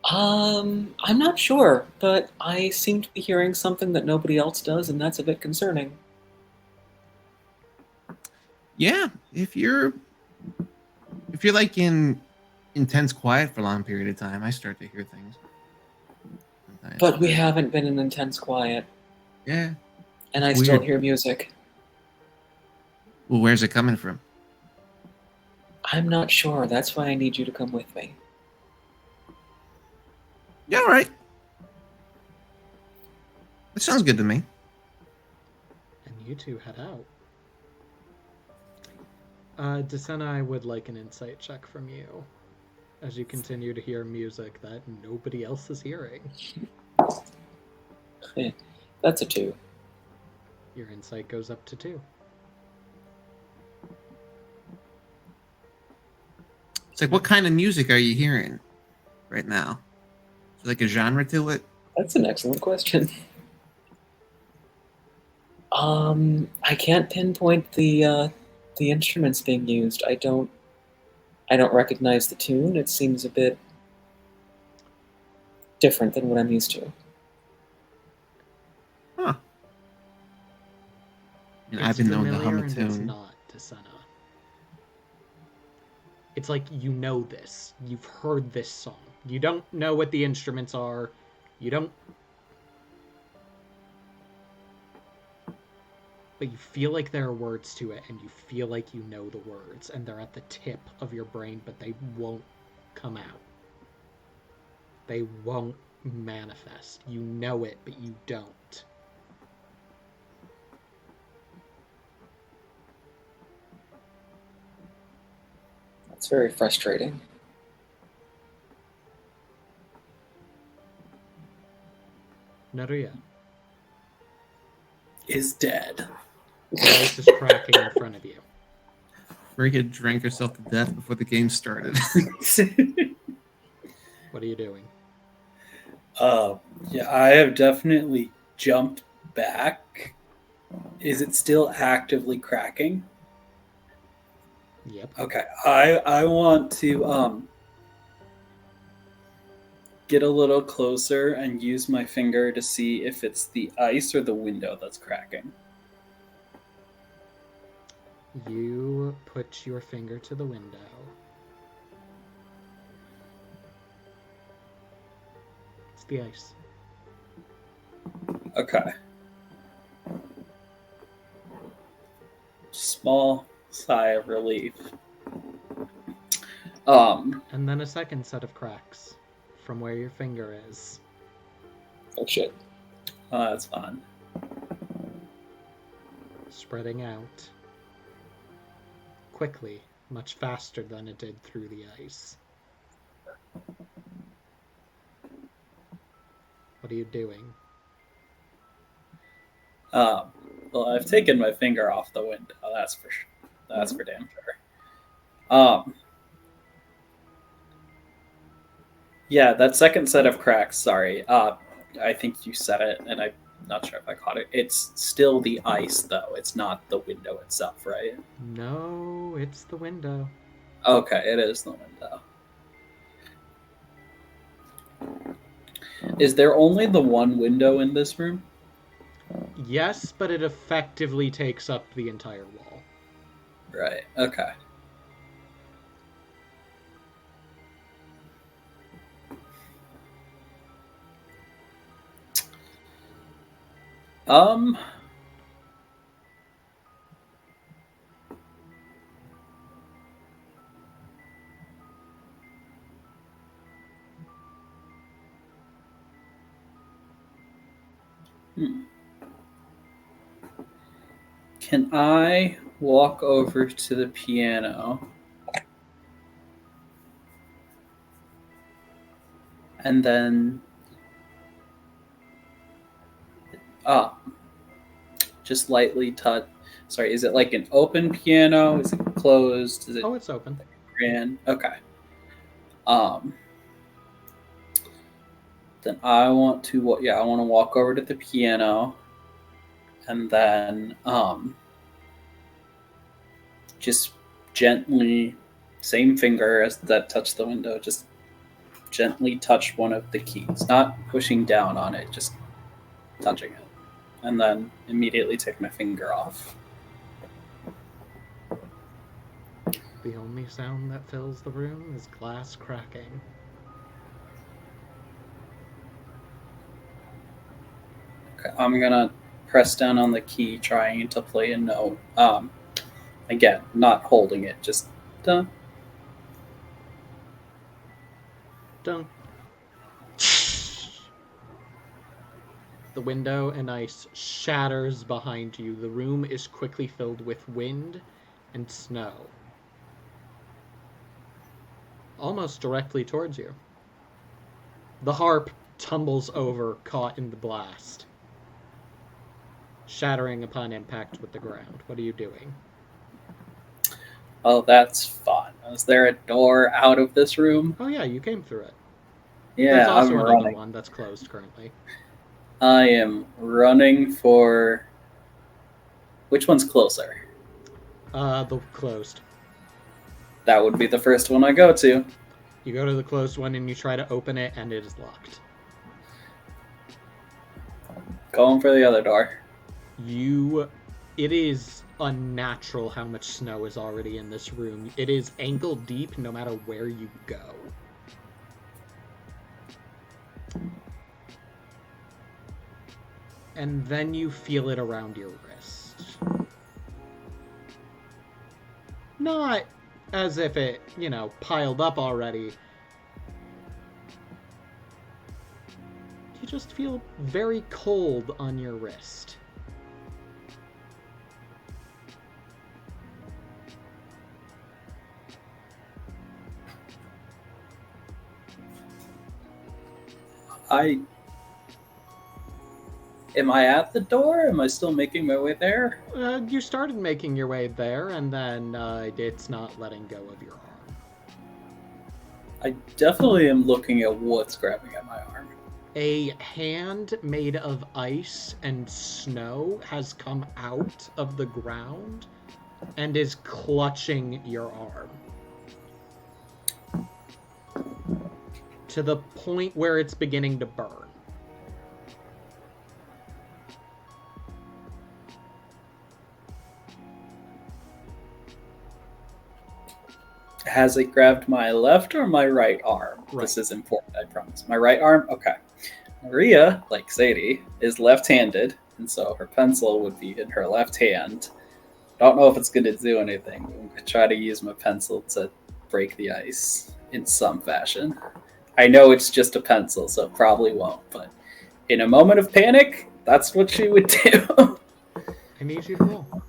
S7: I'm not sure, but I seem to be hearing something that nobody else does, and that's a bit concerning.
S6: Yeah, if you're like in intense quiet for a long period of time, I start to hear things. Sometimes.
S7: But we haven't been in intense quiet.
S6: Yeah.
S7: And I
S6: It's
S7: still
S6: weird.
S7: hear music.
S6: Well, where's it coming from?
S7: I'm not sure. That's why I need you to come with me.
S6: Yeah, all right. That sounds good to me.
S4: And you two head out. Desena, I would like an insight check from you as you continue to hear music that nobody else is hearing.
S7: That's a 2.
S4: Your insight goes up to 2.
S6: It's like, what kind of music are you hearing right now? Is there like a genre to it?
S7: That's an excellent question. I can't pinpoint the instruments being used. I don't recognize the tune. It seems a bit different than what I'm used to.
S6: Huh. I mean, I've been known to hum a
S4: It's
S6: tune.
S4: not, Desena. It's like you know this. You've heard this song. You don't know what the instruments are. You don't... But you feel like there are words to it, and you feel like you know the words, and they're at the tip of your brain, but they won't come out. They won't manifest. You know it, but you don't.
S7: That's very frustrating.
S4: Naruya.
S8: Is dead.
S4: The ice is cracking in front of you.
S6: Rika drank herself to death before the game started.
S4: What are you doing?
S8: Yeah, I have definitely jumped back. Is it still actively cracking?
S4: Yep.
S8: Okay. I want to get a little closer and use my finger to see if it's the ice or the window that's cracking.
S4: You put your finger to the window. It's the ice.
S8: Okay. Small sigh of relief.
S4: And then a second set of cracks from where your finger is.
S7: Oh shit.
S8: Oh, that's fun.
S4: Spreading out. Quickly, much faster than it did through the ice. What are you doing?
S8: Well, I've taken my finger off the window. That's for sure. That's for damn sure. Yeah, that second set of cracks. Sorry. I think you said it, and I'm not sure if I caught it. It's still the ice, though. It's not the window itself, right?
S4: No, it's the window.
S8: Okay, it is the window. Is there only the one window in this room?
S4: Yes, but it effectively takes up the entire wall.
S8: Right, okay. Can I walk over to the piano and then just lightly touch? Sorry, is it like an open piano? Is it closed? Is it?
S4: Oh, it's open.
S8: Grand? Okay. Then I want to walk over to the piano and then just gently same finger as that touched the window, just gently touch one of the keys, not pushing down on it, just touching it, and then immediately take my finger off.
S4: The only sound that fills the room is glass cracking.
S8: Okay, I'm gonna press down on the key, trying to play a note. Again, not holding it, just dun.
S4: Dun. The window and ice shatters behind you. The room is quickly filled with wind and snow. Almost directly towards you. The harp tumbles over, caught in the blast, shattering upon impact with the ground. What are you doing?
S8: Oh, that's fun. Is there a door out of this room?
S4: Oh yeah, you came through it.
S8: Yeah,
S4: There's also
S8: I'm
S4: another
S8: running.
S4: one that's closed currently.
S8: I am running for... Which one's closer?
S4: The closed.
S8: That would be the first one I go to.
S4: You go to the closed one and you try to open it and it is locked.
S8: Going for the other door.
S4: It is unnatural how much snow is already in this room. It is ankle deep no matter where you go. And then you feel it around your wrist. Not as if it, piled up already. You just feel very cold on your wrist.
S8: Am I at the door? Am I still making my way there?
S4: You started making your way there, and then it's not letting go of your arm.
S8: I definitely am looking at what's grabbing at my arm.
S4: A hand made of ice and snow has come out of the ground and is clutching your arm. To the point where it's beginning to burn.
S8: Has it grabbed my left or my right arm?
S4: Right.
S8: This is important, I promise. My right arm? Okay. Maria, like Sadie, is left-handed, and so her pencil would be in her left hand. Don't know if it's going to do anything. I'm going to try to use my pencil to break the ice in some fashion. I know it's just a pencil, so it probably won't, but in a moment of panic, that's what she would do.
S4: I need you to roll.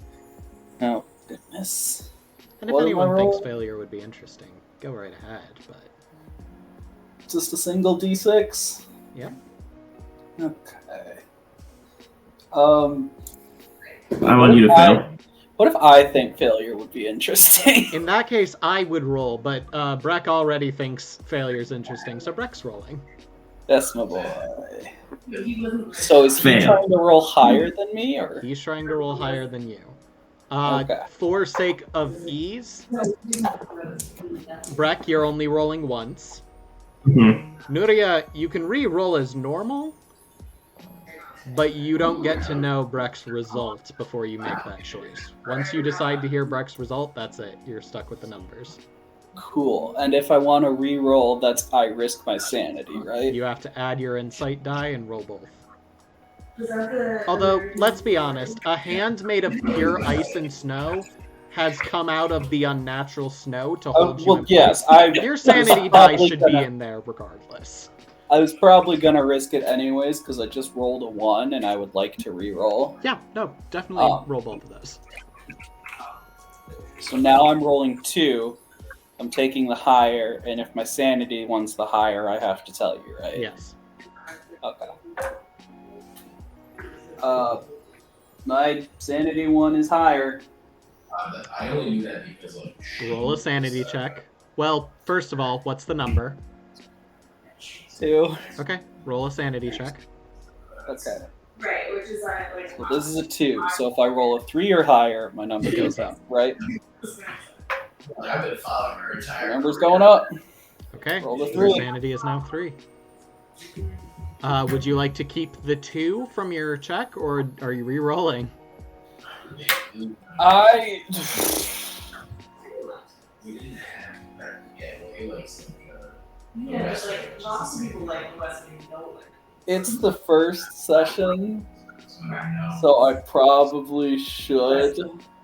S8: Oh, goodness.
S4: And if
S8: What am I
S4: anyone thinks
S8: rolling?
S4: failure would be interesting, go right ahead, but...
S8: Just a single d6?
S4: Yeah.
S8: Okay.
S3: I want you to fail.
S8: What if I think failure would be interesting?
S4: In that case, I would roll, but Breck already thinks failure's interesting, so Breck's rolling.
S8: That's my boy. So is he
S3: Fail.
S8: trying to roll higher than me, or?
S4: He's trying to roll higher than you.
S8: Okay.
S4: For sake of ease, Breck, you're only rolling once.
S3: Mm-hmm.
S4: Nuria, you can re-roll as normal, but you don't get to know Breck's result before you make that choice. Once you decide to hear Breck's result, that's it. You're stuck with the numbers.
S8: Cool. And if I want to re-roll, that's I risk my sanity, right?
S4: You have to add your insight die and roll both. Although, let's be honest, a hand made of pure ice and snow has come out of the unnatural snow to hold you
S8: Well,
S4: in
S8: yes.
S4: place. Your sanity die should be
S8: gonna-
S4: in there regardless.
S8: I was probably going to risk it anyways, because I just rolled a 1, and I would like to re-roll.
S4: Yeah, no, definitely roll both of those.
S8: So now I'm rolling 2. I'm taking the higher, and if my sanity one's the higher, I have to tell you, right?
S4: Yes.
S8: Okay. My sanity one is higher.
S10: I only knew that because of
S4: Roll a sanity check. Well, first of all, what's the number?
S8: 2.
S4: Okay, roll a sanity check.
S8: Okay.
S9: Right, which is like
S8: So this is a 2. So if I roll a 3 or higher, my number goes up, right?
S10: I've been following her entire
S8: Numbers
S10: career.
S8: going up.
S4: Okay.
S8: Roll the
S4: Your
S8: 3.
S4: sanity is now 3. Would you like to keep the 2 from your check, or are you re-rolling?
S8: I.
S10: We didn't have that gateway like
S9: Yeah, there's like lots of people like Western Nolan.
S8: It's the first session, so I probably should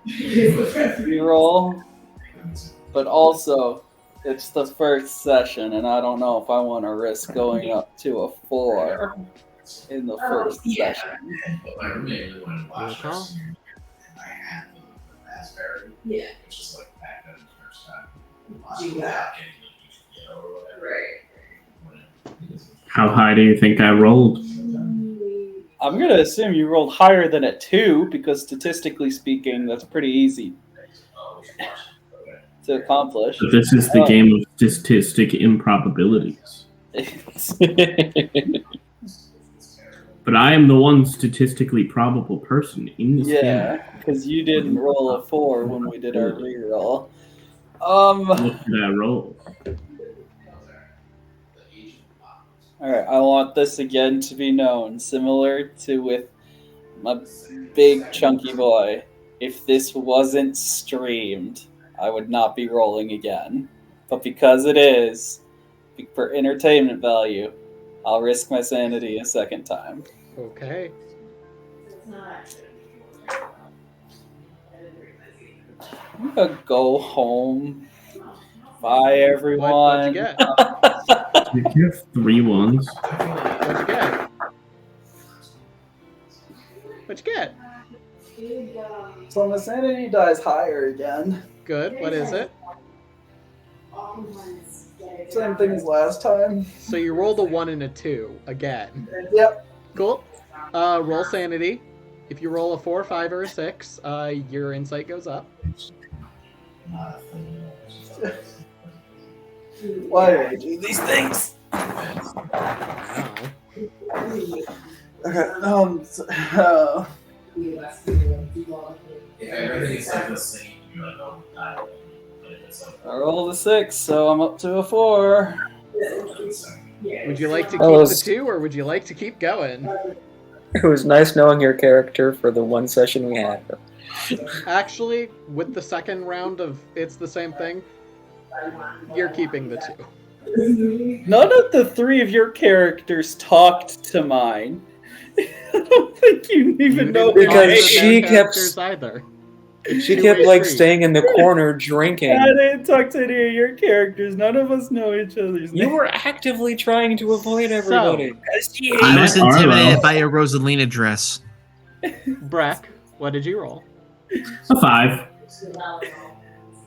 S8: reroll. But also, it's the first session, and I don't know if I want to risk going up to a 4 in the first session.
S10: But my roommate really wanted to watch
S4: Roll
S10: our
S4: call.
S10: senior year, and I had the raspberry,
S9: Yeah.
S10: which is like back then the first time we
S9: Do
S10: watched it
S9: that.
S10: without getting the YouTube or whatever.
S9: Right.
S3: How high do you think I rolled?
S8: I'm going to assume you rolled higher than a 2, because statistically speaking, that's pretty easy
S10: Oh, we should watch it. Okay.
S8: to accomplish.
S3: But this is the game of statistic improbabilities. But I am the one statistically probable person in this game.
S8: Yeah, because you didn't roll a 4 when we did our reroll.
S3: What did I roll?
S8: Alright, I want this again to be known, similar to with my big chunky boy. If this wasn't streamed, I would not be rolling again. But because it is, for entertainment value, I'll risk my sanity a second time.
S4: Okay.
S8: I'm gonna go home. Bye, everyone.
S4: What'd you get?
S3: Did you have 3 ones?
S4: What'd you get? What'd you get?
S8: So my sanity dies higher again.
S4: Good. What is it?
S8: Same thing as last time.
S4: So you rolled a 1 and a 2 again.
S8: Yep.
S4: Cool. Roll sanity. If you roll a 4, 5, or a 6, your insight goes up.
S8: Why do I do these things?
S4: Wow.
S8: Okay.
S10: If everything is like the same, you're like, oh, God. But if it's like,
S8: I rolled a 6, so I'm up to a 4.
S4: Would you like to keep
S7: That was-
S4: the 2, or would you like to keep going?
S7: It was nice knowing your character for the one session we had.
S4: Actually, with the second round of It's the Same Thing, you're keeping the 2.
S8: None of the 3 of your characters talked to mine. I don't think you even know
S4: didn't talk
S7: Because
S4: to
S7: she
S4: their
S7: kept-
S4: characters either.
S7: She
S4: Two-way
S7: kept like
S4: street.
S7: staying in the corner drinking.
S8: I didn't talk to any of your characters. None of us know each other's
S7: You
S8: names.
S7: were actively trying to avoid everybody.
S6: I was
S3: Met Arlo.
S6: intimidated by your Rosalina dress.
S4: Breck, what did you roll?
S3: A 5.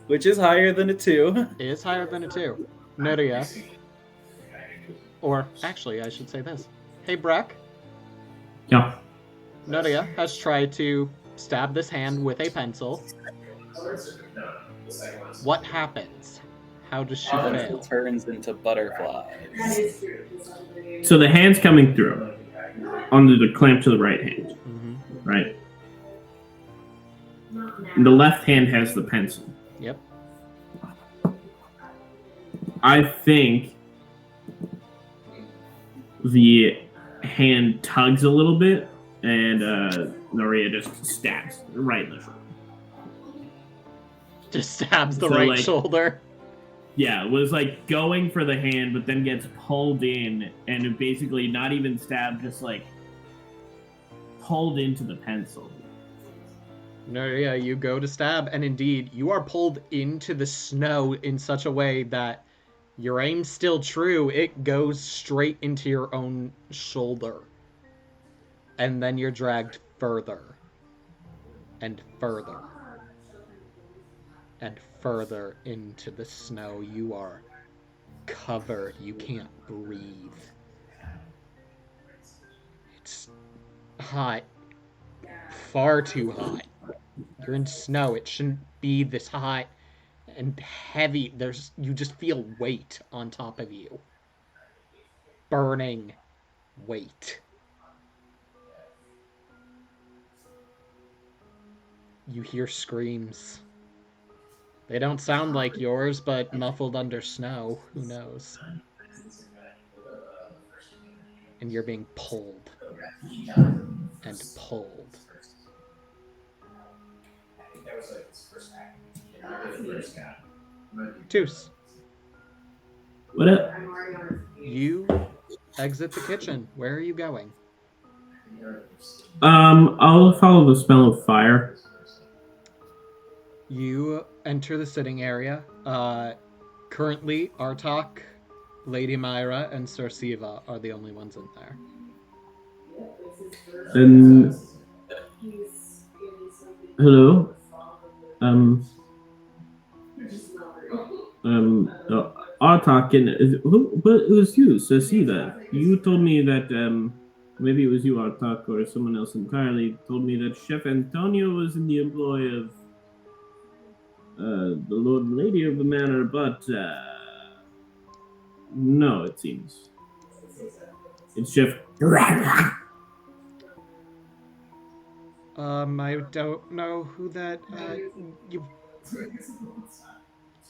S8: Which is higher than a 2.
S4: It is higher than a 2. Nodia. Or, actually, I should say this. Hey, Breck.
S3: Yeah.
S4: Nodia has tried to stab this hand with a pencil. What happens? How does she fail?
S8: Turns into butterflies.
S3: So the hand's coming through under the clamp to the right hand,
S4: Mm-hmm.
S3: right? And the left hand has the pencil.
S4: Yep.
S3: I think the hand tugs a little bit, and Noria just stabs right in the shoulder.
S4: Just stabs the
S3: So,
S4: right
S3: like-
S4: shoulder.
S3: Yeah, it was like going for the hand, but then gets pulled in, and it basically not even stabbed, just like pulled into the pencil.
S4: Nodia, you go to stab, and indeed, you are pulled into the snow in such a way that your aim's still true. It goes straight into your own shoulder. And then you're dragged further. And further. And further into the snow. You are covered. You can't breathe. It's hot. Far too hot. You're in snow. It shouldn't be this hot and heavy. You just feel weight on top of you. Burning weight. You hear screams. They don't sound like yours, but muffled under snow. Who knows? And you're being pulled. And pulled. Toos.
S3: What up?
S4: You exit the kitchen. Where are you going?
S3: I'll follow the smell of fire.
S4: You enter the sitting area. Currently, Artok, Lady Myra, and Sir Siva are the only ones in there.
S3: Hello. Artok and who's you? Sir Siva. You told me that maybe it was you, Artok, or someone else entirely. Told me that Chef Antonio was in the employ of the Lord and Lady of the Manor, but no, it seems it's Chef.
S4: I don't know who that. You.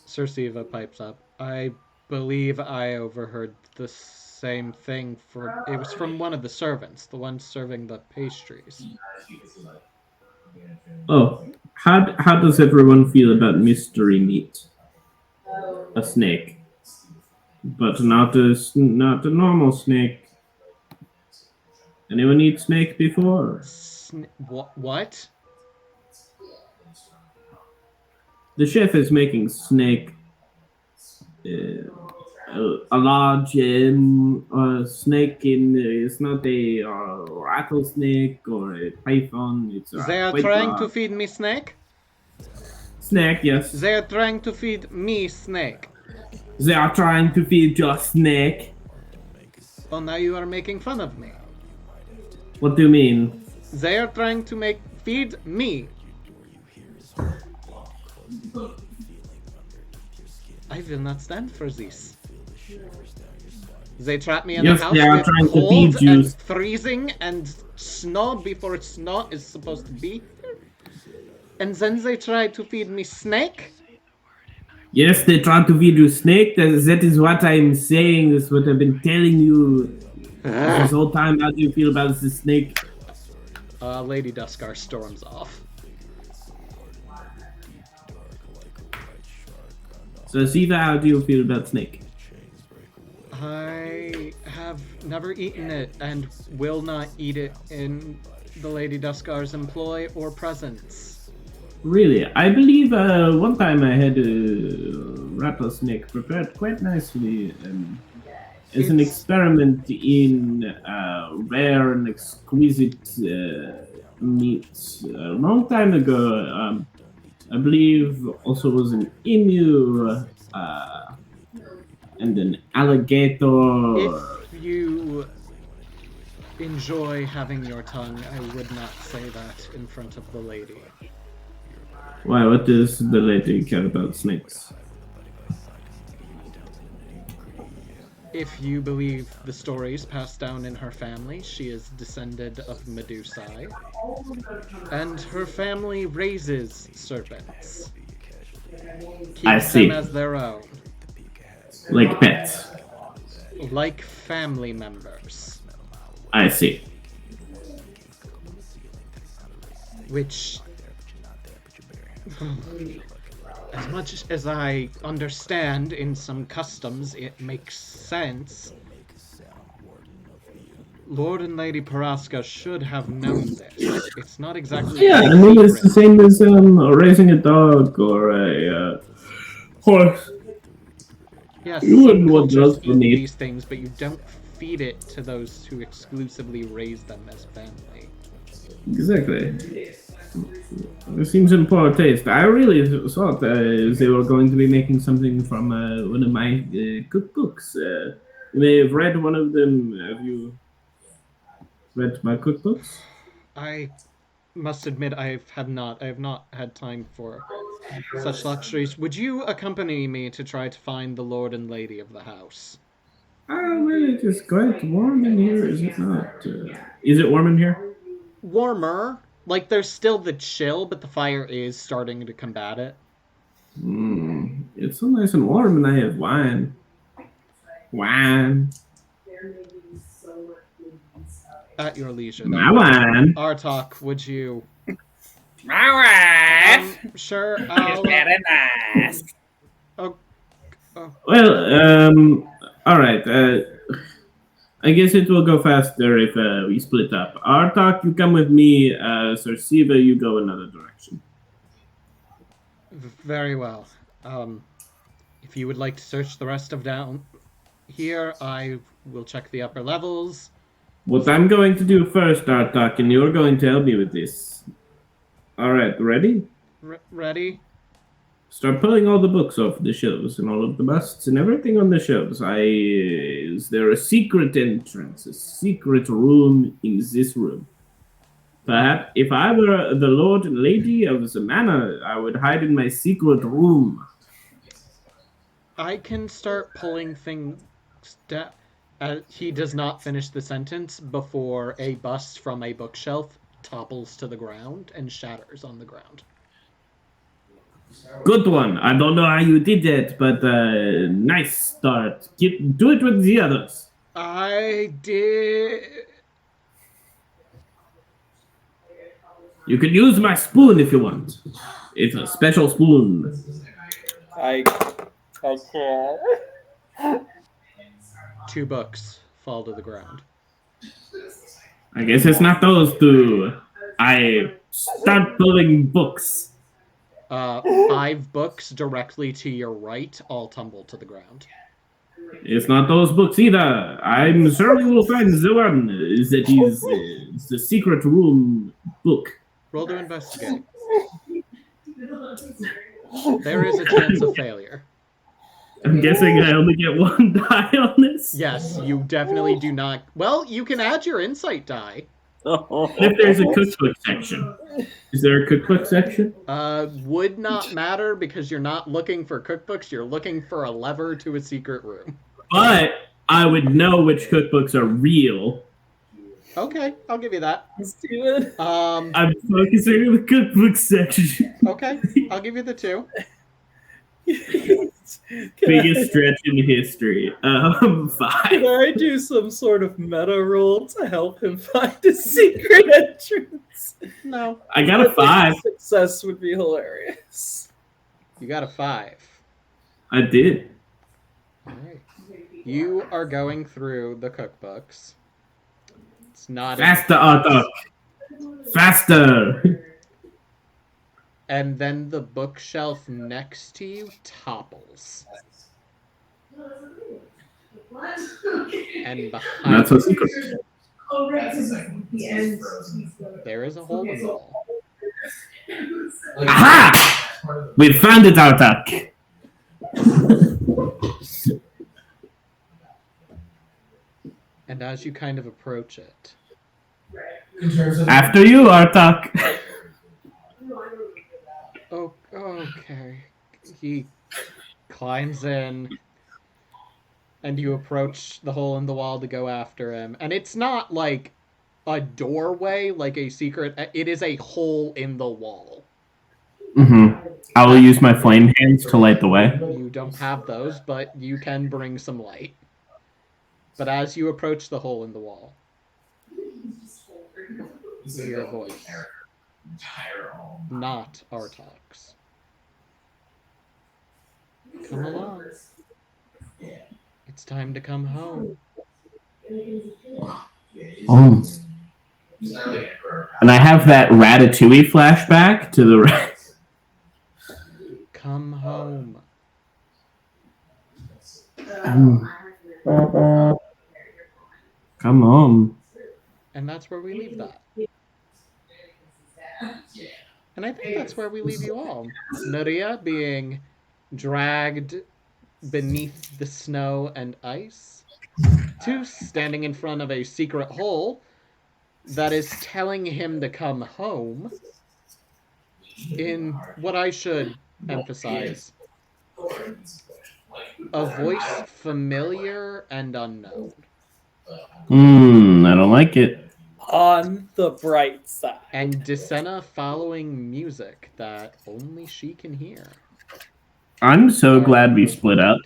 S4: Sir Siva pipes up. I believe I overheard the same thing. It was from one of the servants, the one serving the pastries.
S3: Oh, how does everyone feel about mystery meat? A snake, but not a normal snake. Anyone eat snake before?
S4: What?
S3: The chef is making snake. A large snake it's not a rattlesnake or a python. It's
S4: they are trying to feed me snake?
S3: Snake, yes.
S4: They are trying to feed me snake.
S3: They are trying to feed your snake.
S4: Oh, now you are making fun of me.
S3: What do you mean?
S4: They are trying to feed me. I will not stand for this. They trap me in a house with cold and freezing and snow before snow is supposed to be. And then they try to feed me snake?
S3: Yes, they try to feed you snake. That is what I'm saying. That's what I've been telling you this whole time. How do you feel about the snake?
S4: Lady Duskar storms off.
S3: So, Siva, how do you feel about snake?
S4: I have never eaten it and will not eat it in the Lady Duskar's employ or presence.
S3: Really? I believe one time I had a rattlesnake prepared quite nicely as an experiment in rare and exquisite meats. A long time ago, I believe also was an emu and an alligator.
S4: If you enjoy having your tongue, I would not say that in front of the lady.
S3: Why? What does the lady care about snakes?
S4: If you believe the stories passed down in her family, she is descended of Medusae, and her family raises serpents. Keeps them as their own.
S3: Like pets.
S4: Like family members.
S3: I see.
S4: Which, as much as I understand in some customs it makes sense, Lord and Lady Paraska should have known this. It's not exactly
S3: I mean, it's the same as raising a dog or a horse.
S4: Yes,
S3: you wouldn't
S4: some
S3: want
S4: cultures
S3: those for
S4: eat
S3: me.
S4: these things, but you don't feed it to those who exclusively raise them as family.
S3: Exactly. It seems in poor taste. I really thought they were going to be making something from one of my cookbooks. You may have read one of them. Have you read my cookbooks?
S4: I must admit I have not had time for such luxuries. Would you accompany me to try to find the Lord and Lady of the house?
S3: Well, it is quite warm in here, is it not? Is it warm in here?
S4: Warmer. Like, there's still the chill, but the fire is starting to combat it.
S3: It's so nice and warm, and I have wine. Wine.
S4: At your leisure,
S3: My
S4: then.
S3: wine.
S4: Artok, would you?
S5: My wife
S4: Sure.
S5: is
S4: I'll.
S5: very nice.
S4: Oh,
S3: Well, all right. I guess it will go faster if we split up. Artok, you come with me. Sir Siva, you go another direction.
S4: very well. If you would like to search the rest of down here, I will check the upper levels.
S3: What I'm going to do first, Artok, and you're going to help me with this. All right, ready?
S4: Ready?
S3: Start pulling all the books off the shelves and all of the busts and everything on the shelves. Is there a secret entrance, a secret room in this room? Perhaps if I were the Lord and Lady of the Manor, I would hide in my secret room.
S4: I can start pulling things down. He does not finish the sentence before a bust from a bookshelf topples to the ground and shatters on the ground.
S3: Good one. I don't know how you did that, but nice start. Do it with the others.
S4: I did.
S3: You can use my spoon if you want. It's a special spoon.
S5: I can't.
S4: 2 books fall to the ground.
S3: I guess it's not those two. I start pulling books.
S4: 5 books directly to your right all tumble to the ground.
S3: It's not those books either. I'm sure we will find the one that is the secret room book.
S4: Roll to investigate. There is a chance of failure.
S3: I'm guessing I only get 1 die on this.
S4: Yes, you definitely do not. Well, you can add your insight die.
S3: If there's a cookbook section. Is there a cookbook section?
S4: Would not matter because you're not looking for cookbooks, you're looking for a lever to a secret room.
S3: But I would know which cookbooks are real.
S4: Okay, I'll give you that.
S5: Steven.
S3: I'm focusing on the cookbook section.
S4: Okay, I'll give you the 2.
S3: Biggest stretch in history. 5.
S5: Can I do some sort of meta roll to help him find a secret entrance?
S4: No.
S3: I got a 5.
S5: Success would be hilarious.
S4: You got a 5.
S3: I did.
S4: Alright. You are going through the cookbooks. It's not
S3: Faster, Arthur. Faster.
S4: And then the bookshelf next to you topples. And behind
S3: That's a secret.
S4: there is a hole in the wall.
S3: Aha! We found it, Arthur.
S4: And as you kind of approach it,
S3: After you, Arthur.
S4: oh, okay. He climbs in, and you approach the hole in the wall to go after him. And it's not like a doorway, like a secret. It is a hole in the wall.
S3: Mm-hmm. I will use my flame hands to light the way.
S4: You don't have those, but you can bring some light. But as you approach the hole in the wall, you hear a voice. Not Artok's. Come along. It's time to come home.
S3: Oh. And I have that Ratatouille flashback to the right.
S4: Come home.
S3: Come on.
S4: And that's where we leave that. And I think that's where we leave you all. Nuria being dragged beneath the snow and ice. Toos standing in front of a secret hole that is telling him to come home. In what I should emphasize, a voice familiar and unknown.
S3: I don't like it.
S5: On the bright side.
S4: And Desena following music that only she can hear.
S3: I'm so glad we split up.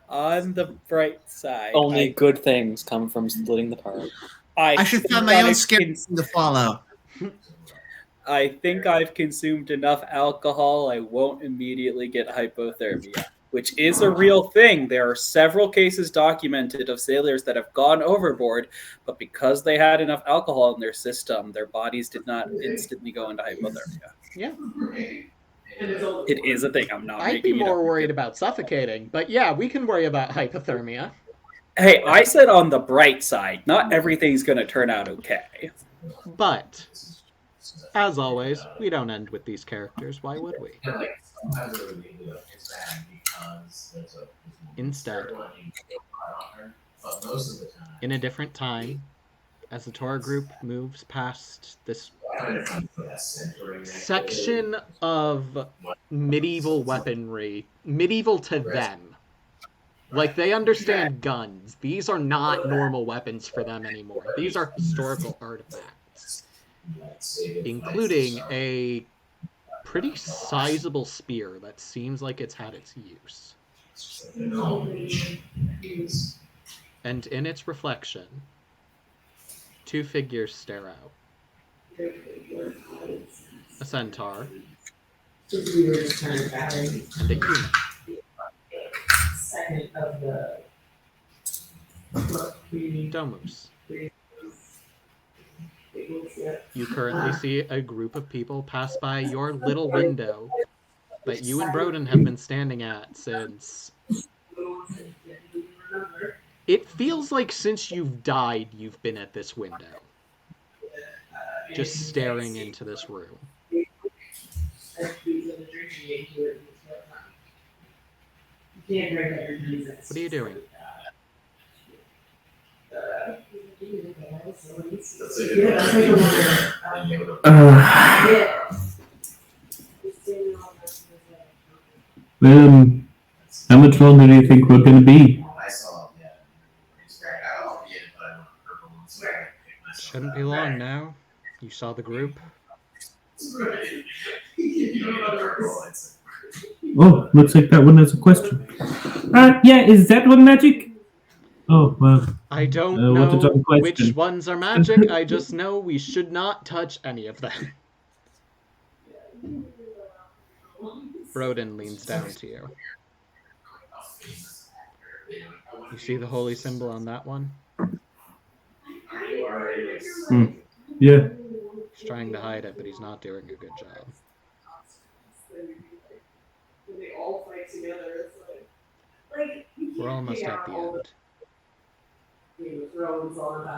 S8: On the bright side,
S7: Only good things come from splitting the party.
S6: I should find my own scary thing to follow.
S8: I think I've consumed enough alcohol. I won't immediately get hypothermia, which is a real thing. There are several cases documented of sailors that have gone overboard, but because they had enough alcohol in their system, their bodies did not instantly go into hypothermia.
S4: Yeah.
S8: It is a thing. I'm not
S4: I'd be
S8: making it
S4: more
S8: up.
S4: worried about suffocating, but yeah, we can worry about hypothermia.
S8: Hey, I said on the bright side, not everything's going to turn out okay.
S4: But, as always, we don't end with these characters. Why would we? Instead, in a different time, as the tour group moves past this section of medieval weaponry, medieval to them. Like, they understand guns. These are not normal weapons for them anymore. These are historical artifacts, including a pretty sizable spear that seems like it's had its use. And in its reflection, two figures stare out. A centaur and a human. Domus. You currently see a group of people pass by your little window that you and Broden have been standing at since... It feels like since you've died, you've been at this window. Just staring into this room. What are you doing?
S3: How much longer do you think we're going to be?
S4: Shouldn't be long now. You saw the group.
S3: Oh, looks like that one has a question. Yeah, is that one magic? Oh, well.
S4: I don't
S3: what's the
S4: know
S3: dumb question?
S4: which ones are magic. I just know we should not touch any of them. Broden leans down to you. You see the holy symbol on that one?
S3: Yeah.
S4: He's trying to hide it, but he's not doing a good job. We're almost at the end.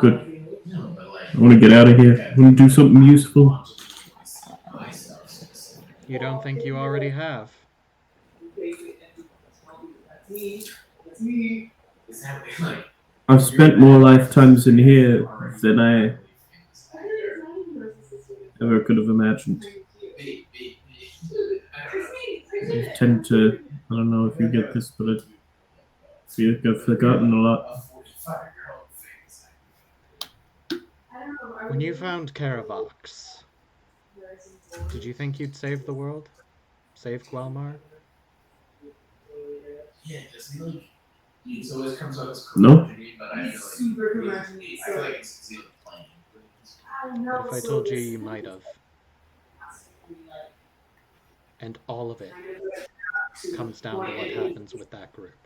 S3: Good. I want to get out of here. I want to do something useful.
S4: You don't think you already have?
S3: I've spent more lifetimes in here than I ever could have imagined. I tend to, I don't know if you get this, but I feel like I've forgotten a lot.
S4: When you found Caravox, did you think you'd save the world? Save Guelmar?
S3: No?
S4: What if I told you you might have? And all of it comes down to what happens with that group.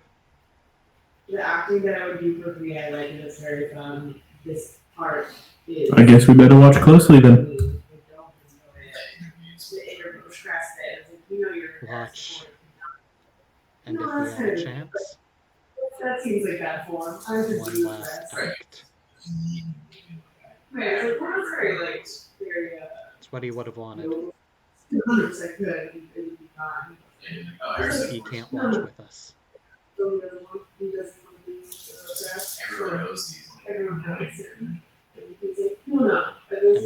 S9: The acting that I would do for free, I like this very fun. This part is.
S3: I guess we better watch closely then.
S4: Watch. And if we have a chance,
S9: that seems like that form.
S4: one last act. It's what he would have wanted. He can't watch with us.
S10: Everyone knows these.
S4: And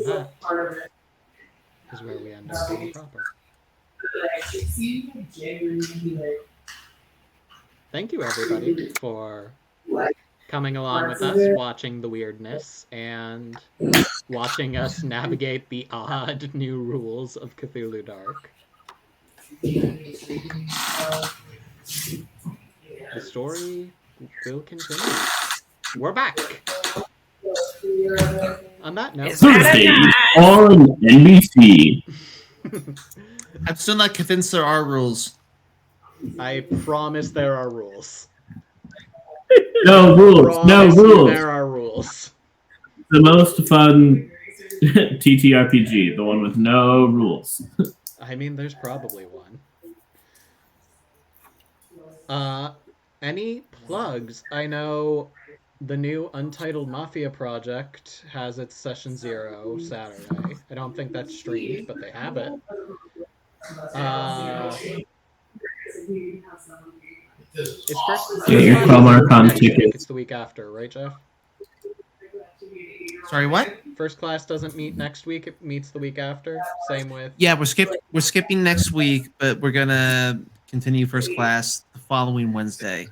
S4: that is where we end up being proper. Thank you, everybody, for coming along with us, watching the weirdness, and watching us navigate the odd new rules of Cthulhu Dark. The story will continue. We're back. On that note,
S3: Thursday on NBC.
S6: I'm still not convinced there are rules.
S4: I promise there are rules.
S3: No rules. No
S4: Promise you
S3: rules.
S4: there are rules.
S3: The most fun TTRPG, the one with no rules.
S4: I mean, there's probably one. Any plugs? I know the new Untitled Mafia project has its session 0 Saturday. I don't think that's streamed, but they have it. It's first
S3: Get your
S4: class
S3: CalmarCon
S4: next week.
S3: tickets.
S4: It's the week after, right, Jeff?
S6: Sorry, what?
S4: First class doesn't meet next week; it meets the week after. Same with.
S6: Yeah, we're skipping next week, but we're gonna continue first class the following Wednesday,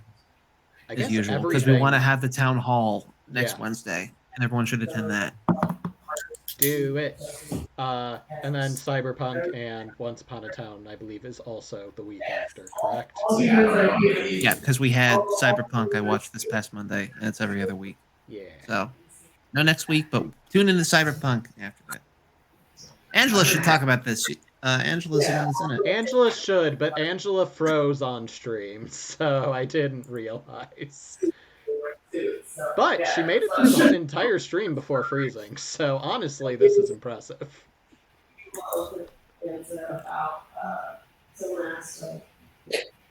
S4: I
S6: as
S4: guess
S6: usual, because we
S4: everything-
S6: want to have the town hall next
S4: Yeah.
S6: Wednesday, and everyone should attend that.
S4: Do it. And then Cyberpunk and Once Upon a Town, I believe, is also the week after, correct?
S6: Yeah, because we had Cyberpunk. I watched this past Monday, and it's every other week.
S4: Yeah.
S6: So, no next week, but tune into Cyberpunk after that. Angela should talk about this. Angela's the one that's in it.
S4: Angela should, but Angela froze on stream, so I didn't realize. But she made it through the entire stream before freezing, so honestly, this is impressive.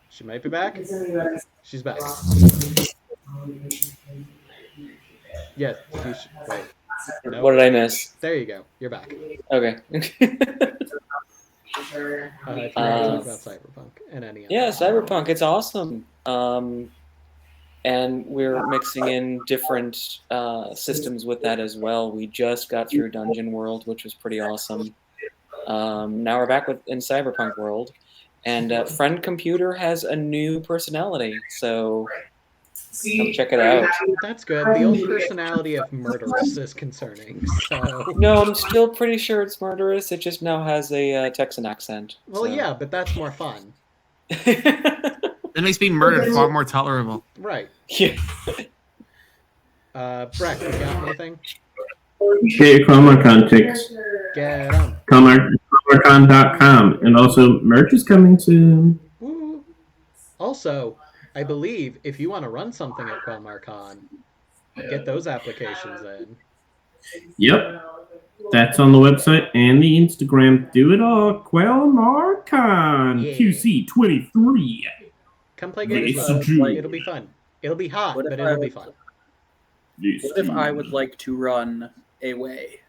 S4: She might be back. She's back. Yeah, you should. Wait. Nope.
S7: What did I miss?
S4: There you go. You're back.
S7: Okay.
S4: If you want to talk about Cyberpunk and any other.
S7: Yeah, Cyberpunk, it's awesome. And we're mixing in different systems with that as well. We just got through Dungeon World, which was pretty awesome. Now we're back in Cyberpunk World. And Friend Computer has a new personality, so come check it out.
S4: That's good. The old personality of Murderous is concerning, so...
S7: No, I'm still pretty sure it's Murderous. It just now has a Texan accent.
S4: Well, yeah, but that's more fun.
S6: That makes being murdered far more tolerable.
S4: Right.
S7: Yeah.
S4: Breck, you got anything?
S3: Get your CalmarCon tickets.
S4: Get 'em.
S3: CalmarCon.com. And also, merch is coming soon.
S4: Woo. Also, I believe if you want to run something at QuelmarCon, get those applications in.
S3: Yep. That's on the website and the Instagram. Do it all. QuelmarCon.
S4: Yeah.
S3: QC23.
S4: Come play games
S3: Yes,
S4: with us.
S3: true.
S4: It'll be fun. It'll be hot,
S8: What if
S4: but
S8: I
S4: it'll be
S8: would-
S4: fun.
S8: What if I would like to run away?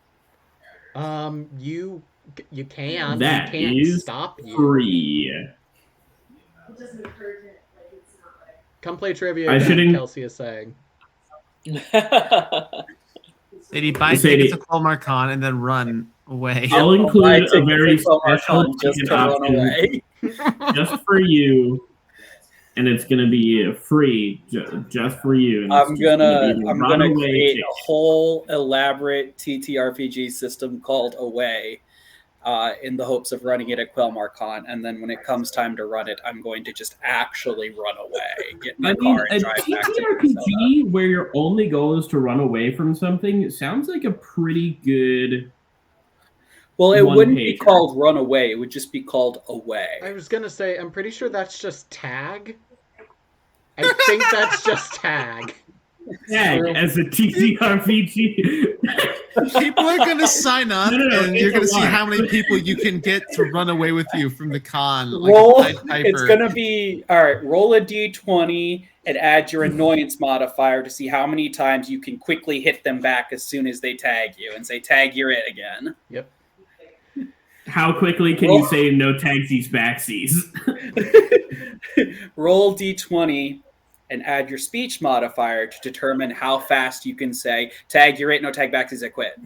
S4: You can.
S3: That
S4: we can't
S3: is
S4: stop you.
S3: free.
S4: Come play trivia.
S3: I
S4: again,
S3: shouldn't-
S4: Kelsey is saying.
S6: Lady, buy
S3: Sadie.
S6: tickets to CalmarCon and then run away.
S3: I'll include a very
S8: Just
S3: special
S8: to
S3: ticket
S8: run
S3: option
S8: away.
S3: just for you. And it's gonna be free, just for you. And it's
S8: I'm
S3: just
S8: gonna
S3: be the
S8: I'm gonna
S3: runaway
S8: create
S3: ticket.
S8: a whole elaborate TTRPG system called Away, in the hopes of running it at QuelmarCon, and then when it comes time to run it, I'm going to just actually run away, get in my
S3: I mean,
S8: car
S3: a
S8: and drive back to Minnesota.
S3: TTRPG where your only goal is to run away from something sounds like a pretty good.
S8: Well, it
S3: one
S8: wouldn't be
S3: pager.
S8: called Run Away; it would just be called Away.
S4: I was gonna say, I'm pretty sure that's just tag. I think that's just tag.
S3: Tag as a TTRPG.
S6: People are gonna sign up,
S3: No,
S6: and
S3: it's
S6: you're gonna
S3: a
S6: see
S3: lie.
S6: how many people you can get to run away with you from the con.
S8: Roll.
S6: Like a Pied Piper.
S8: It's gonna be all right. Roll a d20 and add your annoyance modifier to see how many times you can quickly hit them back as soon as they tag you, and say "tag, you're it" again.
S4: Yep.
S3: How quickly can you say no tagsies backsies?
S8: Roll d20 and add your speech modifier to determine how fast you can say "tag, you're it," no tag backsies, I quit.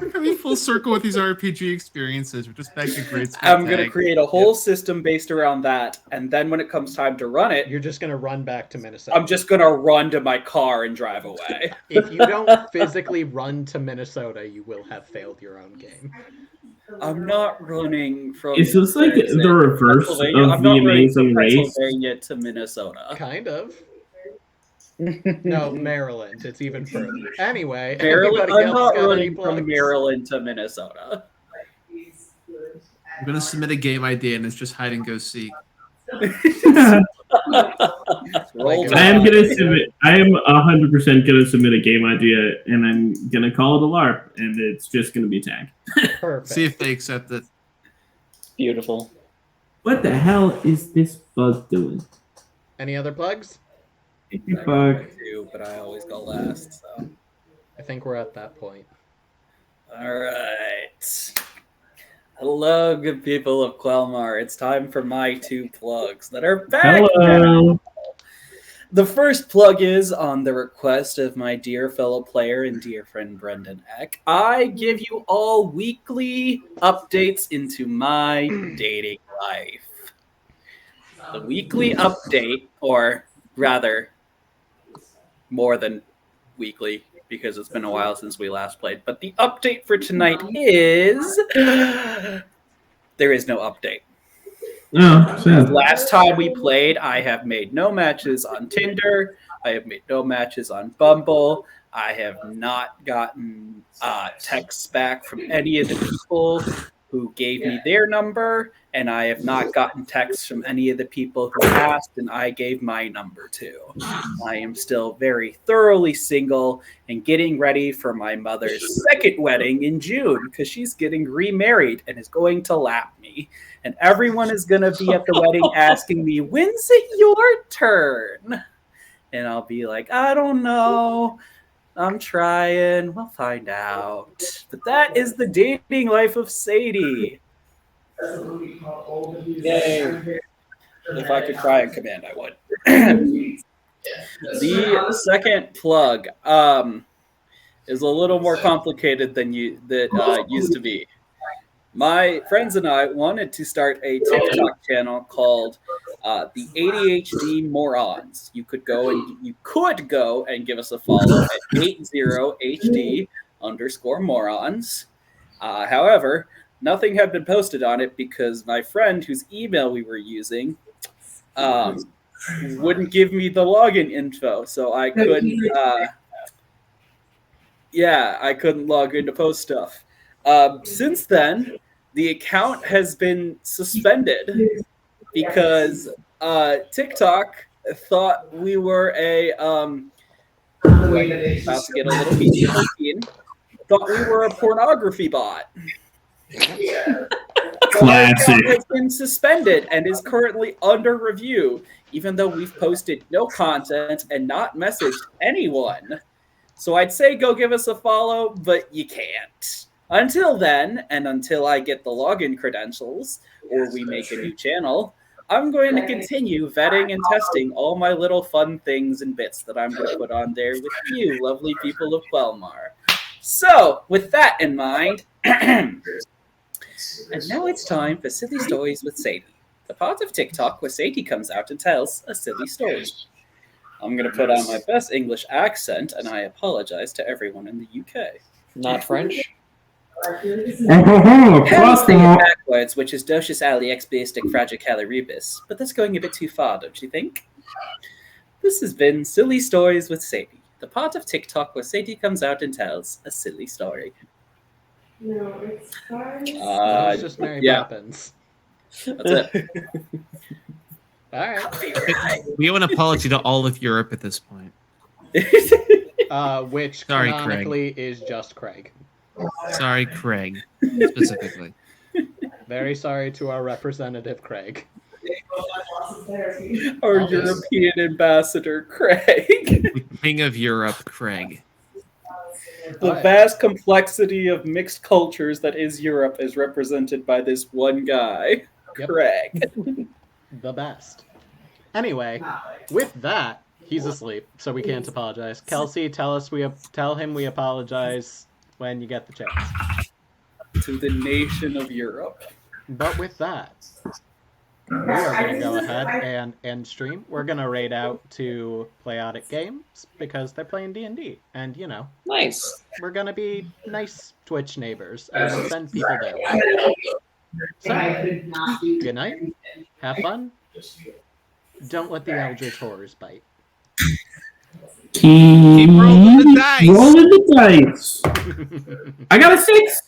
S6: We're coming full circle with these RPG experiences. We're just back to grade school.
S8: I'm gonna
S6: tag.
S8: create a whole system based around that, and then when it comes time to run it,
S4: You're just gonna run back to Minnesota.
S8: I'm just gonna run to my car and drive away.
S4: If you don't physically run to Minnesota, you will have failed your own game.
S8: I'm not running from.
S3: Is this like the reverse
S8: Pennsylvania.
S3: of
S8: I'm
S3: the
S8: not running from
S3: Amazing Race?
S8: Pennsylvania to Minnesota.
S4: Kind of. No, Maryland. It's even further. Anyway,
S8: Maryland.
S4: anybody
S8: I'm
S4: else
S8: not
S4: got any
S8: running from
S4: plugs?
S8: Maryland to Minnesota.
S6: I'm gonna submit a game idea, and it's just hide and go seek.
S8: Roll
S4: Like,
S3: I am
S8: Tide.
S3: gonna submit. I am 100% gonna submit a game idea, and I'm gonna call it a LARP, and it's just gonna be tag.
S4: Perfect.
S6: See if they accept it.
S7: Beautiful.
S3: What the hell is this bug doing?
S4: Any other plugs?
S3: Thank
S8: I
S3: you,
S8: got
S3: bug.
S8: one too, but I always go last. So,
S4: I think we're at that point.
S8: all right. Hello, good people of Quelmar. It's time for my 2 plugs that are back now.
S3: Hello.
S8: The first plug is on the request of my dear fellow player and dear friend Brendan Eck. I give you all weekly updates into my dating life. The weekly update, or rather, more than weekly, because it's been a while since we last played. But the update for tonight is there is no update.
S3: Oh, sad.
S8: Last time we played, I have made no matches on Tinder. I have made no matches on Bumble. I have not gotten texts back from any of the people who gave me their number, and I have not gotten texts from any of the people who asked, and I gave my number to. I am still very thoroughly single and getting ready for my mother's second wedding in June, because she's getting remarried and is going to lap me. And everyone is going to be at the wedding asking me, when's it your turn? And I'll be like, I don't know. I'm trying. We'll find out. But that is the dating life of Sadie. Yay. If I could cry in command, I would. The second plug is a little more complicated than used to be. My friends and I wanted to start a TikTok channel called the ADHD Morons. You could go and give us a follow at 80HD_morons. However, nothing had been posted on it because my friend whose email we were using wouldn't give me the login info, so I couldn't. I couldn't log in to post stuff. Since then, the account has been suspended because TikTok thought we were about to get a little PG-13, thought we were a pornography bot.
S3: Classic.
S8: Has been suspended and is currently under review, even though we've posted no content and not messaged anyone. So I'd say go give us a follow, but you can't. Until then, and until I get the login credentials, or we make a new channel, I'm going to continue vetting and testing all my little fun things and bits that I'm going to put on there with you, lovely people of Quelmar. So, with that in mind, and now it's time for Silly Stories with Sadie, the part of TikTok where Sadie comes out and tells a silly story. I'm going to put on my best English accent, and I apologize to everyone in the UK.
S7: Not French?
S8: I'm saying it backwards, which is Docius Ali Expiastic Fragicaliribus, but that's going a bit too far, don't you think? This has been Silly Stories with Sadie, the part of TikTok where Sadie comes out and tells a silly story.
S9: No, it's fine.
S4: It's just Mary Poppins.
S8: That's it.
S4: All right.
S6: We owe an apology to all of Europe at this point.
S4: Which
S6: Sorry,
S4: canonically is just Craig.
S6: Sorry, Craig, specifically.
S4: Very sorry to our representative, Craig.
S8: Our European ambassador, Craig.
S6: King of Europe, Craig.
S8: The vast complexity of mixed cultures that is Europe is represented by this one guy, Craig.
S4: The best. Anyway, with that, he's asleep, so we can't apologize. Kelsey, tell him we apologize when you get the chance.
S8: To the nation of Europe.
S4: But with that, we are going to go ahead and end stream. We're going to raid out to Playodic Games because they're playing D&D. And, you know,
S7: Nice.
S4: we're going to be nice Twitch neighbors and send people there. So, good night. Have fun. Don't let the Eldritch Horrors bite.
S6: Keep rolling the dice.
S3: Rolling the dice. I got a 6.